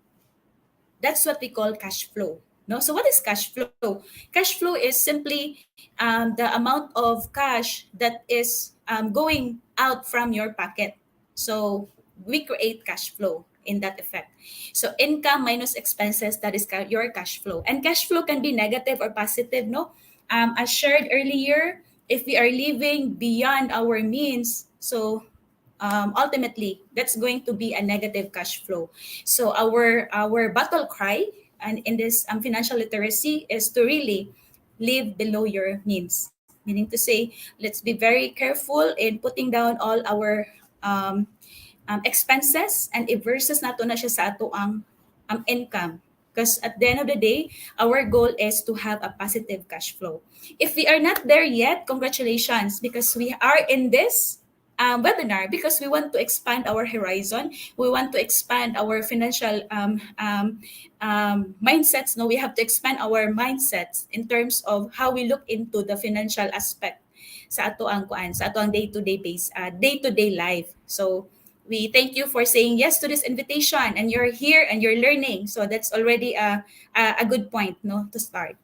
L: that's what we call cash flow. No? So what is cash flow? Cash flow is simply the amount of cash that is going out from your pocket. So we create cash flow in that effect. So income minus expenses, that is your cash flow. And cash flow can be negative or positive. No, as shared earlier, if we are living beyond our means, so ultimately that's going to be a negative cash flow. So our battle cry and in this financial literacy is to really live below your means, meaning to say let's be very careful in putting down all our expenses and i-versus nato na siya sa ato ang income. Because at the end of the day, our goal is to have a positive cash flow. If we are not there yet, congratulations, because we are in this webinar because we want to expand our horizon. We want to expand our financial mindsets. No, we have to expand our mindsets in terms of how we look into the financial aspect sa ato ang kuan, sa ato ang day-to-day life. So we thank you for saying yes to this invitation, and you're here and you're learning. So that's already a good point, no, to start.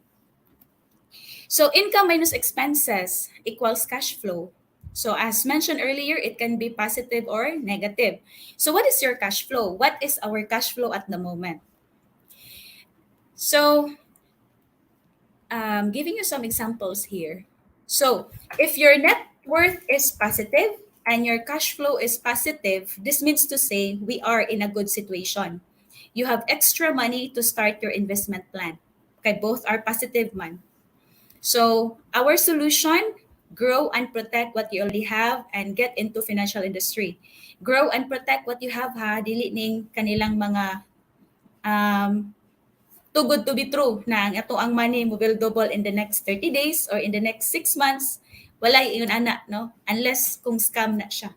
L: So income minus expenses equals cash flow. So as mentioned earlier, it can be positive or negative. So what is your cash flow? What is our cash flow at the moment? So giving you some examples here. So if your net worth is positive, and your cash flow is positive, this means to say we are in a good situation. You have extra money to start your investment plan. Okay, both are positive man. So our solution, grow and protect what you already have and get into financial industry. Grow and protect what you have ha, dili ning kanilang mga um, too good to be true na ang ato ang money mo will double in the next 30 days or in the next 6 months. Wala yun ana, no? Unless kung scam na siya.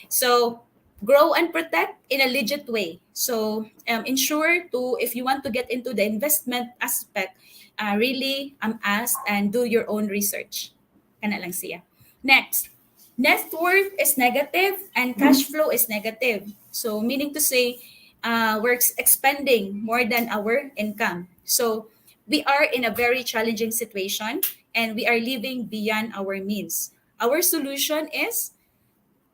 L: So, grow and protect in a legit way. So, ensure to, if you want to get into the investment aspect, really ask and do your own research. Kana lang siya. Next, net worth is negative and cash flow is negative. So, meaning to say, we're expending more than our income. So, we are in a very challenging situation and we are living beyond our means. Our solution is,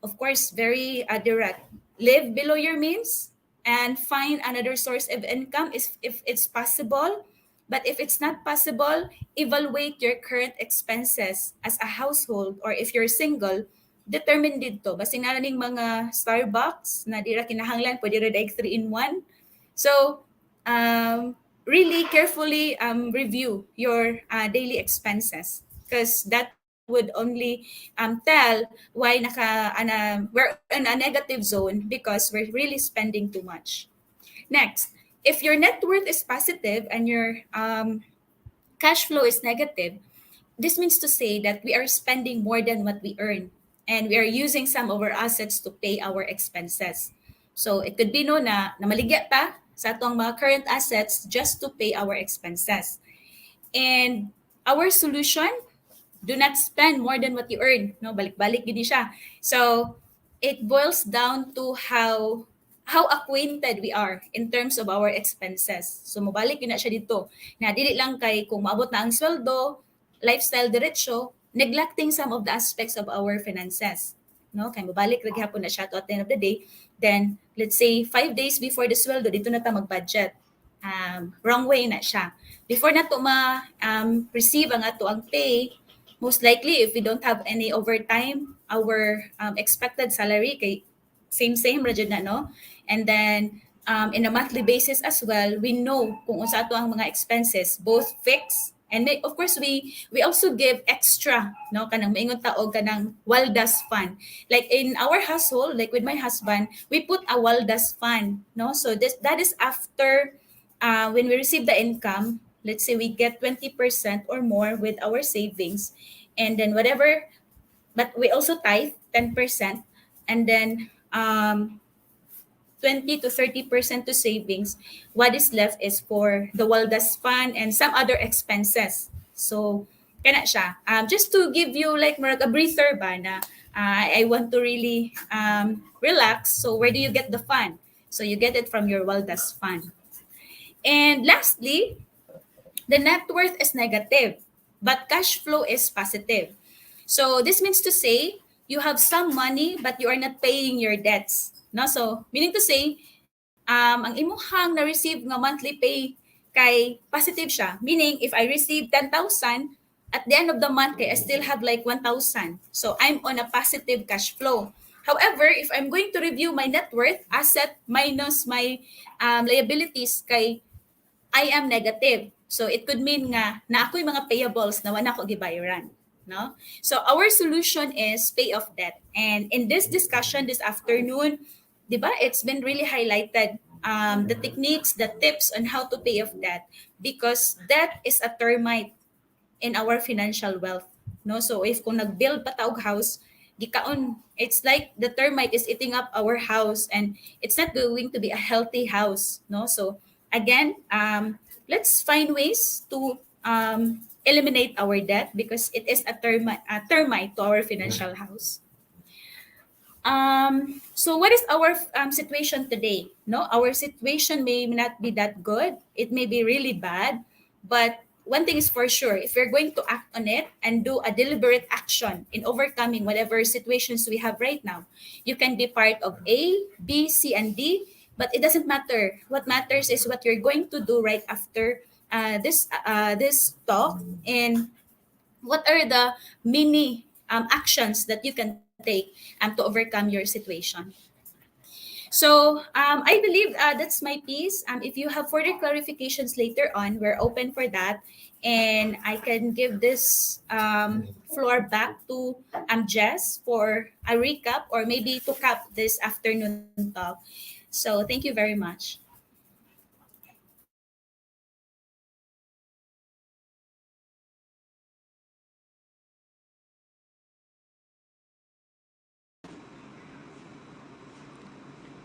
L: of course, very direct. Live below your means and find another source of income if it's possible. But if it's not possible, evaluate your current expenses as a household or if you're single, determine dito. Basta nga ning mga Starbucks na dira kinahanglan, pwede rin like 3-in-1. So, really carefully review your daily expenses because that would only tell why we're in a negative zone because we're really spending too much. Next, if your net worth is positive and your cash flow is negative, this means to say that we are spending more than what we earn and we are using some of our assets to pay our expenses. So it could be no na maligya ta sa atong mga current assets just to pay our expenses. And our solution, do not spend more than what you earn. No, balik-balik gini siya. So it boils down to how acquainted we are in terms of our expenses. So mabalik yun na siya dito. Na dili lang kay kung maabot na ang sweldo, lifestyle diretso, neglecting some of the aspects of our finances. No, kay mabalik ra gyapon na siya to at the end of the day. Then let's say 5 days before the sweldo, dito na ta mag-budget. Wrong way na siya. Before na to receive ang ato ang pay, most likely if we don't have any overtime, our expected salary kay same ra jud na, no? And then in a monthly basis as well, we know kung unsa ato ang mga expenses, both fixed and of course we also give extra, no, kanang maingon ta og kanang waldas fund. Like in our household, like with my husband, we put a waldas fund, no? So that is after when we receive the income, let's say we get 20% or more with our savings, and then whatever, but we also tithe 10%, and then 20 to 30% to savings. What is left is for the Waldas Fund and some other expenses. So, kana siya. Just to give you like a breather ba na I want to really relax. So, where do you get the fund? So, you get it from your Waldas Fund. And lastly, the net worth is negative, but cash flow is positive. So, this means to say, you have some money, but you are not paying your debts. No? So, meaning to say, ang imuhang na-receive nga monthly pay kay positive siya. Meaning, if I receive 10,000, at the end of the month, I still have like 1,000. So, I'm on a positive cash flow. However, if I'm going to review my net worth, asset minus my liabilities, kay I am negative. So, it could mean nga na ako'y mga payables na wala ko gibayaran. No? So, our solution is pay off debt. And in this discussion this afternoon, diba, it's been really highlighted the techniques, the tips on how to pay off debt, because debt is a termite in our financial wealth. No, so if kung nag-build pa ta og house, gikaon, it's like the termite is eating up our house, and it's not going to be a healthy house. No, so again, let's find ways to eliminate our debt because it is a termite to our financial house. So what is our situation today? No, our situation may not be that good. It may be really bad, but one thing is for sure: if you're going to act on it and do a deliberate action in overcoming whatever situations we have right now, you can be part of A, B, C, and D. But it doesn't matter. What matters is what you're going to do right after this talk, and what are the mini actions that you can take to overcome your situation. So I believe that's my piece. If you have further clarifications later on, we're open for that. And I can give this floor back to Jess for a recap or maybe to cap this afternoon talk. So thank you very much.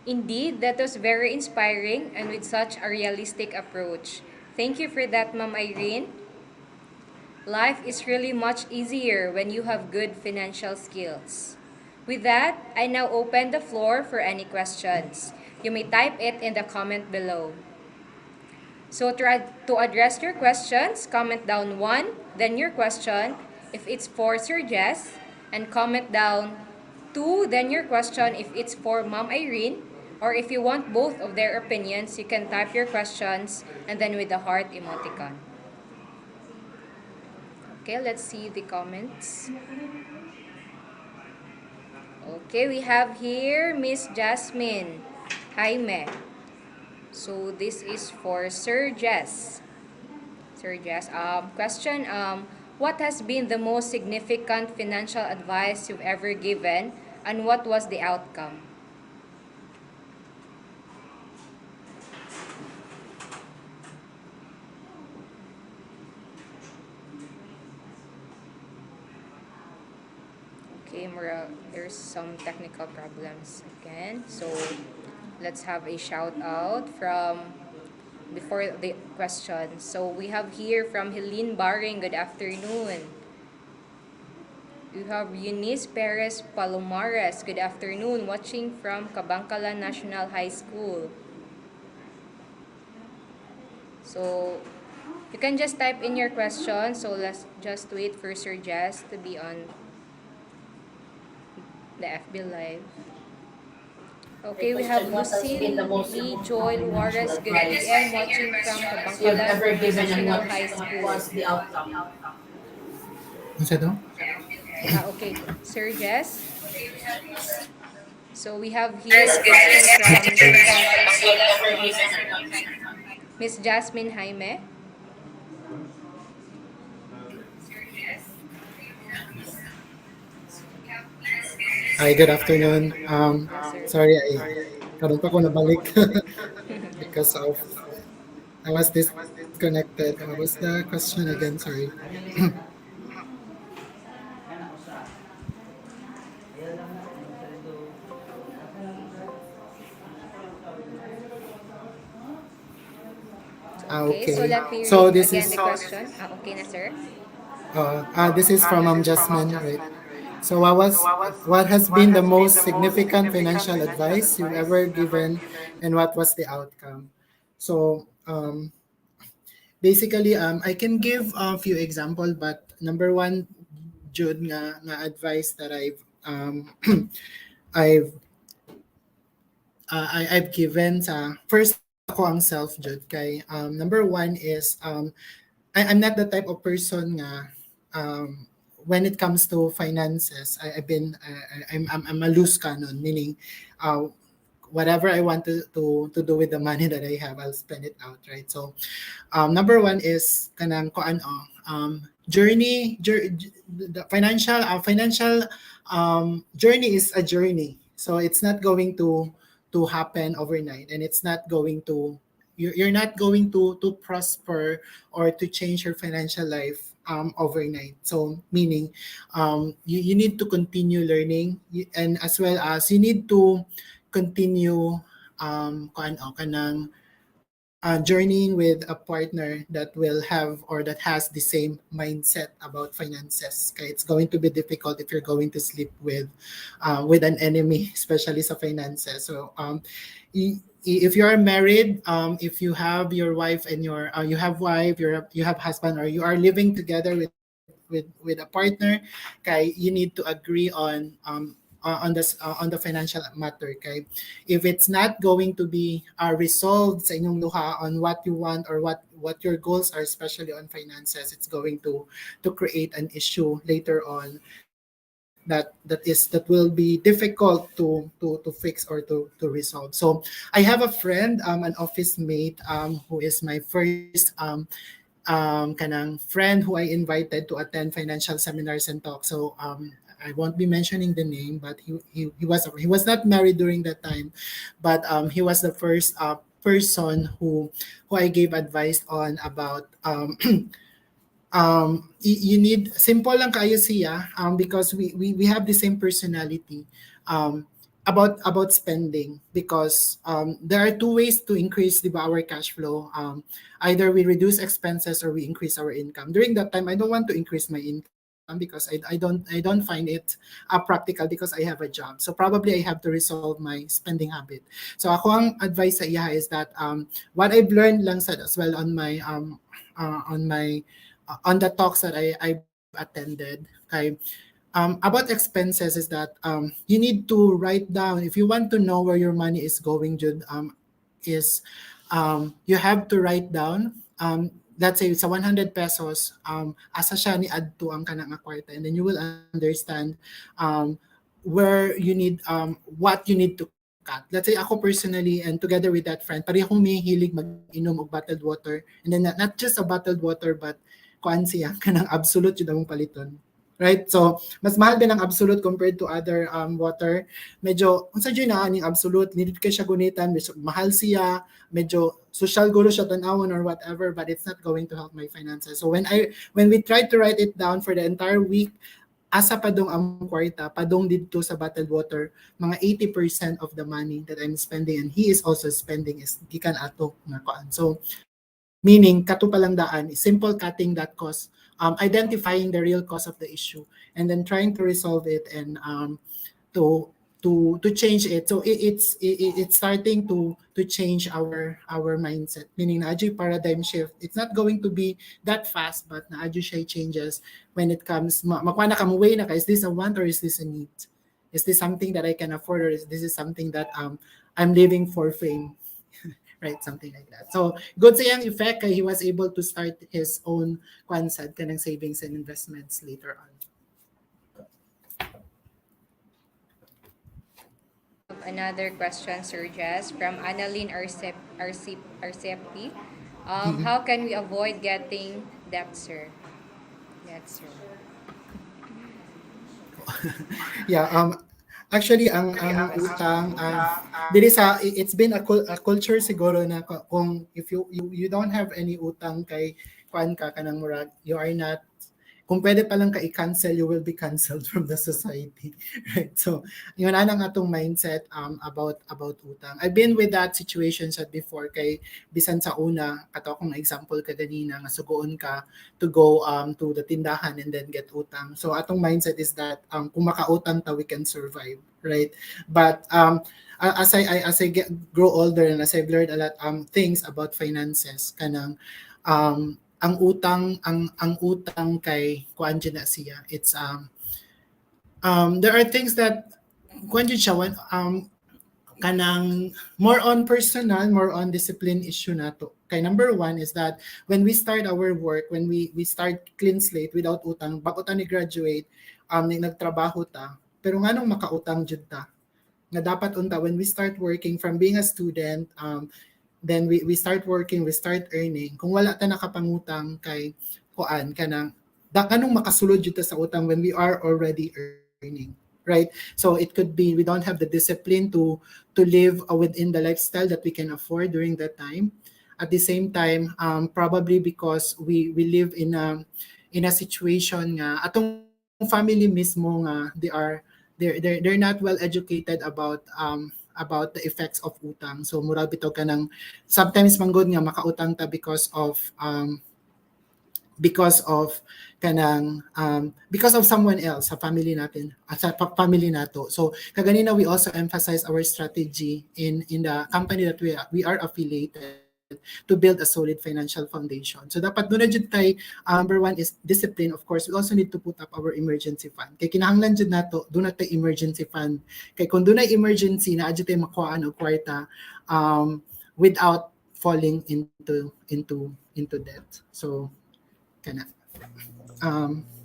C: Indeed, that was very inspiring and with such a realistic approach. Thank you for that, Ma'am Irene. Life is really much easier when you have good financial skills. With that, I now open the floor for any questions. You may type it in the comment below. So to address your questions, comment down one, then your question, if it's for Sir Jess, and comment down two, then your question if it's for Ma'am Irene, or if you want both of their opinions, you can type your questions and then with the heart emoticon. Okay, let's see the comments. Okay, we have here Miss Jasmine Jaime. So this is for Sir Jess. Sir Jess, question, what has been the most significant financial advice you've ever given and what was the outcome? Okay, there's some technical problems again. So let's have a shout out from before the question. So we have here from Helene Baring, good afternoon. We have Eunice Perez Palomares, good afternoon, watching from Kabangkalan National High School. So you can just type in your question. So let's just wait for Sir Jess to be on the FB Live. Okay, we have Lucille Lee Joy Juarez, good PM, watching from Kabangkalan National High School. Okay, Sir Jess. So we have here a question from Miss Jasmine Jaime.
J: Hi, good afternoon.
C: Yes, sir.
J: Sorry, karon pa ko nabalik because of I was disconnected. What was the question again? Sorry.
C: Okay, so
J: Okay.
C: let me
J: So
C: read
J: this
C: again
J: is
C: the question. Okay na, sir?
J: this is from Jasmine, right? So what has been the most significant financial advice you've ever given, and what was the outcome? So basically, I can give a few example, but number one, Jude nga advice that I've I've given sa first ako ang self Jude kay number one is I'm not the type of person nga when it comes to finances I've been I'm a loose cannon, meaning uh, whatever I want to do with the money that I have, I'll spend it out, right? So number one is kanang the financial journey is a journey, so it's not going to happen overnight, and it's not going to you're not going to prosper or to change your financial life overnight. So meaning you need to continue learning, and as well as you need to continue kanang journeying with a partner that will have or that has the same mindset about finances. Okay, it's going to be difficult if you're going to sleep with an enemy, especially sa finances. So if you are married, if you have your wife and you have wife, you have husband, or you are living together with a partner, okay, you need to agree on the financial matter. Okay, if it's not going to be resolved sa inyong luha on what you want or what your goals are, especially on finances, it's going to create an issue later on. that will be difficult to fix or to resolve. So I have a friend, an office mate, who is my first kanang friend who I invited to attend financial seminars and talks. So I won't be mentioning the name, but he was not married during that time, but he was the first person who I gave advice on about you need simple lang kayo siya, because we have the same personality, about spending, because there are two ways to increase our cash flow. Either we reduce expenses or we increase our income. During that time I don't want to increase my income because I don't find it practical because I have a job. So probably I have to resolve my spending habit. So ako ang advice sa iya is that what I've learned lang sad as well on the talks that I've attended, okay, about expenses is that you need to write down if you want to know where your money is going, Jude, is you have to write down, let's say it's a 100 pesos, asa siya ni add to ang kanang kwarta, and then you will understand where you need, what you need to cut. Let's say ako personally and together with that friend, parehong may hilig mag-inom og bottled water, and then not just a bottled water but kuan siya kanang absolute yun among paliton. Right? So, mas mahal din ang absolute compared to other water. Medyo, unsa dyan na ang absolute, needed ka siya gunitan, medyo mahal siya, medyo social guro siya tanawon or whatever, but it's not going to help my finances. So, when we tried to write it down for the entire week, asa padong ang kwarta, padong dito sa bottled water, mga 80% of the money that I'm spending and he is also spending is gikan ato nga kuan. So, meaning, kato palang daan, simple cutting that cost, identifying the real cause of the issue, and then trying to resolve it and to change it. So it's starting to change our mindset. Meaning, na paradigm shift. It's not going to be that fast, but na siya changes when it comes. Makuha na kamuwi na ka, is this a want or is this a need? Is this something that I can afford or is this something that I'm living for fame? Right, something like that. So, good sa yung effect kay he was able to start his own kwansad kanang savings and investments later on.
C: Another question, Sir Jess, from Annalyn Arcepi. How can we avoid getting debt, sir? Debt, sir.
J: Yeah, actually ang utang dili sa it's been a culture siguro na kung if you don't have any utang kay kuan ka kanang murag you are not, kung pwede pa lang ka i-cancel, you will be canceled from the society. Right? So, yun ang atong mindset about utang. I've been with that situation sa before kay bisan sa una, kato akong example ka ganina nga sugoon ka to go to the tindahan and then get utang. So, atong mindset is that kung makautang ta, we can survive, right? But as I grow older and as I've learned a lot things about finances, kanang ang utang kay kuan na siya, it's there are things that kuan siya kanang more on personal, more on discipline issue nato. Kay number one is that when we start our work, when we start clean slate without utang, bago ta ni graduate, nagtrabaho ta, pero nganong makautang jud ta? Nga dapat unta when we start working from being a student, then we start working, we start earning. Kung wala ta nakapangutang kay kuan kanang kanong makasulod jud ta sa utang when we are already earning, right? So it could be we don't have the discipline to live within the lifestyle that we can afford during that time. At the same time, probably because we live in a situation nga atong family mismo nga they're not well educated about the effects of utang. So murag bitaw kanang sometimes manggod nga makautang ta because of someone else sa family natin, sa family nato. So kaganina we also emphasize our strategy in the company that we are affiliated to build a solid financial foundation. So dapat doon na jud tay number one is discipline. Of course, we also need to put up our emergency fund. Kay kinahanglan jud nato doon na tay emergency fund. Kay kung doon na emergency na jud tay makuhaan og kwarta without falling into debt. So kana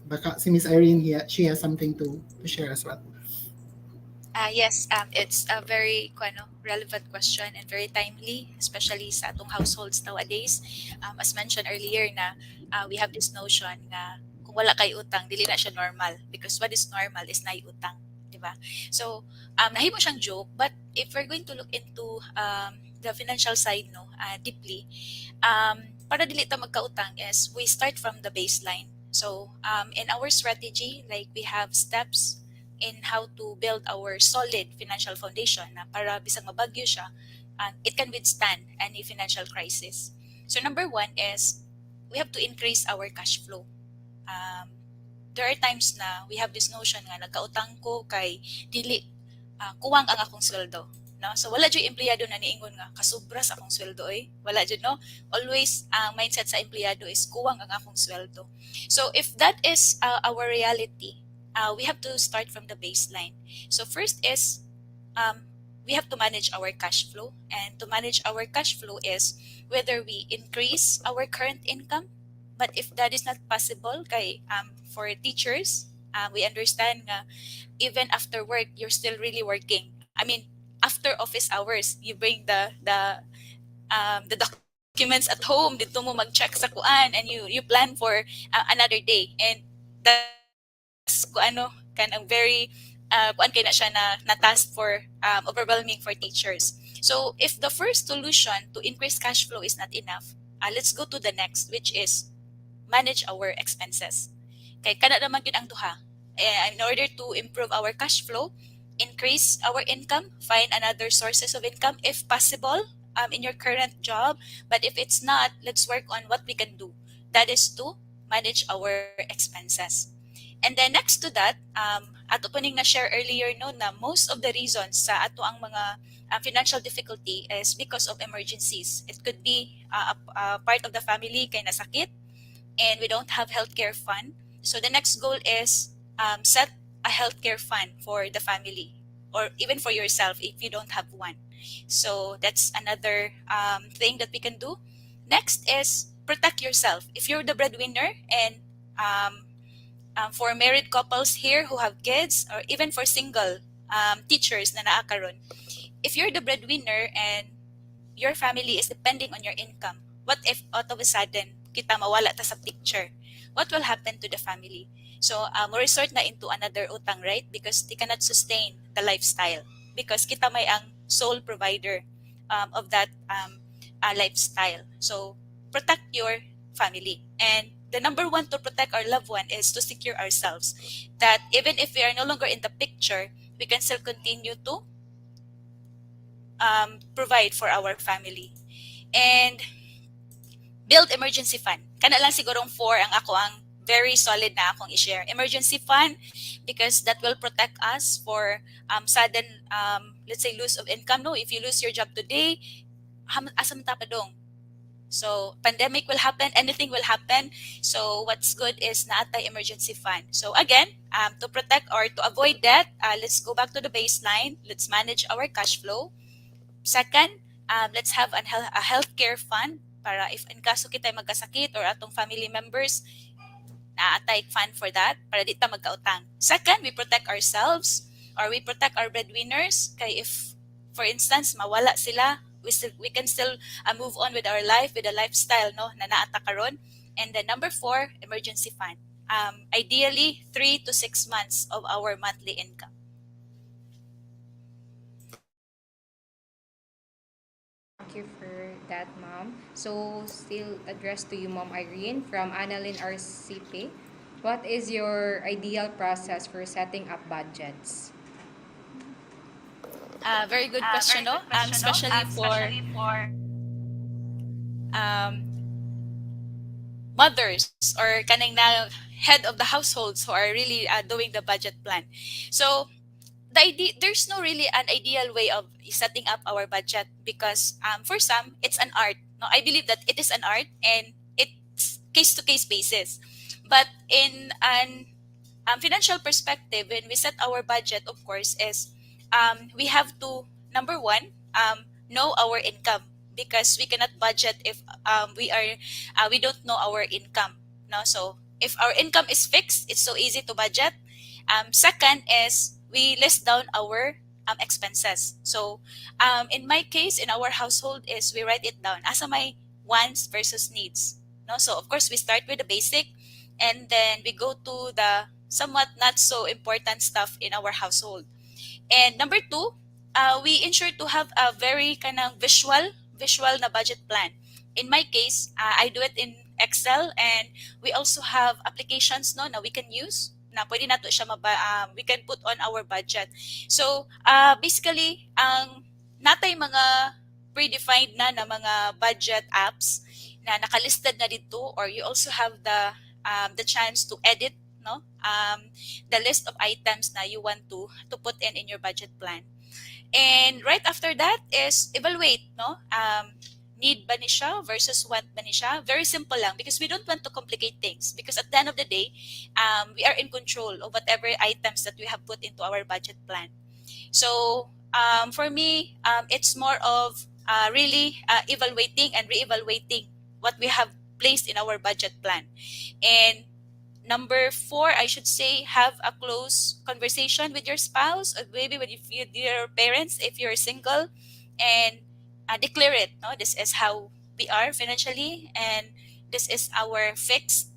J: baka si Miss Irene here, she has something to share as well.
K: Yes, it's a very relevant question and very timely, especially sa atong households nowadays. As mentioned earlier na we have this notion na kung wala kay utang, dili na siya normal because what is normal is na utang, di ba? So, nahimo siyang joke, but if we're going to look into the financial side deeply, para dili ta magkautang is we start from the baseline. So, in our strategy, like we have steps in how to build our solid financial foundation na para bisag mabagyo siya, it can withstand any financial crisis. So number one is we have to increase our cash flow. There are times na we have this notion nga nagkautang ko kay dili kuwang ang akong sweldo. No? So wala jud empleyado na niingon nga kasubra sa akong sweldo wala jud no. Always ang mindset sa empleyado is kuwang ang akong sweldo. So if that is our reality, we have to start from the baseline. So first is we have to manage our cash flow, and to manage our cash flow is whether we increase our current income. But if that is not possible, kay for teachers, we understand nga even after work you're still really working. I mean, after office hours, you bring the documents at home dito mo mag-check sa kuan and you plan for another day, and that's kanang very kuan kay na siya na task for overwhelming for teachers. So if the first solution to increase cash flow is not enough, let's go to the next, which is manage our expenses. Kay kana naman yun ang duha. In order to improve our cash flow, increase our income, find another sources of income if possible in your current job. But if it's not, let's work on what we can do. That is to manage our expenses. And then next to that, ato po ning na-share earlier na most of the reasons sa ato ang mga financial difficulty is because of emergencies. It could be a part of the family kay nasakit and we don't have healthcare fund. So the next goal is set a healthcare fund for the family or even for yourself if you don't have one. So that's another thing that we can do. Next is protect yourself. If you're the breadwinner and for married couples here who have kids or even for single teachers na naa karon, if you're the breadwinner and your family is depending on your income, what if all of a sudden kita mawala ta sa picture? What will happen to the family? So mo resort na into another utang, right? Because they cannot sustain the lifestyle because kita may ang sole provider of that lifestyle. So protect your family. And the number one to protect our loved one is to secure ourselves. That even if we are no longer in the picture, we can still continue to provide for our family. And build emergency fund. Kana lang sigurong 4 ang ako ang very solid na akong i-share. Emergency fund because that will protect us for sudden, let's say, loss of income. No, if you lose your job today, asam tapadong. So pandemic will happen, anything will happen. So what's good is naatay emergency fund. So again, to protect or to avoid that, let's go back to the baseline. Let's manage our cash flow. Second, let's have a healthcare fund para if in kaso kita magkasakit or atong family members, naatay fund for that para di ta magkautang. Second, we protect ourselves or we protect our breadwinners. Kay if, for instance, mawala sila, we can still move on with our life, with a lifestyle na naata karon. And then number 4, emergency fund. Ideally, 3 to 6 months of our monthly income.
C: Thank you for that, Ma'am. So, still addressed to you, Ma'am Irene, from Annalyn RCP. What is your ideal process for setting up budgets?
K: Very good question, no? Especially for mothers or kanang na head of the households who are really doing the budget plan. So there's no really an ideal way of setting up our budget because for some it's an art. No, I believe that it is an art and it's case to case basis. But in an financial perspective, when we set our budget, of course, is we have to number one know our income because we cannot budget if we don't know our income. No, so if our income is fixed, it's so easy to budget. Second is we list down our expenses. So in my case, in our household, is we write it down as my wants versus needs. No, so of course we start with the basic, and then we go to the somewhat not so important stuff in our household. And number two, we ensure to have a very kind of visual na budget plan. In my case, I do it in Excel, and we also have applications no na we can use na pwede nato siya we can put on our budget. So basically ang natay mga predefined na mga budget apps na nakalisted na dito, or you also have the chance to edit no the list of items na you want to put in your budget plan. And right after that is evaluate no need ba ni siya versus want ba ni siya. Very simple lang, because we don't want to complicate things, because at the end of the day we are in control of whatever items that we have put into our budget plan. So for me, it's more of really evaluating and reevaluating what we have placed in our budget plan. And number four, I should say, have a close conversation with your spouse, or maybe with your parents if you're single, and declare it. No, this is how we are financially, and this is our fixed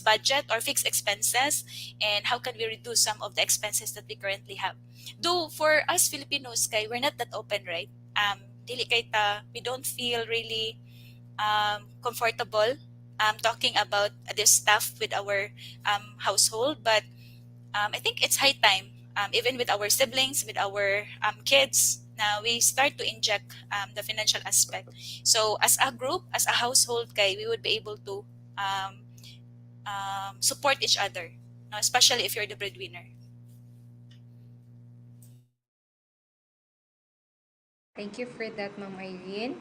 K: budget or fixed expenses, and how can we reduce some of the expenses that we currently have. Though for us Filipinos, kay we're not that open, right? Dili kay ta, we don't feel really comfortable talking about this stuff with our household. But I think it's high time, even with our siblings, with our kids, now we start to inject the financial aspect. So as a group, as a household, kay we would be able to support each other, no? Especially if you're the breadwinner.
C: Thank you for that, Ma'am Irene.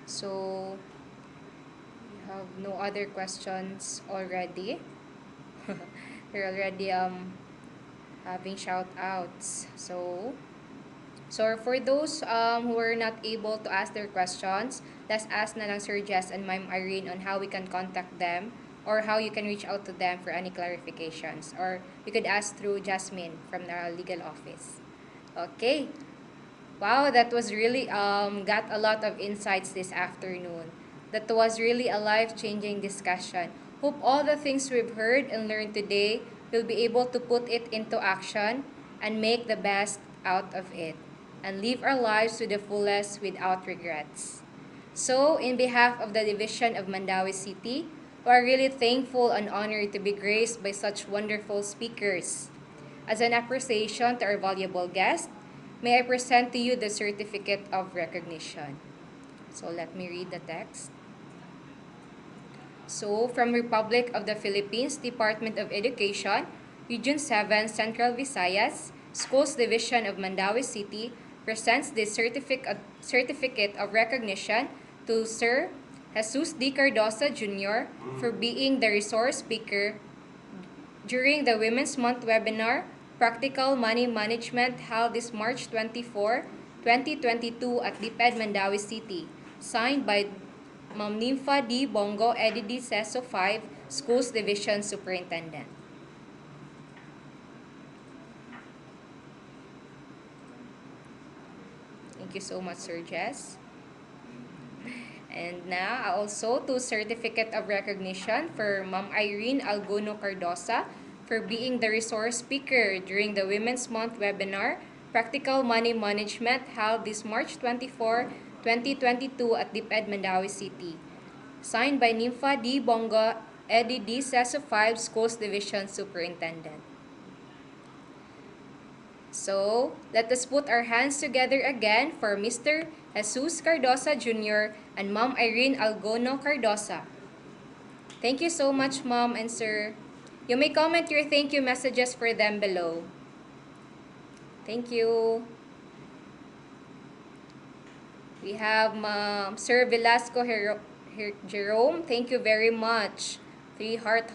C: So, we have no other questions already. We're already having shout outs. So for those who are not able to ask their questions, let's ask na lang Sir Jess and Ma'am Irene on how we can contact them, or how you can reach out to them for any clarifications. Or you could ask through Jasmine from the legal office. Okay. Wow, that was really got a lot of insights this afternoon. That was really a life-changing discussion. Hope all the things we've heard and learned today will be able to put it into action and make the best out of it, and live our lives to the fullest without regrets. So, in behalf of the Division of Mandawi City, we are really thankful and honored to be graced by such wonderful speakers. As an appreciation to our valuable guest, may I present to you the Certificate of Recognition. So let me read the text. So, from Republic of the Philippines, Department of Education, Region 7, Central Visayas, Schools Division of Mandawi City, presents this certificate of recognition to Sir Jesus D. Cardosa Jr. for being the resource speaker during the Women's Month webinar, Practical Money Management, held this March 24, 2022 at DepEd Mandawi City, signed by Ma'am Nympha D. Bongo, EDD CESO 5, Schools Division Superintendent. Thank you so much, Sir Jess. And now, also to Certificate of Recognition for Ma'am Irene Alguno Cardosa for being the resource speaker during the Women's Month webinar, Practical Money Management, held this March 24, 2022 at DepEd Mandawi City. Signed by Nympha D. Bongo, EDD CESO 5, Schools Division Superintendent. So, let us put our hands together again for Mr. Jesus Cardosa Jr. and Ma'am Irene Algono Cardosa. Thank you so much, Ma'am and Sir. You may comment your thank you messages for them below. Thank you. We have Sir Velasco Jerome. Thank you very much. 3 heart.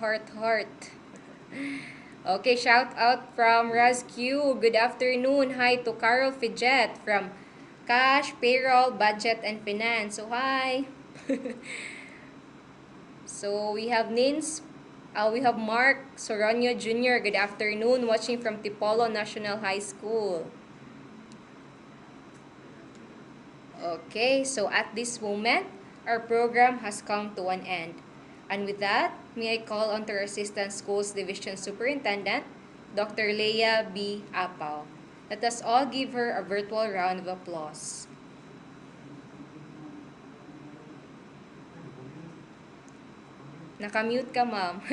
C: Okay, shout out from Raz Q. Good afternoon. Hi to Carol Fidget from Cash, Payroll, Budget, and Finance. So, hi. So we have Mark Soronio Jr. Good afternoon, watching from Tipolo National High School. Okay, so at this moment, our program has come to an end. And with that, may I call on to our Assistant Schools Division Superintendent, Dr. Leia B. Apao. Let us all give her a virtual round of applause. Nakamute ka, ma'am.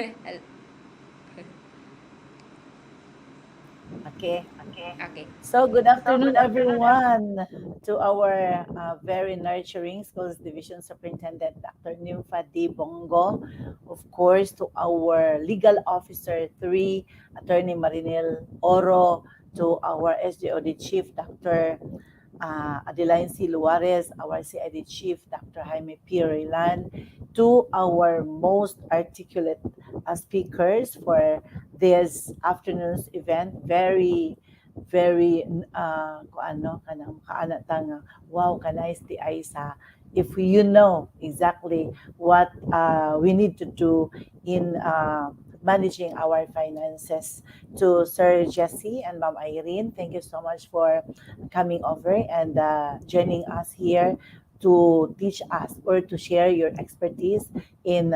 M: Okay.
C: Okay.
M: So, good afternoon, everyone, to our very nurturing Schools Division Superintendent, Dr. Nympha D. Bongo. Of course, to our Legal Officer 3, Attorney Marinel Oro, to our SJOD Chief, Dr. Adeline C. Luares, our CID Chief, Dr. Jaime P. Relan, to our most articulate speakers for this afternoon's event. Very kanang kaana tanga wow kanais ti ay sa if you know exactly what we need to do in managing our finances. To Sir Jesse and Ma'am Irene, thank you so much for coming over and joining us here to teach us or to share your expertise in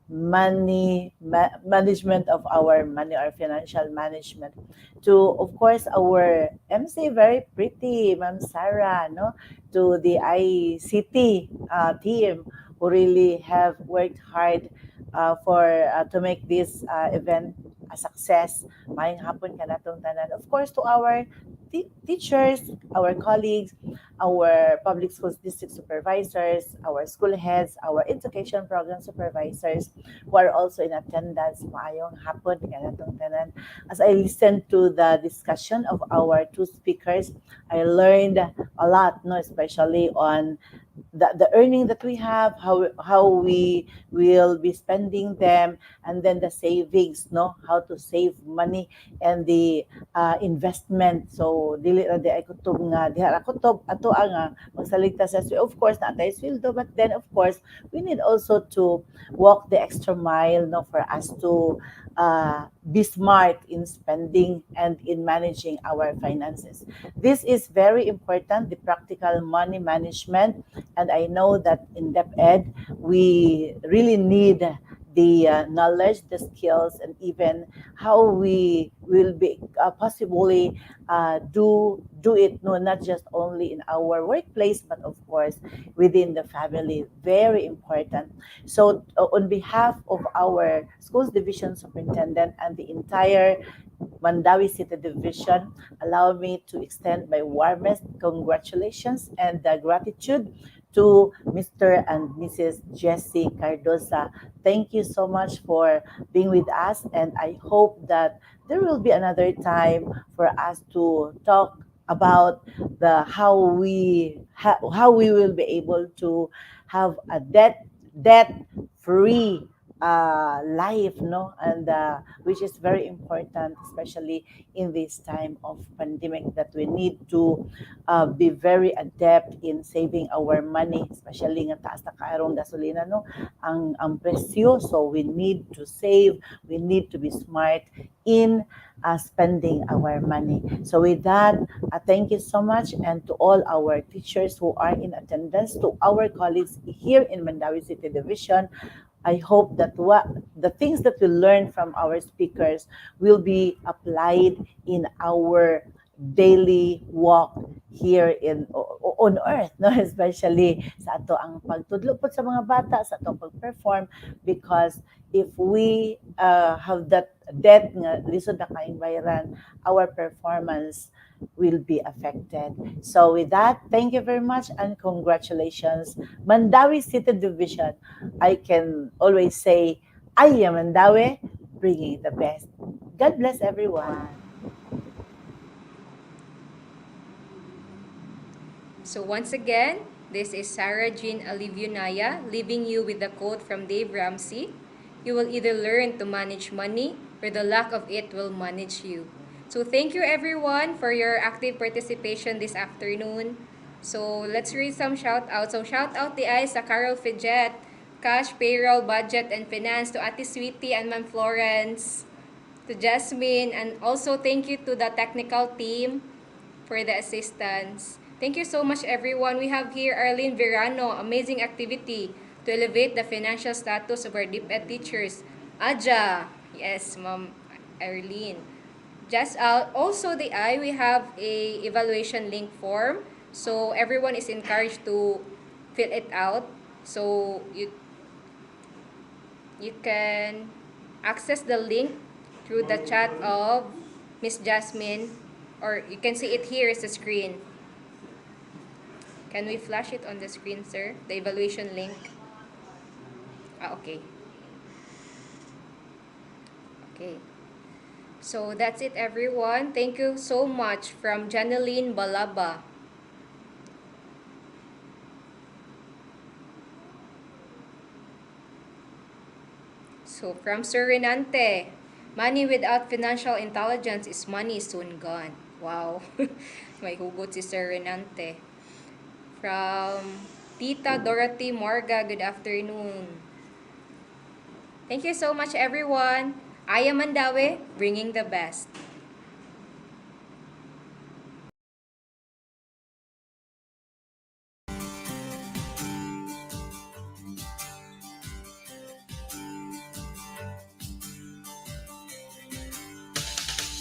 M: management of our money or financial management. To, of course, our MC, very pretty, Ma'am Sarah, no? To the ICT team who really have worked hard for to make this event a success. Maayong hapon ka natong tanan. Of course, to our teachers, our colleagues, our public schools district supervisors, our school heads, our education program supervisors who are also in attendance. Maayong hapon ka natong tanan. As I listened to the discussion of our two speakers, I learned a lot, no, especially on the earning that we have, how we will be spending them, and then the savings, no, how to save money and the investment. So dili ra di ay kutob nga diha ra kutob ato nga magsaligtas sa of course na tay sweldo, but then of course we need also to walk the extra mile, no, for us to be smart in spending and in managing our finances. This is very important, the practical money management, and I know that in DepEd we really need the knowledge, the skills, and even how we will be possibly do it, no, not just only in our workplace, but of course within the family. Very important. So on behalf of our schools division superintendent and the entire Mandawi City Division, allow me to extend my warmest congratulations and gratitude to Mr. and Mrs. Jessie Cardosa. Thank you so much for being with us, and I hope that there will be another time for us to talk about the how we will be able to have a debt free life, no, and which is very important, especially in this time of pandemic, that we need to be very adept in saving our money, especially nga taas na kaarong gasolina, no, ang presyo. So we need to save, we need to be smart in spending our money. So with that, thank you so much, and to all our teachers who are in attendance, to our colleagues here in Mandawi City Division, I hope that the things that we learn from our speakers will be applied in our daily walk here on earth, no, especially sa ato ang pagtudlo po sa mga bata, sa ato pag-perform, because if we have that debt nga lisod na kaing bayaran, our performance will be affected. So with that, thank you very much and congratulations, Mandawi City Division. I can always say, I am Mandawi, bringing the best. God bless everyone.
C: So once again, this is Sarah Jean Alivionaya leaving you with a quote from Dave Ramsey. You will either learn to manage money or the lack of it will manage you. So thank you everyone for your active participation this afternoon. So let's read some shout outs. So shout out the eyes sa Carol Fidget, Cash, Payroll, Budget, and Finance, to Ate Sweetie and Ma'am Florence, to Jasmine, and also thank you to the technical team for the assistance. Thank you so much, everyone. We have here Arlene Verano, amazing activity to elevate the financial status of our DepEd teachers. Aja, yes, Ma'am Arlene. Just also we have a evaluation link form, so everyone is encouraged to fill it out. So you can access the link through the chat of Miss Jasmine, or you can see it here is the screen. Can we flash it on the screen, sir? The evaluation link. Okay. Okay. So that's it, everyone. Thank you so much from Janeline Balaba. So from Sir Renante, money without financial intelligence is money soon gone. Wow. May hugot si Sir Renante. From Tita Dorothy Morga, good afternoon. Thank you so much, everyone. I am Mandawe, bringing the best.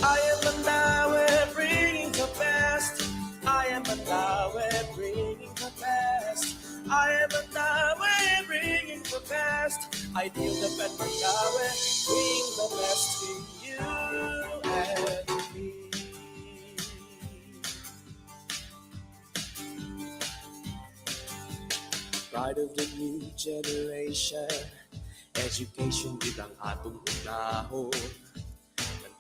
A: I am Mandawe, bringing the best. I am Mandawe, bringing the best. I am Mandawe, bringing the best. Ideal DepEd Mandawe, bring the best in you and me. Pride of the new generation, education din ang atong unahon.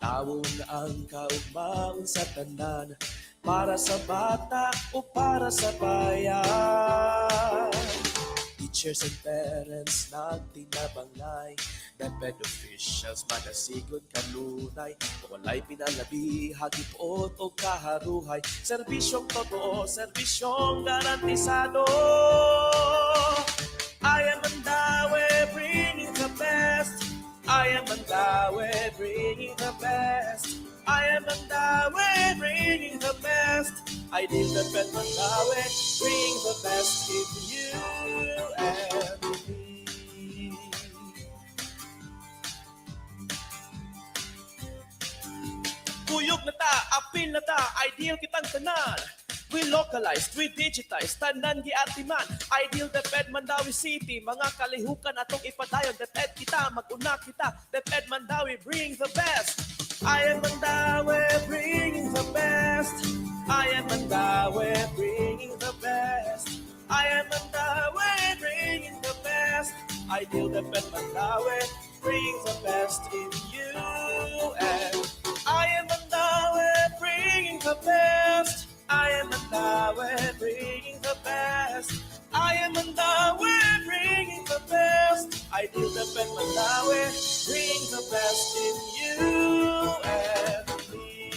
A: Tawon ang kaugmaon sa tanan, para sa bata o para sa bayan. Teachers and parents nagtinabangay, DepEd officials manasigon kanunay, walay pinalabi, hagipot o kaharuhay, serbisyong totoo, serbisyong garantisado. I am Mandawe, bringing the best. I am Mandawe, bringing the best. I am Mandawe, bringing the best. I did DepEd Mandawe, bring the best in you and me. Kuyog na ta, apil na ta, ideal kitang tanan. We localized, we digitized, tanan giatiman. Ideal DepEd Mandawi City, mga kalihukan atong ipadayon. DepEd kita, mag-una kita. DepEd Mandawi, bring the best. I am Mandawi, bringing the best. I am Mandawi, bringing the best. I am Mandawi, bringing the best. Ideal DepEd Mandawi, bring the best in you and I am Mandawi, bringing the best. I am Mandawi, bringing the best. I am Mandawi, bringing the best. I do DepEd Mandawi, bring the best in you and me.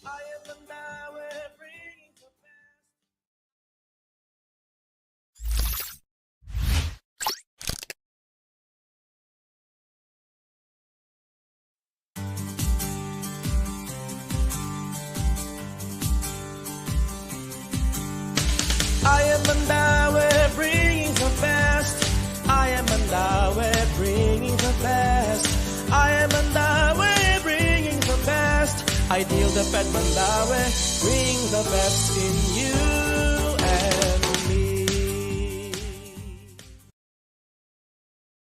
A: I am Mandawi, bringing the best. I am Mandawi, bringing the best. I am Mandawi, bringing the best. I am Mandawi, bringing the best. Ideal DepEd Mandawi, bring the best in you.